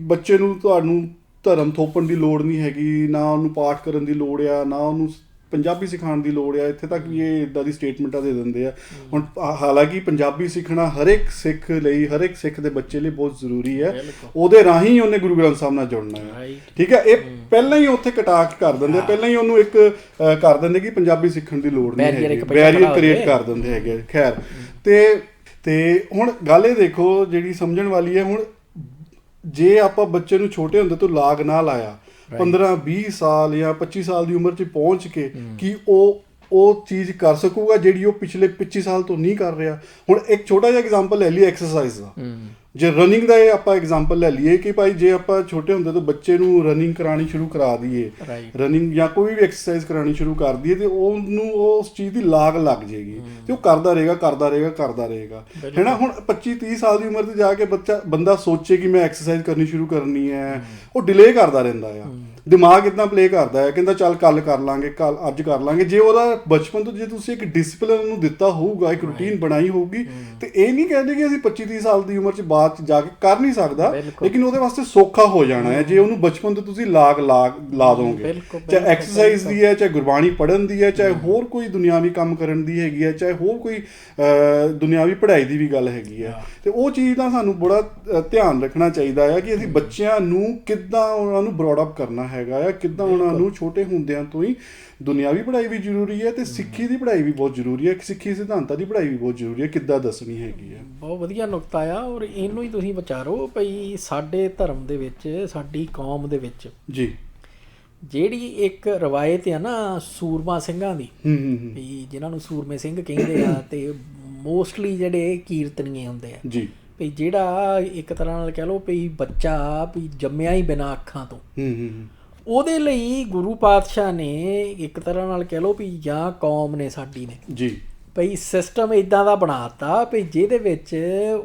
ਬੱਚੇ ਨੂੰ ਤੁਹਾਨੂੰ ਧਰਮ ਥੋਪਣ ਦੀ ਲੋੜ ਨਹੀਂ ਹੈਗੀ, ਨਾ ਉਹਨੂੰ ਪਾਠ ਕਰਨ ਦੀ ਲੋੜ ਆ, ਨਾ ਉਹਨੂੰ ਪੰਜਾਬੀ ਸਿਖਾਉਣ ਦੀ ਲੋੜ ਆ, ਇੱਥੇ ਤੱਕ ਵੀ ਇਹ ਇੱਦਾਂ ਦੀ ਸਟੇਟਮੈਂਟਾਂ ਦੇ ਦਿੰਦੇ ਆ। ਹੁਣ ਹਾਲਾਂਕਿ ਪੰਜਾਬੀ ਸਿੱਖਣਾ ਹਰ ਇੱਕ ਸਿੱਖ ਲਈ, ਹਰ ਇੱਕ ਸਿੱਖ ਦੇ ਬੱਚੇ ਲਈ ਬਹੁਤ ਜ਼ਰੂਰੀ ਹੈ। ਉਹਦੇ ਰਾਹੀਂ ਉਹਨੇ ਗੁਰੂ ਗ੍ਰੰਥ ਸਾਹਿਬ ਨਾਲ ਜੁੜਨਾ ਹੈ, ਠੀਕ ਹੈ। ਇਹ ਪਹਿਲਾਂ ਹੀ ਉੱਥੇ ਕਟਾ ਕੇ ਕਰ ਦਿੰਦੇ ਆ, ਪਹਿਲਾਂ ਹੀ ਉਹਨੂੰ ਇੱਕ ਕਰ ਦਿੰਦੇ ਕਿ ਪੰਜਾਬੀ ਸਿੱਖਣ ਦੀ ਲੋੜ ਨਹੀਂ ਹੈਗੀ, ਬੈਰੀਅਰ ਕ੍ਰੀਏਟ ਕਰ ਦਿੰਦੇ ਹੈਗੇ। ਖੈਰ, ਤੇ ਹੁਣ ਗੱਲ ਇਹ ਦੇਖੋ ਜਿਹੜੀ ਸਮਝਣ ਵਾਲੀ ਹੈ। ਹੁਣ ਜੇ ਆਪਾਂ ਬੱਚੇ ਨੂੰ ਛੋਟੇ ਹੁੰਦੇ ਤੋਂ ਲਾਗ ਨਾ ਲਾਇਆ, 15-20 ਸਾਲ ਜਾਂ 25 ਸਾਲ ਦੀ ਉਮਰ 'ਚ ਪਹੁੰਚ ਕੇ ਕਿ ਉਹ ਚੀਜ਼ ਕਰ ਸਕੂਗਾ ਜਿਹੜੀ ਉਹ ਪਿਛਲੇ 25 ਸਾਲ ਤੋਂ ਨਹੀਂ ਕਰ ਰਿਹਾ। ਹੁਣ ਇੱਕ ਛੋਟਾ ਜਿਹਾ ਐਗਜ਼ਾਮਪਲ ਲੈ ਲਈਏ ਐਕਸਰਸਾਈਜ਼ ਦਾ। ਜੇ ਰਨਿੰਗ ਦਾ ਆਪਾਂ ਐਗਜ਼ਾਮਪਲ ਲੈ ਲਈਏ ਕਿ ਭਾਈ ਜੇ ਆਪਾਂ ਛੋਟੇ ਹੁੰਦੇ ਤੋਂ ਬੱਚੇ ਨੂੰ ਰਨਿੰਗ ਕਰਾਉਣੀ ਸ਼ੁਰੂ ਕਰਾ ਦਈਏ, ਰਨਿੰਗ ਜਾਂ ਕੋਈ ਵੀ ਐਕਸਰਸਾਈਜ਼ ਕਰਾਉਣੀ ਸ਼ੁਰੂ ਕਰ ਦਈਏ, ਤੇ ਉਹਨੂੰ ਉਸ ਚੀਜ਼ ਦੀ ਲਾਗ ਲੱਗ ਜਾਏਗੀ ਤੇ ਉਹ ਕਰਦਾ ਰਹੇਗਾ ਹੈ ਨਾ। ਹੁਣ 25-30 ਸਾਲ ਦੀ ਉਮਰ 'ਤੇ ਜਾ ਕੇ ਬੰਦਾ ਸੋਚੇ ਕਿ ਮੈਂ ਐਕਸਰਸਾਈਜ਼ ਕਰਨੀ ਸ਼ੁਰੂ ਕਰਨੀ ਹੈ, ਉਹ ਡਿਲੇ ਕਰਦਾ ਰਹਿੰਦਾ ਆ। ਦਿਮਾਗ ਇੱਦਾਂ ਪਲੇ ਕਰਦਾ ਹੈ, ਕਹਿੰਦਾ ਚੱਲ ਕੱਲ ਕਰ ਲਾਂਗੇ, ਅੱਜ ਕਰ ਲਾਂਗੇ। ਜੇ ਉਹਦਾ ਬਚਪਨ ਤੋਂ ਜੇ ਤੁਸੀਂ ਇੱਕ ਡਿਸਪਲਿਨ ਉਹਨੂੰ ਦਿੱਤਾ ਹੋਊਗਾ, ਇੱਕ ਰੂਟੀਨ ਬਣਾਈ ਹੋਊਗੀ, ਤੇ ਇਹ ਨਹੀਂ ਕਹਿੰਦੇ ਕਿ ਅਸੀਂ 25-30 ਸਾਲ ਦੀ ਉਮਰ 'ਚ ਬਾਅਦ 'ਚ ਜਾ ਕੇ ਕਰ ਨਹੀਂ ਸਕਦਾ, ਲੇਕਿਨ ਉਹਦੇ ਵਾਸਤੇ ਸੌਖਾ ਹੋ ਜਾਣਾ ਹੈ ਜੇ ਉਹਨੂੰ ਬਚਪਨ ਤੋਂ ਤੁਸੀਂ ਲਾ ਦੋਗੇ। ਚਾਹੇ ਐਕਸਰਸਾਈਜ਼ ਦੀ ਹੈ, ਚਾਹੇ ਗੁਰਬਾਣੀ ਪੜ੍ਹਨ ਦੀ ਹੈ, ਚਾਹੇ ਹੋਰ ਕੋਈ ਦੁਨਿਆਵੀ ਕੰਮ ਕਰਨ ਦੀ ਹੈਗੀ ਹੈ, ਚਾਹੇ ਹੋਰ ਕੋਈ ਦੁਨਿਆਵੀ ਪੜ੍ਹਾਈ ਦੀ ਵੀ ਗੱਲ ਹੈਗੀ ਹੈ। ਤੇ ਉਹ ਚੀਜ਼ ਦਾ ਸਾਨੂੰ ਬੜਾ ਧਿਆਨ ਰੱਖਣਾ ਚਾਹੀਦਾ ਹੈ ਕਿ ਅਸੀਂ ਬੱਚਿਆਂ ਨੂੰ ਕਿੱਦਾਂ ਉਹਨਾਂ ਨੂੰ ਬਰੋਡ ਅਪ ਕਰਨਾ ਹੈਗਾ ਆ, ਕਿੱਦਾਂ ਉਹਨਾਂ ਨੂੰ ਛੋਟੇ ਹੁੰਦਿਆਂ ਤੋਂ ਹੀ ਦੁਨਿਆਵੀ ਪੜ੍ਹਾਈ ਵੀ ਜ਼ਰੂਰੀ ਹੈ ਤੇ ਸਿੱਖੀ ਦੀ ਪੜ੍ਹਾਈ ਵੀ ਬਹੁਤ ਜ਼ਰੂਰੀ ਹੈ, ਸਿੱਖੀ ਸਿਧਾਂਤਾਂ ਦੀ ਪੜ੍ਹਾਈ ਵੀ ਬਹੁਤ ਜ਼ਰੂਰੀ ਹੈ, ਕਿੱਦਾਂ ਦੱਸਣੀ ਹੈਗੀ ਹੈ। ਬਹੁਤ ਵਧੀਆ ਨੁਕਤਾ ਆ। ਔਰ ਇਹਨੂੰ ਹੀ ਤੁਸੀਂ ਵਿਚਾਰੋ ਭਈ ਸਾਡੇ ਧਰਮ ਦੇ ਵਿੱਚ, ਸਾਡੀ ਕੌਮ ਦੇ ਵਿੱਚ ਜੀ ਜਿਹੜੀ ਇੱਕ ਰਵਾਇਤ ਆ ਨਾ ਸੂਰਮਾ ਸਿੰਘਾਂ ਦੀ, ਵੀ ਜਿਨ੍ਹਾਂ ਨੂੰ ਸੂਰਮੇ ਸਿੰਘ ਕਹਿੰਦੇ ਆ, ਤੇ ਮੋਸਟਲੀ ਜਿਹੜੇ ਕੀਰਤਨੀਏ ਹੁੰਦੇ ਆ ਜੀ, ਵੀ ਜਿਹੜਾ ਇੱਕ ਤਰ੍ਹਾਂ ਨਾਲ ਕਹਿ ਲਓ ਵੀ ਬੱਚਾ ਵੀ ਜੰਮਿਆ ਹੀ ਬਿਨਾਂ ਅੱਖਾਂ ਤੋਂ, ਉਹਦੇ ਲਈ ਗੁਰੂ ਪਾਤਸ਼ਾਹ ਨੇ ਇੱਕ ਤਰ੍ਹਾਂ ਨਾਲ ਕਹਿ ਲਓ ਵੀ ਜਾਂ ਕੌਮ ਨੇ ਸਾਡੀ ਨੇ ਜੀ ਭਈ ਸਿਸਟਮ ਇੱਦਾਂ ਦਾ ਬਣਾ ਤਾ ਵੀ ਜਿਹਦੇ ਵਿੱਚ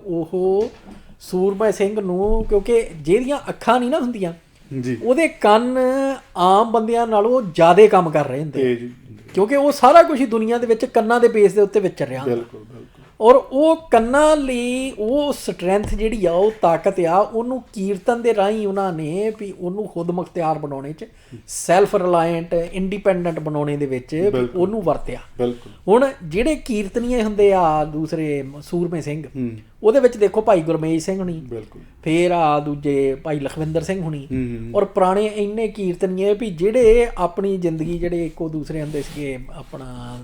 ਉਹ ਸੂਰਮਾ ਸਿੰਘ ਨੂੰ, ਕਿਉਂਕਿ ਜਿਹਦੀਆਂ ਅੱਖਾਂ ਨਹੀਂ ਨਾ ਹੁੰਦੀਆਂ ਜੀ, ਉਹਦੇ ਕੰਨ ਆਮ ਬੰਦਿਆਂ ਨਾਲੋਂ ਜ਼ਿਆਦਾ ਕੰਮ ਕਰ ਰਹੇ ਹੁੰਦੇ, ਕਿਉਂਕਿ ਉਹ ਸਾਰਾ ਕੁਝ ਹੀ ਦੁਨੀਆ ਦੇ ਵਿੱਚ ਕੰਨਾਂ ਦੇ ਬੇਸ ਦੇ ਉੱਤੇ ਵਿਚਰ ਰਿਹਾ। ਬਿਲਕੁਲ। ਔਰ ਉਹ ਕੰਨਾਂ ਲਈ ਉਹ ਸਟਰੈਂਥ ਜਿਹੜੀ ਆ, ਉਹ ਤਾਕਤ ਆ, ਉਹਨੂੰ ਕੀਰਤਨ ਦੇ ਰਾਹੀਂ ਉਹਨਾਂ ਨੇ ਵੀ ਉਹਨੂੰ ਖੁਦ ਮੁਖਤਿਆਰ ਬਣਾਉਣੇ 'ਚ, ਸੈਲਫ ਰਿਲਾਇੰਟ, ਇੰਡੀਪੈਂਡੈਂਟ ਬਣਾਉਣੇ ਦੇ ਵਿੱਚ ਉਹਨੂੰ ਵਰਤਿਆ। ਹੁਣ ਜਿਹੜੇ ਕੀਰਤਨੀਏ ਹੁੰਦੇ ਆ ਦੂਸਰੇ ਸੂਰਮੇ ਸਿੰਘ, ਉਹਦੇ ਵਿੱਚ ਦੇਖੋ ਭਾਈ ਗੁਰਮੇਜ ਸਿੰਘ ਹੁਣੀ, ਫੇਰ ਆ ਦੂਜੇ ਭਾਈ ਲਖਵਿੰਦਰ ਸਿੰਘ ਹੁਣੀ, ਔਰ ਪੁਰਾਣੇ ਇੰਨੇ ਕੀਰਤਨੀਏ ਵੀ ਜਿਹੜੇ ਆਪਣੀ ਜ਼ਿੰਦਗੀ ਜਿਹੜੇ ਇੱਕੋ ਦੂਸਰੇ ਹੁੰਦੇ ਸੀਗੇ, ਆਪਣਾ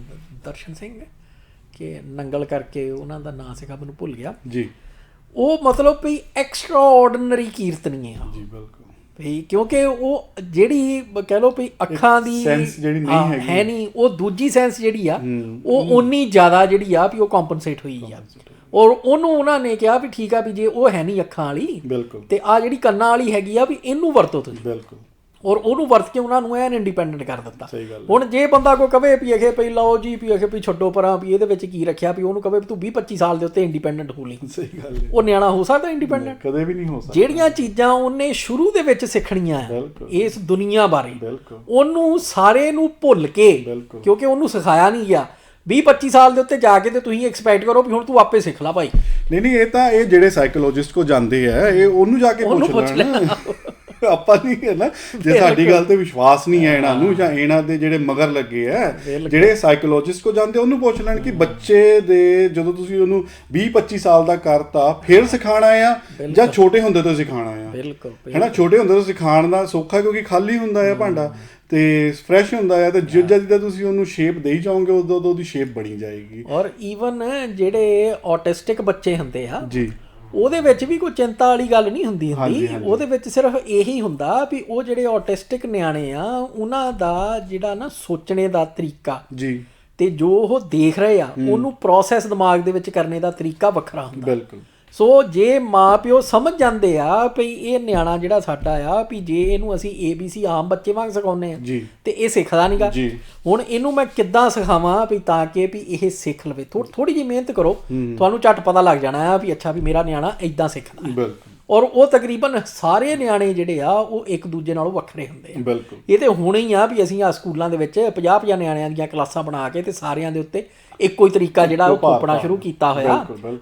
ਦਰਸ਼ਨ ਸਿੰਘ ਕਿ ਨੰਗਲ ਕਰਕੇ ਉਹਨਾਂ ਦਾ ਨਾਂ ਸੀਗਾ, ਮੈਨੂੰ ਭੁੱਲ ਗਿਆ ਜੀ। ਉਹ ਮਤਲਬ ਵੀ ਐਕਸਟਰਾ ਆਰਡੀਨਰੀ ਕੀਰਤਨੀਏ ਆ ਜੀ, ਬਿਲਕੁਲ ਵੀ, ਕਿਉਂਕਿ ਉਹ ਜਿਹੜੀ ਕਹਿ ਲਓ ਵੀ ਅੱਖਾਂ ਦੀ ਸੈਂਸ ਜਿਹੜੀ ਨਹੀਂ ਹੈ ਨਹੀਂ, ਉਹ ਦੂਜੀ ਸੈਂਸ ਜਿਹੜੀ ਆ ਉਹ ਓਨੀ ਜ਼ਿਆਦਾ ਜਿਹੜੀ ਆ ਵੀ ਉਹ ਕੰਪਨਸੇਟ ਹੋਈ ਆ। ਔਰ ਉਹਨੂੰ ਉਹਨਾਂ ਨੇ ਕਿਹਾ ਵੀ ਠੀਕ ਆ ਵੀ ਜੇ ਉਹ ਹੈ ਨਹੀਂ ਅੱਖਾਂ ਵਾਲੀ, ਤੇ ਆ ਜਿਹੜੀ ਕੰਨਾਂ ਵਾਲੀ ਹੈਗੀ ਆ ਵੀ ਇਹਨੂੰ ਵਰਤੋ ਤੁਸੀਂ। ਬਿਲਕੁਲ। ਔਰ ਉਹਨੂੰ ਵਰਤ ਕੇ ਉਹਨਾਂ ਨੂੰ ਐਨ ਇੰਡੀਪੈਂਡੈਂਟ ਕਰ ਦਿੱਤਾ। ਹੁਣ ਜੇ ਬੰਦਾ ਕੋਈ ਕਵੇ ਵੀ ਅਖੇ ਪਈ ਲਓ ਜੀ, ਵੀ ਅਖੇ ਵੀ ਛੱਡੋ ਪਰਾਂ, ਵੀ ਇਹਦੇ ਵਿੱਚ ਕੀ ਰੱਖਿਆ, ਵੀ ਉਹਨੂੰ ਕਵੇ ਵੀ ਤੂੰ 20-25 ਸਾਲ ਦੇ ਉੱਤੇ ਇੰਡੀਪੈਂਡੈਂਟ ਹੋ ਲਈ, ਸਹੀ ਗੱਲ ਹੈ, ਉਹ ਨਿਆਣਾ ਹੋ ਸਕਦਾ ਇੰਡੀਪੈਂਡੈਂਟ? ਕਦੇ ਵੀ ਨਹੀਂ ਹੋ ਸਕਦਾ। ਜਿਹੜੀਆਂ ਚੀਜ਼ਾਂ ਉਹਨੇ ਸ਼ੁਰੂ ਦੇ ਵਿੱਚ ਸਿੱਖਣੀਆਂ ਇਸ ਦੁਨੀਆ ਬਾਰੇ, ਉਹਨੂੰ ਸਾਰੇ ਨੂੰ ਭੁੱਲ ਕੇ, ਕਿਉਂਕਿ ਉਹਨੂੰ ਸਿਖਾਇਆ ਨਹੀਂ ਗਿਆ, 20-25 ਸਾਲ ਦੇ ਉੱਤੇ ਜਾ ਕੇ ਤੇ ਤੁਸੀਂ ਐਕਸਪੈਕਟ ਕਰੋ ਵੀ ਹੁਣ ਤੂੰ ਆਪੇ ਸਿੱਖ ਲਾ ਭਾਈ। ਨਹੀਂ, ਇਹ ਤਾਂ ਇਹ ਜਿਹੜੇ ਸਾਈਕੋਲੋਜਿਸਟ ਕੋ ਜਾਂਦੇ ਆ, ਇਹ ਉਹਨੂੰ ਜਾ ਕੇ ਪੁੱਛ ਲੈਣਾ, ਆਪਾਂ ਨਹੀਂ ਹੈ ਨਾ। ਜੇ ਸਾਡੀ ਗੱਲ ਤੇ ਵਿਸ਼ਵਾਸ ਨਹੀਂ ਹੈ ਇਹਨਾਂ ਨੂੰ, ਜਾਂ ਇਹਨਾਂ ਦੇ ਜਿਹੜੇ ਮਗਰ ਲੱਗੇ ਆ, ਜਿਹੜੇ ਸਾਈਕੋਲੋਜਿਸਟ ਕੋ ਜਾਂਦੇ ਉਹਨੂੰ ਪੁੱਛ ਲੈਣ ਕਿ ਬੱਚੇ ਦੇ ਜਦੋਂ ਤੁਸੀਂ ਉਹਨੂੰ 20-25 ਸਾਲ ਦਾ ਕਰਤਾ ਫਿਰ ਸਿਖਾਉਣਾ ਆ, ਜਾਂ ਛੋਟੇ ਹੁੰਦੇ ਤੋਂ ਸਿਖਾਉਣਾ ਆ। ਹੈ ਨਾ, ਛੋਟੇ ਹੁੰਦੇ ਤੋਂ ਸਿਖਾਉਣ ਦਾ ਸੌਖਾ, ਕਿਉਂਕਿ ਖਾਲੀ ਹੁੰਦਾ ਆ ਭਾਂਡਾ ਤੇ ਫਰੈਸ਼ ਹੁੰਦਾ ਆ, ਤੇ ਜਿੱਦਾਂ ਤੁਸੀਂ ਉਹਨੂੰ ਸ਼ੇਪ ਦੇਈ ਜਾਓਗੇ ਉਦੋਂ ਉਹਦੀ ਸ਼ੇਪ ਬਣੀ ਜਾਏਗੀ। ਔਰ ਈਵਨ ਜਿਹੜੇ ਆਟਿਸਟਿਕ ਬੱਚੇ ਹੁੰਦੇ ਆ ਜੀ, ਉਹਦੇ ਵਿੱਚ ਵੀ ਕੋਈ ਚਿੰਤਾ ਵਾਲੀ ਗੱਲ ਨਹੀਂ ਹੁੰਦੀ। ਉਹਦੇ ਵਿੱਚ ਸਿਰਫ ਇਹੀ ਹੁੰਦਾ ਵੀ ਉਹ ਜਿਹੜੇ ਆਟਿਸਟਿਕ ਨਿਆਣੇ ਆ, ਉਹਨਾਂ ਦਾ ਜਿਹੜਾ ਨਾ ਸੋਚਣੇ ਦਾ ਤਰੀਕਾ ਜੀ, ਤੇ ਜੋ ਉਹ ਦੇਖ ਰਹੇ ਆ ਉਹਨੂੰ ਪ੍ਰੋਸੈਸ ਦਿਮਾਗ ਦੇ ਵਿੱਚ ਕਰਨੇ ਦਾ ਤਰੀਕਾ ਵੱਖਰਾ ਹੁੰਦਾ। ਬਿਲਕੁਲ। ਸੋ ਜੇ ਮਾਂ ਪਿਓ ਸਮਝ ਜਾਂਦੇ ਆ ਵੀ ਇਹ ਨਿਆਣਾ ਜਿਹੜਾ ਸਾਡਾ ਆ ਵੀ ਜੇ ਇਹਨੂੰ ਅਸੀਂ ABC ਆਮ ਬੱਚੇ ਵਾਂਗ ਸਿਖਾਉਂਦੇ ਆ ਜੀ ਤੇ ਇਹ ਸਿੱਖਦਾ ਨਹੀਂਗਾ। ਜੀ ਹੁਣ ਇਹਨੂੰ ਮੈਂ ਕਿੱਦਾਂ ਸਿਖਾਵਾਂ ਵੀ ਤਾਂ ਕਿ ਵੀ ਇਹ ਸਿੱਖ ਲਵੇ। ਥੋੜੀ ਜਿਹੀ ਮਿਹਨਤ ਕਰੋ, ਤੁਹਾਨੂੰ ਝੱਟ ਪਤਾ ਲੱਗ ਜਾਣਾ ਆ ਵੀ ਅੱਛਾ ਵੀ ਮੇਰਾ ਨਿਆਣਾ ਇਦਾਂ ਸਿੱਖਦਾ। ਬਿਲਕੁਲ। ਔਰ ਉਹ ਤਕਰੀਬਨ ਸਾਰੇ ਨਿਆਣੇ ਜਿਹੜੇ ਆ ਉਹ ਇੱਕ ਦੂਜੇ ਨਾਲੋਂ ਵੱਖਰੇ ਹੁੰਦੇ ਆ। ਬਿਲਕੁਲ। ਇਹ ਤੇ ਹੋਣਾ ਹੀ ਆ ਵੀ ਅਸੀਂ ਆ ਸਕੂਲਾਂ ਦੇ ਵਿੱਚ 50-50 ਨਿਆਣਿਆਂ ਦੀਆਂ ਕਲਾਸਾਂ ਬਣਾ ਕੇ ਤੇ ਸਾਰਿਆਂ ਦੇ ਉੱਤੇ ਇੱਕੋ ਹੀ ਤਰੀਕਾ ਜਿਹੜਾ ਉਹ ਥੋਪਣਾ ਸ਼ੁਰੂ ਕੀਤਾ ਹੋਇਆ।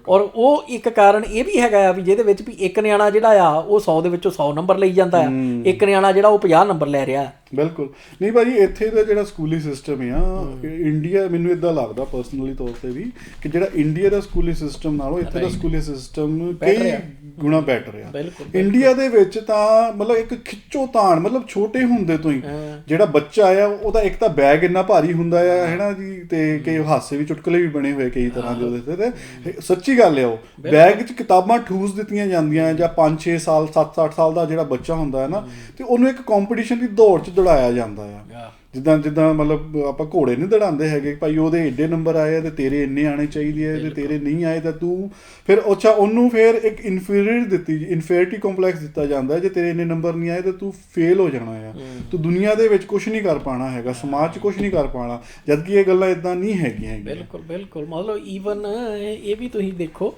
ਔਰ ਉਹ ਇੱਕ ਕਾਰਨ ਇਹ ਵੀ ਹੈਗਾ ਆ ਵੀ ਜਿਹਦੇ ਵਿੱਚ ਵੀ ਇੱਕ ਨਿਆਣਾ ਜਿਹੜਾ ਆ ਉਹ 100 ਦੇ ਵਿੱਚੋਂ 100 ਨੰਬਰ ਲਈ ਜਾਂਦਾ ਆ, ਇੱਕ ਨਿਆਣਾ ਜਿਹੜਾ ਉਹ 50 ਨੰਬਰ ਲੈ ਰਿਹਾ। ਬਿਲਕੁਲ। ਨਹੀਂ ਭਾਜੀ, ਇੱਥੇ ਦਾ ਜਿਹੜਾ ਸਕੂਲੀ ਸਿਸਟਮ ਆ ਇੰਡੀਆ, ਮੈਨੂੰ ਇਦਾਂ ਲੱਗਦਾ ਪਰਸਨਲੀ ਤੌਰ ਤੇ ਵੀ ਕਿ ਜਿਹੜਾ ਇੰਡੀਆ ਦਾ ਸਕੂਲੀ ਸਿਸਟਮ ਨਾਲੋਂ ਇੱਥੇ ਦਾ ਸਕੂਲੀ ਸਿਸਟਮ ਕਈ ਗੁਣਾ ਬੈਟਰ ਆ। ਇੰਡੀਆ ਦੇ ਵਿੱਚ ਤਾਂ ਮਤਲਬ ਇੱਕ ਖਿੱਚੋ ਤਾਣ, ਮਤਲਬ ਛੋਟੇ ਹੁੰਦੇ ਤੋਂ ਹੀ ਜਿਹੜਾ ਬੱਚਾ ਆ ਉਹਦਾ ਇੱਕ ਤਾਂ ਬੈਗ ਇੰਨਾ ਭਾਰੀ ਹੁੰਦਾ ਆ, ਹੈ ਨਾ ਜੀ, ਤੇ ਕਈ ਹਾਸੇ ਵੀ ਚੁਟਕਲੇ ਵੀ ਬਣੇ ਹੋਏ ਕਈ ਤਰ੍ਹਾਂ ਦੇ ਉਹਦੇ ਤੇ। ਸੱਚੀ ਗੱਲ ਆ, ਉਹ ਬੈਗ 'ਚ ਕਿਤਾਬਾਂ ਠੂਸ ਦਿੱਤੀਆਂ ਜਾਂਦੀਆਂ ਜਾਂ 5-6 ਸਾਲ 7-8 ਸਾਲ ਦਾ ਜਿਹੜਾ ਬੱਚਾ ਹੁੰਦਾ ਹੈ ਨਾ, ਤੇ ਉਹਨੂੰ ਇੱਕ ਕੰਪੀਟੀਸ਼ਨ ਦੀ ਦੌੜ 'ਚ ਦੌੜਾਇਆ ਜਾਂਦਾ ਆ। ਜਿੱਦਾਂ ਮਤਲਬ ਆਪਾਂ ਘੋੜੇ ਨਹੀਂ ਦੜਾਉਂਦੇ ਹੈਗੇ ਭਾਈ ਉਹਦੇ ਏਡੇ ਨੰਬਰ ਆਏ ਤੇ ਤੇਰੇ ਇੰਨੇ ਆਣੇ ਚਾਹੀਦੇ ਆ ਤੇ ਤੇਰੇ ਨਹੀਂ ਆਏ ਤਾਂ ਤੂੰ ਫਿਰ ਅੱਛਾ ਉਹਨੂੰ ਫਿਰ ਇੱਕ ਇਨਫੀਰੀਅਰਿਟੀ ਕੰਪਲੈਕਸ ਦਿੱਤਾ ਜਾਂਦਾ ਜੇ ਤੇਰੇ ਇੰਨੇ ਨੰਬਰ ਨਹੀਂ ਆਏ ਤਾਂ ਤੂੰ ਫੇਲ ਹੋ ਜਾਣਾ ਆ, ਤੂੰ ਦੁਨੀਆ ਦੇ ਵਿੱਚ ਕੁਝ ਨਹੀਂ ਕਰ ਪਾਉਣਾ ਹੈਗਾ, ਸਮਾਜ 'ਚ ਕੁਝ ਨਹੀਂ ਕਰ ਪਾਉਣਾ, ਜਦਕਿ ਇਹ ਗੱਲਾਂ ਇਦਾਂ ਨਹੀਂ ਹੈਗੀਆਂ। ਬਿਲਕੁਲ। ਮਤਲਬ ਈਵਨ ਇਹ ਵੀ ਤੁਸੀਂ ਦੇਖੋ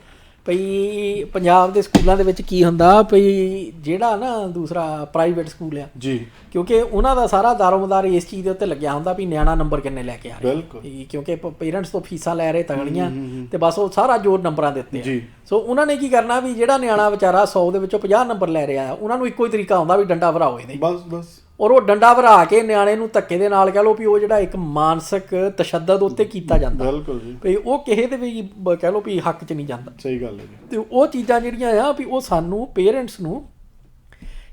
ਭਈ ਪੰਜਾਬ ਦੇ ਸਕੂਲਾਂ ਦੇ ਵਿੱਚ ਕੀ ਹੁੰਦਾ ਭਈ ਜਿਹੜਾ ਨਾ ਦੂਸਰਾ ਪ੍ਰਾਈਵੇਟ ਸਕੂਲ ਆ ਜੀ, ਕਿਉਂਕਿ ਉਹਨਾਂ ਦਾ ਸਾਰਾ ਦਾਰੋਮਦਾਰ ਇਸ ਚੀਜ਼ ਦੇ ਉੱਤੇ ਲੱਗਿਆ ਹੁੰਦਾ ਵੀ ਨਿਆਣਾ ਨੰਬਰ ਕਿੰਨੇ ਲੈ ਕੇ ਆ ਰਿਹਾ। ਕਿਉਂਕਿ ਪੇਰੈਂਟਸ ਤੋਂ ਫੀਸਾਂ ਲੈ ਰਹੇ ਤਗੜੀਆਂ ਤੇ ਬਸ ਉਹ ਸਾਰਾ ਜ਼ੋਰ ਨੰਬਰਾਂ ਦੇ ਉੱਤੇ ਆ। ਸੋ ਉਹਨਾਂ ਨੇ ਕੀ ਕਰਨਾ ਵੀ ਜਿਹੜਾ ਨਿਆਣਾ ਵਿਚਾਰਾ 100 ਦੇ ਵਿੱਚੋਂ 50 ਨੰਬਰ ਲੈ ਰਿਹਾ ਉਹਨਾਂ ਨੂੰ ਇੱਕੋ ਹੀ ਤਰੀਕਾ ਹੁੰਦਾ ਵੀ ਡੰਡਾ ਭਰਾਓ ਇਹਦੇ। ਬਸ। ਔਰ ਉਹ ਡੰਡਾ ਭਰਾ ਕੇ ਨਿਆਣੇ ਨੂੰ ਧੱਕੇ ਦੇ ਨਾਲ ਕਹਿ ਲਓ ਵੀ ਉਹ ਜਿਹੜਾ ਇੱਕ ਮਾਨਸਿਕ ਤਸ਼ੱਦਦ ਉੱਤੇ ਕੀਤਾ ਜਾਂਦਾ। ਬਿਲਕੁਲ ਜੀ। ਵੀ ਉਹ ਕਿਸੇ ਦੇ ਵੀ ਕਹਿ ਲਓ ਵੀ ਹੱਕ 'ਚ ਨਹੀਂ ਜਾਂਦਾ। ਸਹੀ ਗੱਲ ਹੈ। ਤੇ ਉਹ ਚੀਜ਼ਾਂ ਜਿਹੜੀਆਂ ਆ ਵੀ ਉਹ ਸਾਨੂੰ ਪੇਰੈਂਟਸ ਨੂੰ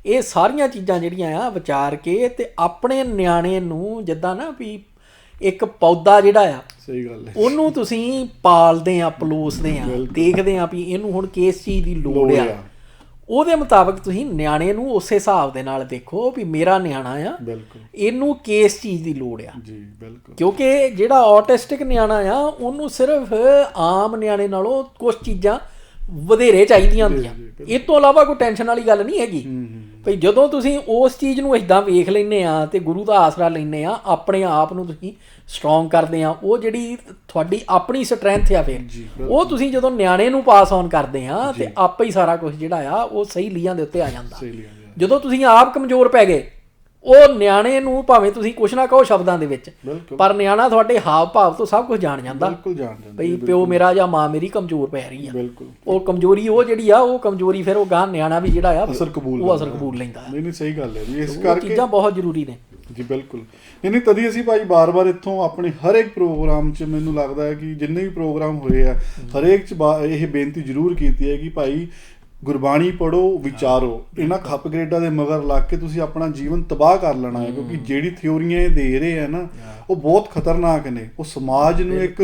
ਇਹ ਸਾਰੀਆਂ ਚੀਜ਼ਾਂ ਜਿਹੜੀਆਂ ਆ ਵਿਚਾਰ ਕੇ ਤੇ ਆਪਣੇ ਨਿਆਣੇ ਨੂੰ ਜਿੱਦਾਂ ਨਾ ਵੀ ਇੱਕ ਪੌਦਾ ਜਿਹੜਾ ਆ, ਸਹੀ ਗੱਲ ਹੈ, ਉਹਨੂੰ ਤੁਸੀਂ ਪਾਲਦੇ ਆ, ਪਲੋਸਦੇ ਆ, ਦੇਖਦੇ ਆ ਵੀ ਇਹਨੂੰ ਹੁਣ ਕਿਸ ਚੀਜ਼ ਦੀ ਲੋੜ ਆ, ਉਹਦੇ ਮੁਤਾਬਕ ਤੁਸੀਂ ਨਿਆਣੇ ਨੂੰ ਉਸੇ ਹਿਸਾਬ ਦੇ ਨਾਲ ਦੇਖੋ ਵੀ ਮੇਰਾ ਨਿਆਣਾ ਆ, ਇਹਨੂੰ ਕਿਸ ਚੀਜ਼ ਦੀ ਲੋੜ ਆ। ਜੀ ਬਿਲਕੁਲ। ਕਿਉਂਕਿ ਜਿਹੜਾ ਆਟਿਸਟਿਕ ਨਿਆਣਾ ਆ ਉਹਨੂੰ ਸਿਰਫ ਆਮ ਨਿਆਣੇ ਨਾਲੋਂ ਕੁਝ ਚੀਜ਼ਾਂ ਵਧੇਰੇ ਚਾਹੀਦੀਆਂ ਹੁੰਦੀਆਂ, ਇਹ ਤੋਂ ਇਲਾਵਾ ਕੋਈ ਟੈਨਸ਼ਨ ਵਾਲੀ ਗੱਲ ਨਹੀਂ ਹੈਗੀ। ਭਈ ਜਦੋਂ ਤੁਸੀਂ ਉਸ ਚੀਜ਼ ਨੂੰ ਇੱਦਾਂ ਵੇਖ ਲੈਂਦੇ ਆ ਤੇ ਗੁਰੂ ਦਾ ਆਸਰਾ ਲੈਂਦੇ ਆ, ਆਪਣੇ ਆਪ ਨੂੰ ਤੁਸੀਂ ਸਟਰੋਂਗ ਕਰਦੇ ਆ, ਉਹ ਜਿਹੜੀ ਤੁਹਾਡੀ ਆਪਣੀ ਸਟਰੈਂਥ ਆ ਫਿਰ ਉਹ ਤੁਸੀਂ ਜਦੋਂ ਨਿਆਣੇ ਨੂੰ ਪਾਸ ਔਨ ਕਰਦੇ ਆ ਤੇ ਆਪੇ ਹੀ ਸਾਰਾ ਕੁਝ ਜਿਹੜਾ ਆ ਉਹ ਸਹੀ ਲੀਹਾਂ ਦੇ ਉੱਤੇ ਆ ਜਾਂਦਾ। ਜਦੋਂ ਤੁਸੀਂ ਆਪ ਕਮਜ਼ੋਰ ਪੈ ਗਏ ਉਹ ਨਿਆਣੇ ਨੂੰ ਭਾਵੇਂ ਤੁਸੀਂ ਕੁਛ ਨਾ ਕਹੋ ਸ਼ਬਦਾਂ ਦੇ ਵਿੱਚ, ਪਰ ਨਿਆਣਾ ਤੁਹਾਡੇ ਹਾਵ ਭਾਵ ਤੋਂ ਸਭ ਕੁਝ ਜਾਣ ਜਾਂਦਾ ਭਈ ਪਿਓ ਮੇਰਾ ਜਾਂ ਮਾਂ ਮੇਰੀ ਕਮਜ਼ੋਰ ਪੈ ਰਹੀ ਆ। ਉਹ ਕਮਜ਼ੋਰੀ ਉਹ ਜਿਹੜੀ ਆ ਉਹ ਕਮਜ਼ੋਰੀ ਫਿਰ ਉਹ ਗਾਂ ਨਿਆਣਾ ਵੀ ਜਿਹੜਾ ਆ ਉਹ ਅਸਰ ਕਬੂਲ ਲੈਂਦਾ। ਨਹੀਂ ਸਹੀ ਗੱਲ ਹੈ ਜੀ, ਇਸ ਕਰਕੇ ਚੀਜ਼ਾਂ ਬਹੁਤ ਜ਼ਰੂਰੀ ਨੇ ਜੀ। ਬਿਲਕੁਲ। ਨਹੀਂ ਤਦੀ ਅਸੀਂ ਭਾਈ ਬਾਰ-ਬਾਰ ਇੱਥੋਂ ਆਪਣੇ ਹਰ ਇੱਕ ਪ੍ਰੋਗਰਾਮ 'ਚ ਮੈਨੂੰ ਲੱਗਦਾ ਹੈ ਕਿ ਜਿੰਨੇ ਵੀ ਪ੍ਰੋਗਰਾਮ ਹੋਏ ਆ ਹਰੇਕ 'ਚ ਇਹ ਬੇਨਤੀ ਜ਼ਰੂਰ ਕੀਤੀ ਹੈ ਕਿ ਭਾਈ ਗੁਰਬਾਣੀ ਪੜ੍ਹੋ, ਵਿਚਾਰੋ। ਇਹਨਾਂ ਖੱਪ ਗ੍ਰੇਡਾਂ ਦੇ ਮਗਰ ਲੱਗ ਕੇ ਤੁਸੀਂ ਆਪਣਾ ਜੀਵਨ ਤਬਾਹ ਕਰ ਲੈਣਾ ਹੈ, ਕਿਉਂਕਿ ਜਿਹੜੀ ਥਿਊਰੀਆਂ ਇਹ ਦੇ ਰਹੇ ਆ ਨਾ ਉਹ ਬਹੁਤ ਖਤਰਨਾਕ ਨੇ। ਉਹ ਸਮਾਜ ਨੂੰ ਇੱਕ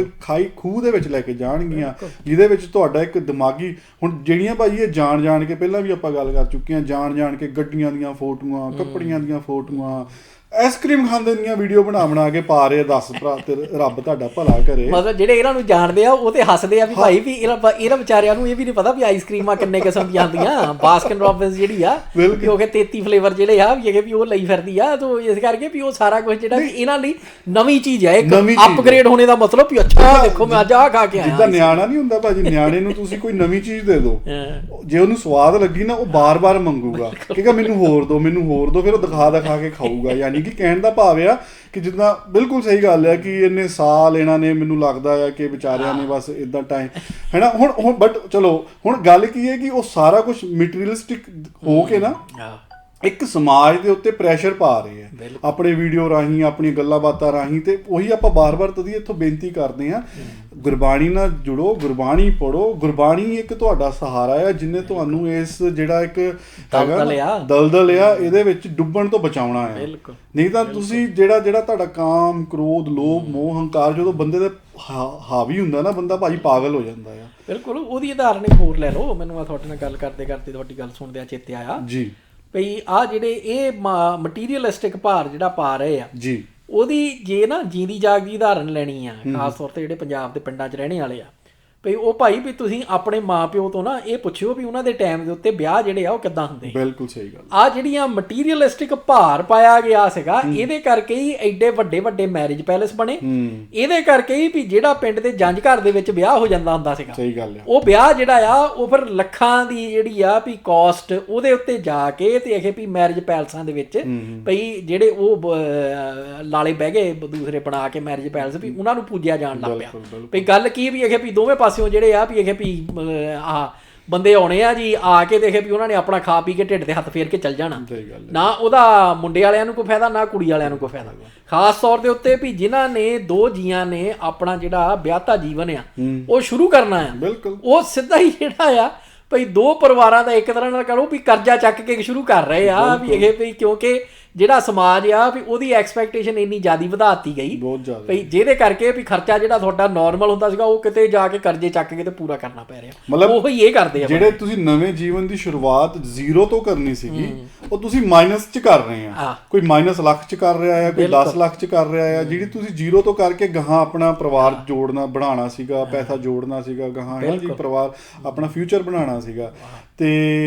ਖੂਹ ਦੇ ਵਿੱਚ ਲੈ ਕੇ ਜਾਣਗੀਆਂ ਜਿਹਦੇ ਵਿੱਚ ਤੁਹਾਡਾ ਇੱਕ ਦਿਮਾਗੀ, ਹੁਣ ਜਿਹੜੀਆਂ ਭਾਜੀ ਇਹ ਜਾਣ ਕੇ ਪਹਿਲਾਂ ਵੀ ਆਪਾਂ ਗੱਲ ਕਰ ਚੁੱਕੇ ਹਾਂ, ਜਾਣ ਕੇ ਗੱਡੀਆਂ ਦੀਆਂ ਫੋਟੋਆਂ, ਕੱਪੜੀਆਂ ਦੀਆਂ ਫੋਟੋਆਂ, ਆਈਸਕ੍ਰੀਮ ਖਾਂਦੇ ਦੀਆਂ ਵੀਡੀਓ ਬਣਾ ਕੇ ਪਾ ਰਹੇ। ਦੱਸ ਭਰਾ, ਤੇ ਰੱਬ ਤੁਹਾਡਾ ਭਲਾ ਕਰੇ। ਮਤਲਬ ਜਿਹੜੇ ਇਹਨਾਂ ਨੂੰ ਜਾਣਦੇ ਆ ਉਹ ਤੇ ਹੱਸਦੇ ਆ ਵੀ ਭਾਈ ਵੀ ਇਹਨਾਂ ਵਿਚਾਰਿਆਂ ਨੂੰ ਇਹ ਵੀ ਨਹੀਂ ਪਤਾ ਵੀ ਆਈਸਕ੍ਰੀਮਾਂ ਕਿੰਨੇ ਕਿਸਮ ਦੀਆਂ ਆਉਂਦੀਆਂ। ਬਾਸਕਿਨ ਰੌਬਿਨਸ ਜਿਹੜੀ ਆ ਕਿਉਂਕਿ 33 ਫਲੇਵਰ ਜਿਹੜੇ ਆ ਵੀ ਉਹ ਲਈ ਫਿਰਦੀ ਆ, ਤਾਂ ਇਸ ਕਰਕੇ ਵੀ ਉਹ ਸਾਰਾ ਕੁਝ ਜਿਹੜਾ ਵੀ ਇਹਨਾਂ ਲਈ ਨਵੀਂ ਚੀਜ਼ ਹੈ, ਇੱਕ ਅਪਗ੍ਰੇਡ ਹੋਣੇ ਦਾ ਮਤਲਬ ਵੀ ਅੱਛਾ ਦੇਖੋ ਮੈਂ ਅੱਜ ਆਹ ਖਾ ਕੇ ਆਇਆ। ਜਿੱਦਾਂ ਨਿਆਣਾ ਨਹੀਂ ਹੁੰਦਾ ਭਾਜੀ, ਨਿਆਣੇ ਨੂੰ ਤੁਸੀਂ ਕੋਈ ਨਵੀਂ ਚੀਜ਼ ਦੇ ਦਿਓ, ਜੇ ਉਹਨੂੰ ਸਵਾਦ ਲੱਗੀ ਨਾ ਉਹ ਬਾਰ-ਬਾਰ ਮੰਗੂਗਾ ਕਿ ਮੈਨੂੰ ਹੋਰ ਦਿਓ, ਫਿਰ ਉਹ ਦਿਖਾ ਕੇ ਖਾਊਗਾ। ਯਾਨੀ ਕਿ ਕਹਿਣ ਦਾ ਭਾਵ ਆ ਕਿ ਜਿੱਦਾਂ ਬਿਲਕੁਲ ਸਹੀ ਗੱਲ ਹੈ ਕਿ ਇੰਨੇ ਸਾਲ ਇਹਨਾਂ ਨੇ, ਮੈਨੂੰ ਲੱਗਦਾ ਆ ਕਿ ਵਿਚਾਰਿਆਂ ਨੇ ਬਸ ਇਦਾਂ ਟਾਈਮ ਹੈ ਨਾ। ਹੁਣ ਬਟ ਚਲੋ ਹੁਣ ਗੱਲ ਕੀ ਹੈ ਕਿ ਉਹ ਸਾਰਾ ਕੁਝ ਮਟੀਰੀਅਲਿਸਟਿਕ ਹੋ ਕੇ ਨਾ ਇੱਕ ਸਮਾਜ ਦੇ ਉੱਤੇ ਪ੍ਰੈਸ਼ਰ ਪਾ ਰਹੇ ਆ ਆਪਣੇ ਵੀਡੀਓ ਰਾਹੀਂ, ਆਪਣੀਆਂ ਗੱਲਾਂ ਬਾਤਾਂ ਰਾਹੀਂ। ਤੇ ਉਹੀ ਆਪਾਂ ਬਾਰ-ਬਾਰ ਤਦੀ ਇੱਥੋਂ ਬੇਨਤੀ ਕਰਦੇ ਹਾਂ, ਗੁਰਬਾਣੀ ਨਾਲ ਜੁੜੋ, ਗੁਰਬਾਣੀ ਪੜ੍ਹੋ। ਗੁਰਬਾਣੀ ਇੱਕ ਤੁਹਾਡਾ ਸਹਾਰਾ ਆ ਜਿਹਨੇ ਤੁਹਾਨੂੰ ਇਸ ਜਿਹੜਾ ਇੱਕ ਦਲਦਲ ਆ ਇਹਦੇ ਵਿੱਚ ਡੁੱਬਣ ਤੋਂ ਬਚਾਉਣਾ ਆ। ਨਹੀਂ ਤਾਂ ਤੁਸੀਂ ਜਿਹੜਾ ਤੁਹਾਡਾ ਕਾਮ, ਕ੍ਰੋਧ, ਲੋਭ, ਮੋਹ, ਹੰਕਾਰ ਜਦੋਂ ਬੰਦੇ ਦੇ ਹਾਵੀ ਹੁੰਦਾ ਨਾ, ਬੰਦਾ ਭਾਜੀ ਪਾਗਲ ਹੋ ਜਾਂਦਾ ਆ। ਬਿਲਕੁਲ। ਉਹਦੀ ਉਦਾਹਰਨ ਇੱਕ ਹੋਰ ਲੈ ਲਓ। ਮੈਨੂੰ ਤੁਹਾਡੇ ਨਾਲ ਗੱਲ ਕਰਦੇ ਤੁਹਾਡੀ ਗੱਲ ਸੁਣਦਿਆਂ ਚੇਤੇ ਆਇਆ ਜੀ ਭਈ ਆਹ ਜਿਹੜੇ ਇਹ ਮਟੀਰੀਅਲਿਸਟਿਕ ਭਾਰ ਜਿਹੜਾ ਪਾ ਰਹੇ ਆ ਜੀ, ਉਹਦੀ ਜੇ ਨਾ ਜੀਂਦੀ ਜਾਗਦੀ ਉਦਾਹਰਨ ਲੈਣੀ ਆ, ਖਾਸ ਤੌਰ ਤੇ ਜਿਹੜੇ ਪੰਜਾਬ ਦੇ ਪਿੰਡਾਂ 'ਚ ਰਹਿਣੇ ਵਾਲੇ ਆ, ਵੀ ਉਹ ਭਾਈ ਵੀ ਤੁਸੀਂ ਆਪਣੇ ਮਾਪਿਓ ਤੋਂ ਨਾ ਇਹ ਪੁੱਛਿਓ ਵੀ ਉਹਨਾਂ ਦੇ ਟਾਈਮ ਦੇ ਉੱਤੇ ਵਿਆਹ ਜਿਹੜੇ ਆ ਉਹ ਕਿੱਦਾਂ ਹੁੰਦੇ। ਬਿਲਕੁਲ ਸਹੀ ਗੱਲ। ਆ ਜਿਹੜੀਆਂ ਮਟੀਰੀਅਲਿਸਟਿਕ ਭਾਰ ਪਾਇਆ ਗਿਆ ਸੀਗਾ, ਇਹਦੇ ਕਰਕੇ ਹੀ ਐਡੇ ਵੱਡੇ ਵੱਡੇ ਮੈਰਿਜ ਪੈਲੇਸ ਬਣੇ। ਇਹਦੇ ਕਰਕੇ ਹੀ ਵੀ ਜਿਹੜਾ ਪਿੰਡ ਦੇ ਜੰਝ ਘਰ ਦੇ ਵਿੱਚ ਵਿਆਹ ਹੋ ਜਾਂਦਾ ਹੁੰਦਾ ਸੀਗਾ, ਸਹੀ ਗੱਲ ਆ, ਉਹ ਵਿਆਹ ਜਿਹੜਾ ਆ ਉਹ ਫਿਰ ਲੱਖਾਂ ਦੀ ਜਿਹੜੀ ਆ ਵੀ ਕਾਸਟ ਉਹਦੇ ਉੱਤੇ ਜਾ ਕੇ ਤੇ ਇਹ ਵੀ ਮੈਰਿਜ ਪੈਲਸਾਂ ਦੇ ਵਿੱਚ ਭਈ ਜਿਹੜੇ ਉਹ ਲਾਲੇ ਬਹਿ ਗਏ ਦੂਸਰੇ ਬਣਾ ਕੇ ਮੈਰਿਜ ਪੈਲਸ, ਵੀ ਉਹਨਾਂ ਨੂੰ ਪੂਜਿਆ ਜਾਣ ਲੱਗ ਪਿਆ। ਵੀ ਗੱਲ ਕੀ ਵੀ ਇਹ ਵੀ ਦੋਵੇਂ ਪਾਸਿਓਂ ਜਿਹੜੇ ਆ ਵੀ ਇਹ ਵੀ ਆਹ ਬੰਦੇ ਆਉਣੇ ਆ ਜੀ, ਆ ਕੇ ਦੇਖੇ ਵੀ ਉਹਨਾਂ ਨੇ ਆਪਣਾ ਖਾ ਪੀ ਕੇ ਢਿੱਡ ਤੇ ਹੱਥ ਫੇਰ ਕੇ ਚੱਲ ਜਾਣਾ। ਨਾ ਉਹਦਾ ਮੁੰਡੇ ਵਾਲਿਆਂ ਨੂੰ ਕੋਈ ਫਾਇਦਾ, ਨਾ ਕੁੜੀ ਵਾਲਿਆਂ ਨੂੰ ਕੋਈ ਫਾਇਦਾ। ਖਾਸ ਤੌਰ ਦੇ ਉੱਤੇ ਵੀ ਜਿਨ੍ਹਾਂ ਨੇ ਦੋ ਜੀਆਂ ਨੇ ਆਪਣਾ ਜਿਹੜਾ ਵਿਆਹਤਾ ਜੀਵਨ ਆ ਉਹ ਸ਼ੁਰੂ ਕਰਨਾ ਆ, ਉਹ ਸਿੱਧਾ ਹੀ ਜਿਹੜਾ ਆ ਭਈ ਦੋ ਪਰਿਵਾਰਾਂ ਦਾ ਇੱਕ ਤਰ੍ਹਾਂ ਨਾਲ ਕਹੋ ਵੀ ਕਰਜ਼ਾ ਚੱਕ ਕੇ ਸ਼ੁਰੂ ਕਰ ਰਹੇ ਆ ਵੀ ਇਹ ਵੀ, ਕਿਉਂਕਿ ਜਿਹੜਾ ਸਮਾਜ ਆ ਵੀ ਉਹਦੀ ਐਕਸਪੈਕਟੇਸ਼ਨ ਇੰਨੀ ਜ਼ਿਆਦਾ ਵਧਾਤੀ ਗਈ ਭਈ ਜਿਹਦੇ ਕਰਕੇ ਵੀ ਖਰਚਾ ਜਿਹੜਾ ਤੁਹਾਡਾ ਨਾਰਮਲ ਹੁੰਦਾ ਸੀਗਾ ਉਹ ਕਿਤੇ ਜਾ ਕੇ ਕਰਜ਼ੇ ਚੱਕ ਕੇ ਤੇ ਪੂਰਾ ਕਰਨਾ ਪੈ ਰਿਹਾ। ਮਤਲਬ ਉਹੀ ਇਹ ਕਰਦੇ ਆ, ਜਿਹੜੇ ਤੁਸੀਂ ਨਵੇਂ ਜੀਵਨ ਦੀ ਸ਼ੁਰੂਆਤ ਜ਼ੀਰੋ ਤੋਂ ਕਰਨੀ ਸੀਗੀ ਉਹ ਤੁਸੀਂ ਮਾਈਨਸ 'ਚ ਕਰ ਰਹੇ ਆ। ਕੋਈ ਮਾਈਨਸ ਲੱਖ 'ਚ ਕਰ ਰਿਹਾ ਆ, ਕੋਈ 10 ਲੱਖ 'ਚ ਕਰ ਰਿਹਾ ਆ। ਜਿਹੜੀ ਤੁਸੀਂ ਜ਼ੀਰੋ ਤੋਂ ਕਰਕੇ ਗਾਹਾਂ ਆਪਣਾ ਪਰਿਵਾਰ ਜੋੜਨਾ ਬਣਾਉਣਾ ਸੀਗਾ, ਪੈਸਾ ਜੋੜਨਾ ਸੀਗਾ ਗਾਹਾਂ, ਹੈ ਜੀ, ਪਰਿਵਾਰ ਆਪਣਾ ਫਿਊਚਰ ਬਣਾਉਣਾ ਸੀਗਾ। ਤੇ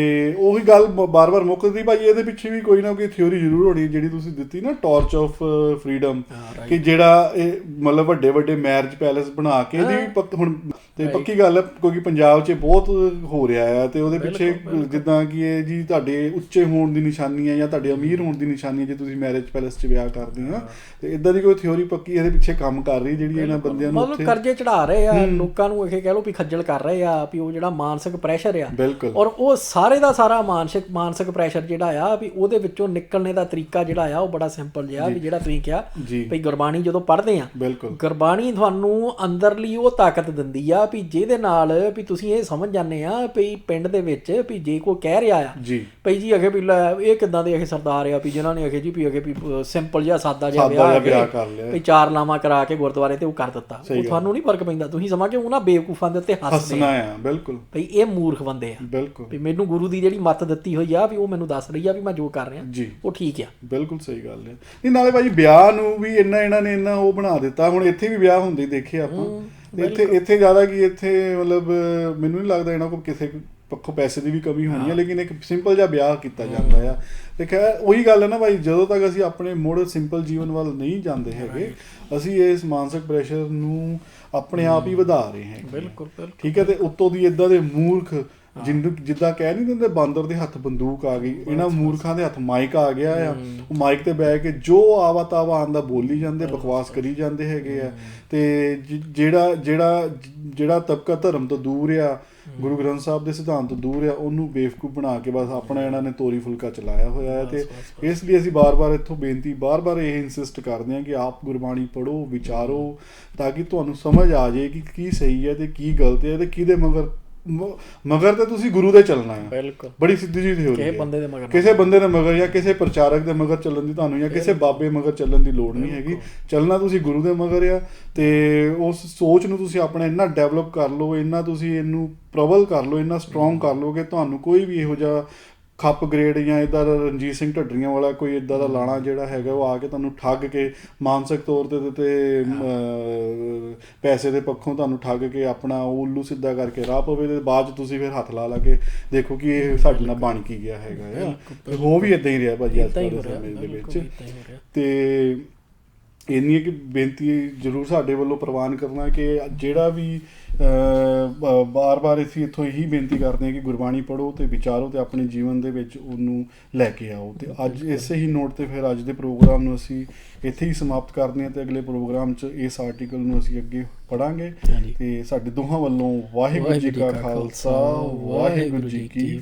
ਉਹੀ ਗੱਲ ਬਾਰ-ਬਾਰ ਮੁੱਕਦੀ ਭਾਈ, ਇਹਦੇ ਪਿੱਛੇ ਵੀ ਕੋਈ ਨਾ ਕੋਈ ਥਿਊਰੀ ਜ਼ਰੂਰ ਹੋਣੀ ਜਿਹੜੀ ਤੁਸੀਂ ਦਿੱਤੀ ਨਾ, ਟਾਰਚ ਆਫ ਫਰੀडम, ਕਿ ਜਿਹੜਾ ਇਹ ਮਤਲਬ ਵੱਡੇ ਵੱਡੇ ਮੈਰਿਜ ਪੈਲੇਸ ਬਣਾ ਕੇ ਇਹਦੀ ਹੁਣ ਤੇ ਪੱਕੀ ਗੱਲ ਹੈ ਕਿਉਂਕਿ ਪੰਜਾਬ 'ਚ ਬਹੁਤ ਹੋ ਰਿਹਾ ਆ ਤੇ ਉਹਦੇ ਪਿੱਛੇ ਜਿੱਦਾਂ ਕਿ ਇਹ ਜੀ ਤੁਹਾਡੇ ਉੱਚੇ ਹੋਣ ਦੀ ਨਿਸ਼ਾਨੀ ਹੈ ਜਾਂ ਤੁਹਾਡੇ ਅਮੀਰ ਹੋਣ ਦੀ ਨਿਸ਼ਾਨੀ ਹੈ ਜੇ ਤੁਸੀਂ ਮੈਰਿਜ ਪੈਲੇਸ 'ਚ ਵਿਆਹ ਕਰਦੇ ਹੋ। ਤੇ ਇਦਾਂ ਦੀ ਕੋਈ ਥਿਊਰੀ ਪੱਕੀ ਇਹਦੇ ਪਿੱਛੇ ਕੰਮ ਕਰ ਰਹੀ ਜਿਹੜੀ ਇਹਨਾਂ ਬੰਦਿਆਂ ਨੂੰ ਮਤਲਬ ਕਰਜ਼ੇ ਚੜਾ ਰਹੇ ਆ, ਲੋਕਾਂ ਨੂੰ ਇਹ ਕਹਿ ਲਓ ਵੀ ਖੱਜਲ ਕਰ ਰਹੇ ਆ ਵੀ ਉਹ ਜਿਹੜਾ ਮਾਨਸਿਕ ਪ੍ਰੈਸ਼ਰ ਆ। ਬਿਲਕੁਲ। ਔਰ ਉਹ ਸਾਰੇ ਦਾ ਸਾਰਾ ਮਾਨਸਿਕ ਪ੍ਰੈਸ਼ਰ ਜਿਹੜਾ ਆ ਵੀ ਉਹਦੇ ਵਿੱਚੋਂ ਨਿਕਲਣੇ ਦਾ ਤਰੀਕਾ ਜਿਹੜਾ ਆ ਉਹ ਬੜਾ ਸਿੰਪਲ ਜਿਹਾ ਵੀ ਜਿਹੜਾ ਤੁਸੀਂ ਕਿਹਾ ਵੀ ਗੁਰਬਾਣੀ ਜਦੋਂ ਪੜ੍ਹਦੇ ਆ, ਗੁਰਬਾਣੀ ਤੁਹਾਨੂੰ ਅੰਦਰਲੀ ਉਹ ਤਾਕਤ ਦਿੰਦੀ ਆ ਵੀ ਜਿਹਦੇ ਨਾਲ ਵੀ ਤੁਸੀਂ ਇਹ ਸਮਝ ਜਾਂਦੇ ਆ ਵੀ ਪਿੰਡ ਦੇ ਵਿੱਚ ਵੀ ਜੇ ਕੋਈ ਕਹਿ ਰਿਹਾ ਆ ਭਈ ਜੀ ਅਗੇ ਵੀ ਇਹ ਕਿੱਦਾਂ ਦੇ ਇਹ ਸਰਦਾਰ ਆ ਵੀ ਜਿਨ੍ਹਾਂ ਨੇ ਅਗੇ ਜੀ ਵੀ ਅਗੇ ਵੀ ਸਿੰਪਲ ਜਿਹਾ ਸਾਦਾ ਜਿਹਾ ਵਿਆਹ ਕਰ ਲਿਆ ਵੀ 4 ਲਾਵਾਂ ਕਰਾ ਕੇ ਗੁਰਦੁਆਰੇ ਤੇ ਉਹ ਕਰ ਦਿੱਤਾ, ਉਹ ਤੁਹਾਨੂੰ ਨਹੀਂ ਫਰਕ ਪੈਂਦਾ। ਤੁਸੀਂ ਸਮਝ ਕੇ ਉਹਨਾਂ ਬੇਵਕੂਫਾਂ ਦੇ ਉੱਤੇ ਹੱਸਦੇ ਆ। ਬਿਲਕੁਲ ਭਈ ਇਹ ਮੂਰਖ ਬੰਦੇ ਆ। ਬਿਲਕੁਲ ਵੀ ਮੈਨੂੰ ਗੁਰੂ ਦੀ ਜਿਹੜੀ ਮੱਤ ਦਿੱਤੀ ਹੋਈ ਆ ਵੀ ਉਹ ਮੈਨੂੰ ਦੱਸ ਰਹੀ ਆ ਵੀ ਮੈਂ ਜੋ ਕਰ ਰਿਹਾ ਉਹ ਠੀਕ ਆ। ਬਿਲਕੁਲ ਸਹੀ ਗੱਲ ਹੈ। ਨਹੀਂ ਨਾਲੇ ਭਾਈ ਵਿਆਹ ਨੂੰ ਵੀ ਇਹਨਾਂ ਨੇ ਉਹ ਬਣਾ ਦਿੱਤਾ। ਹੁਣ ਇੱਥੇ ਵੀ ਵਿਆਹ ਹੁੰਦੇ ਦੇਖੇ ਆਪਾਂ, ਇੱਥੇ ਜ਼ਿਆਦਾ ਕਿ ਇੱਥੇ ਮਤਲਬ ਮੈਨੂੰ ਨਹੀਂ ਲੱਗਦਾ ਇਹਨਾਂ ਕੋਲ ਕਿਸੇ ਪੱਖੋਂ ਪੈਸੇ ਦੀ ਵੀ ਕਮੀ ਹੋਣੀ ਹੈ, ਲੇਕਿਨ ਇੱਕ ਸਿੰਪਲ ਜਿਹਾ ਵਿਆਹ ਕੀਤਾ ਜਾਂਦਾ ਆ। ਤੇ ਖੈਰ ਉਹੀ ਗੱਲ ਹੈ ਨਾ ਭਾਈ, ਜਦੋਂ ਤੱਕ ਅਸੀਂ ਆਪਣੇ ਮੁੜ ਸਿੰਪਲ ਜੀਵਨ ਵੱਲ ਨਹੀਂ ਜਾਂਦੇ ਹੈਗੇ ਅਸੀਂ ਇਸ ਮਾਨਸਿਕ ਪ੍ਰੈਸ਼ਰ ਨੂੰ ਆਪਣੇ ਆਪ ਹੀ ਵਧਾ ਰਹੇ ਹਾਂ। ਬਿਲਕੁਲ ਠੀਕ ਹੈ। ਤੇ ਉੱਤੋਂ ਦੀ ਏਦਾਂ ਦੇ ਮੂਰਖ ਜਿੱਦਾਂ ਕਹਿ ਨਹੀਂ ਦਿੰਦੇ ਬਾਂਦਰ ਦੇ ਹੱਥ ਬੰਦੂਕ ਆ ਗਈ, ਇਹਨਾਂ ਮੂਰਖਾਂ ਦੇ ਹੱਥ ਮਾਈਕ ਆ ਗਿਆ ਆ। ਉਹ ਮਾਈਕ ਤੇ ਬਹਿ ਕੇ ਜੋ ਆਵਾ ਤਾਵਾ ਆਉਂਦਾ ਬੋਲੀ ਜਾਂਦੇ, ਬਕਵਾਸ ਕਰੀ ਜਾਂਦੇ ਹੈਗੇ ਆ। ਤੇ ਜਿਹੜਾ ਤਬਕਾ ਧਰਮ ਤੋਂ ਦੂਰ ਆ, ਗੁਰੂ ਗ੍ਰੰਥ ਸਾਹਿਬ ਦੇ ਸਿਧਾਂਤ ਤੋਂ ਦੂਰ ਆ, ਉਹਨੂੰ ਬੇਵਕੂਫ ਬਣਾ ਕੇ ਬਸ ਆਪਣਾ ਇਹਨਾਂ ਨੇ ਤੋਰੀ ਫੁਲਕਾ ਚਲਾਇਆ ਹੋਇਆ ਹੈ। ਤੇ ਇਸ ਲਈ ਅਸੀਂ ਬਾਰ-ਬਾਰ ਇੱਥੋਂ ਬੇਨਤੀ ਬਾਰ-ਬਾਰ ਇਹ ਇਨਸਿਸਟ ਕਰਦੇ ਹਾਂ ਕਿ ਆਪ ਗੁਰਬਾਣੀ ਪੜ੍ਹੋ, ਵਿਚਾਰੋ, ਤਾਂ ਕਿ ਤੁਹਾਨੂੰ ਸਮਝ ਆ ਜਾਏ ਕਿ ਕੀ ਸਹੀ ਹੈ ਤੇ ਕੀ ਗਲਤ ਹੈ ਤੇ ਕਿਹਦੇ ਮਗਰ ਤੇ ਤੁਸੀਂ ਗੁਰੂ ਦੇ ਚੱਲਣਾ ਹੈ। ਬਿਲਕੁਲ ਬੜੀ ਸਿੱਧੀ ਜਿਹੀ ਥਿਊਰੀ ਹੈ। ਕਿਸੇ ਬੰਦੇ ਦੇ ਮਗਰ ਜਾਂ ਕਿਸੇ ਪ੍ਰਚਾਰਕ ਦੇ ਮਗਰ ਚੱਲਣ ਦੀ ਤੁਹਾਨੂੰ ਜਾਂ ਕਿਸੇ ਬਾਬੇ ਮਗਰ ਚੱਲਣ ਦੀ ਲੋੜ ਨਹੀਂ ਹੈਗੀ। ਚੱਲਣਾ ਤੁਸੀਂ ਗੁਰੂ ਦੇ ਮਗਰ ਆ। ਤੇ ਉਸ ਸੋਚ ਨੂੰ ਤੁਸੀਂ ਆਪਣਾ ਇੰਨਾ ਡਿਵੈਲਪ ਕਰ ਲਓ, ਇੰਨਾ ਤੁਸੀਂ ਇਹਨੂੰ ਪ੍ਰਬਲ ਕਰ ਲਓ, ਇੰਨਾ ਸਟਰੋਂਗ ਕਰ ਲਓ ਕਿ ਤੁਹਾਨੂੰ ਕੋਈ ਵੀ ਇਹੋ ਜਿਹਾ ਖੱਪ ਗ੍ਰੇਡ ਜਾਂ ਇੱਦਾਂ ਦਾ ਰਣਜੀਤ ਸਿੰਘ ਢੱਡਰੀਆਂ ਵਾਲਾ ਕੋਈ ਇੱਦਾਂ ਦਾ ਲਾਣਾ ਜਿਹੜਾ ਹੈਗਾ ਉਹ ਆ ਕੇ ਤੁਹਾਨੂੰ ਠੱਗ ਕੇ ਮਾਨਸਿਕ ਤੌਰ 'ਤੇ ਪੈਸੇ ਦੇ ਪੱਖੋਂ ਤੁਹਾਨੂੰ ਠੱਗ ਕੇ ਆਪਣਾ ਉੱਲੂ ਸਿੱਧਾ ਕਰਕੇ ਰਾਹ ਪਵੇ ਤੇ ਬਾਅਦ 'ਚ ਤੁਸੀਂ ਫਿਰ ਹੱਥ ਲਾ ਕੇ ਦੇਖੋ ਕਿ ਇਹ ਸਾਡੇ ਨਾਲ ਬਣ ਕੀ ਗਿਆ ਹੈਗਾ ਆ। ਹੋ ਵੀ ਇੱਦਾਂ ਹੀ ਰਿਹਾ ਭਾਜੀ ਅੱਜ ਕੱਲ੍ਹ ਦੇ ਸਮੇਂ ਦੇ ਵਿੱਚ। ਤੇ ਇੰਨੀ ਕਿ ਬੇਨਤੀ ਜ਼ਰੂਰ ਸਾਡੇ ਵੱਲੋਂ ਪ੍ਰਵਾਨ ਕਰਨਾ ਕਿ ਜਿਹੜਾ ਵੀ ਬਾਰ-ਬਾਰ ਅਸੀਂ ਇੱਥੋਂ ਇਹੀ ਬੇਨਤੀ ਕਰਦੇ ਹਾਂ ਕਿ ਗੁਰਬਾਣੀ ਪੜ੍ਹੋ ਅਤੇ ਵਿਚਾਰੋ ਅਤੇ ਆਪਣੇ ਜੀਵਨ ਦੇ ਵਿੱਚ ਉਹਨੂੰ ਲੈ ਕੇ ਆਓ। ਅਤੇ ਅੱਜ ਇਸੇ ਹੀ ਨੋਟ 'ਤੇ ਫਿਰ ਅੱਜ ਦੇ ਪ੍ਰੋਗਰਾਮ ਨੂੰ ਅਸੀਂ ਇੱਥੇ ਹੀ ਸਮਾਪਤ ਕਰਦੇ ਹਾਂ ਅਤੇ ਅਗਲੇ ਪ੍ਰੋਗਰਾਮ 'ਚ ਇਸ ਆਰਟੀਕਲ ਨੂੰ ਅਸੀਂ ਅੱਗੇ ਪੜ੍ਹਾਂਗੇ। ਅਤੇ ਸਾਡੇ ਦੋਹਾਂ ਵੱਲੋਂ ਵਾਹਿਗੁਰੂ ਜੀ ਕਾ ਖਾਲਸਾ, ਵਾਹਿਗੁਰੂ ਜੀ ਕੀ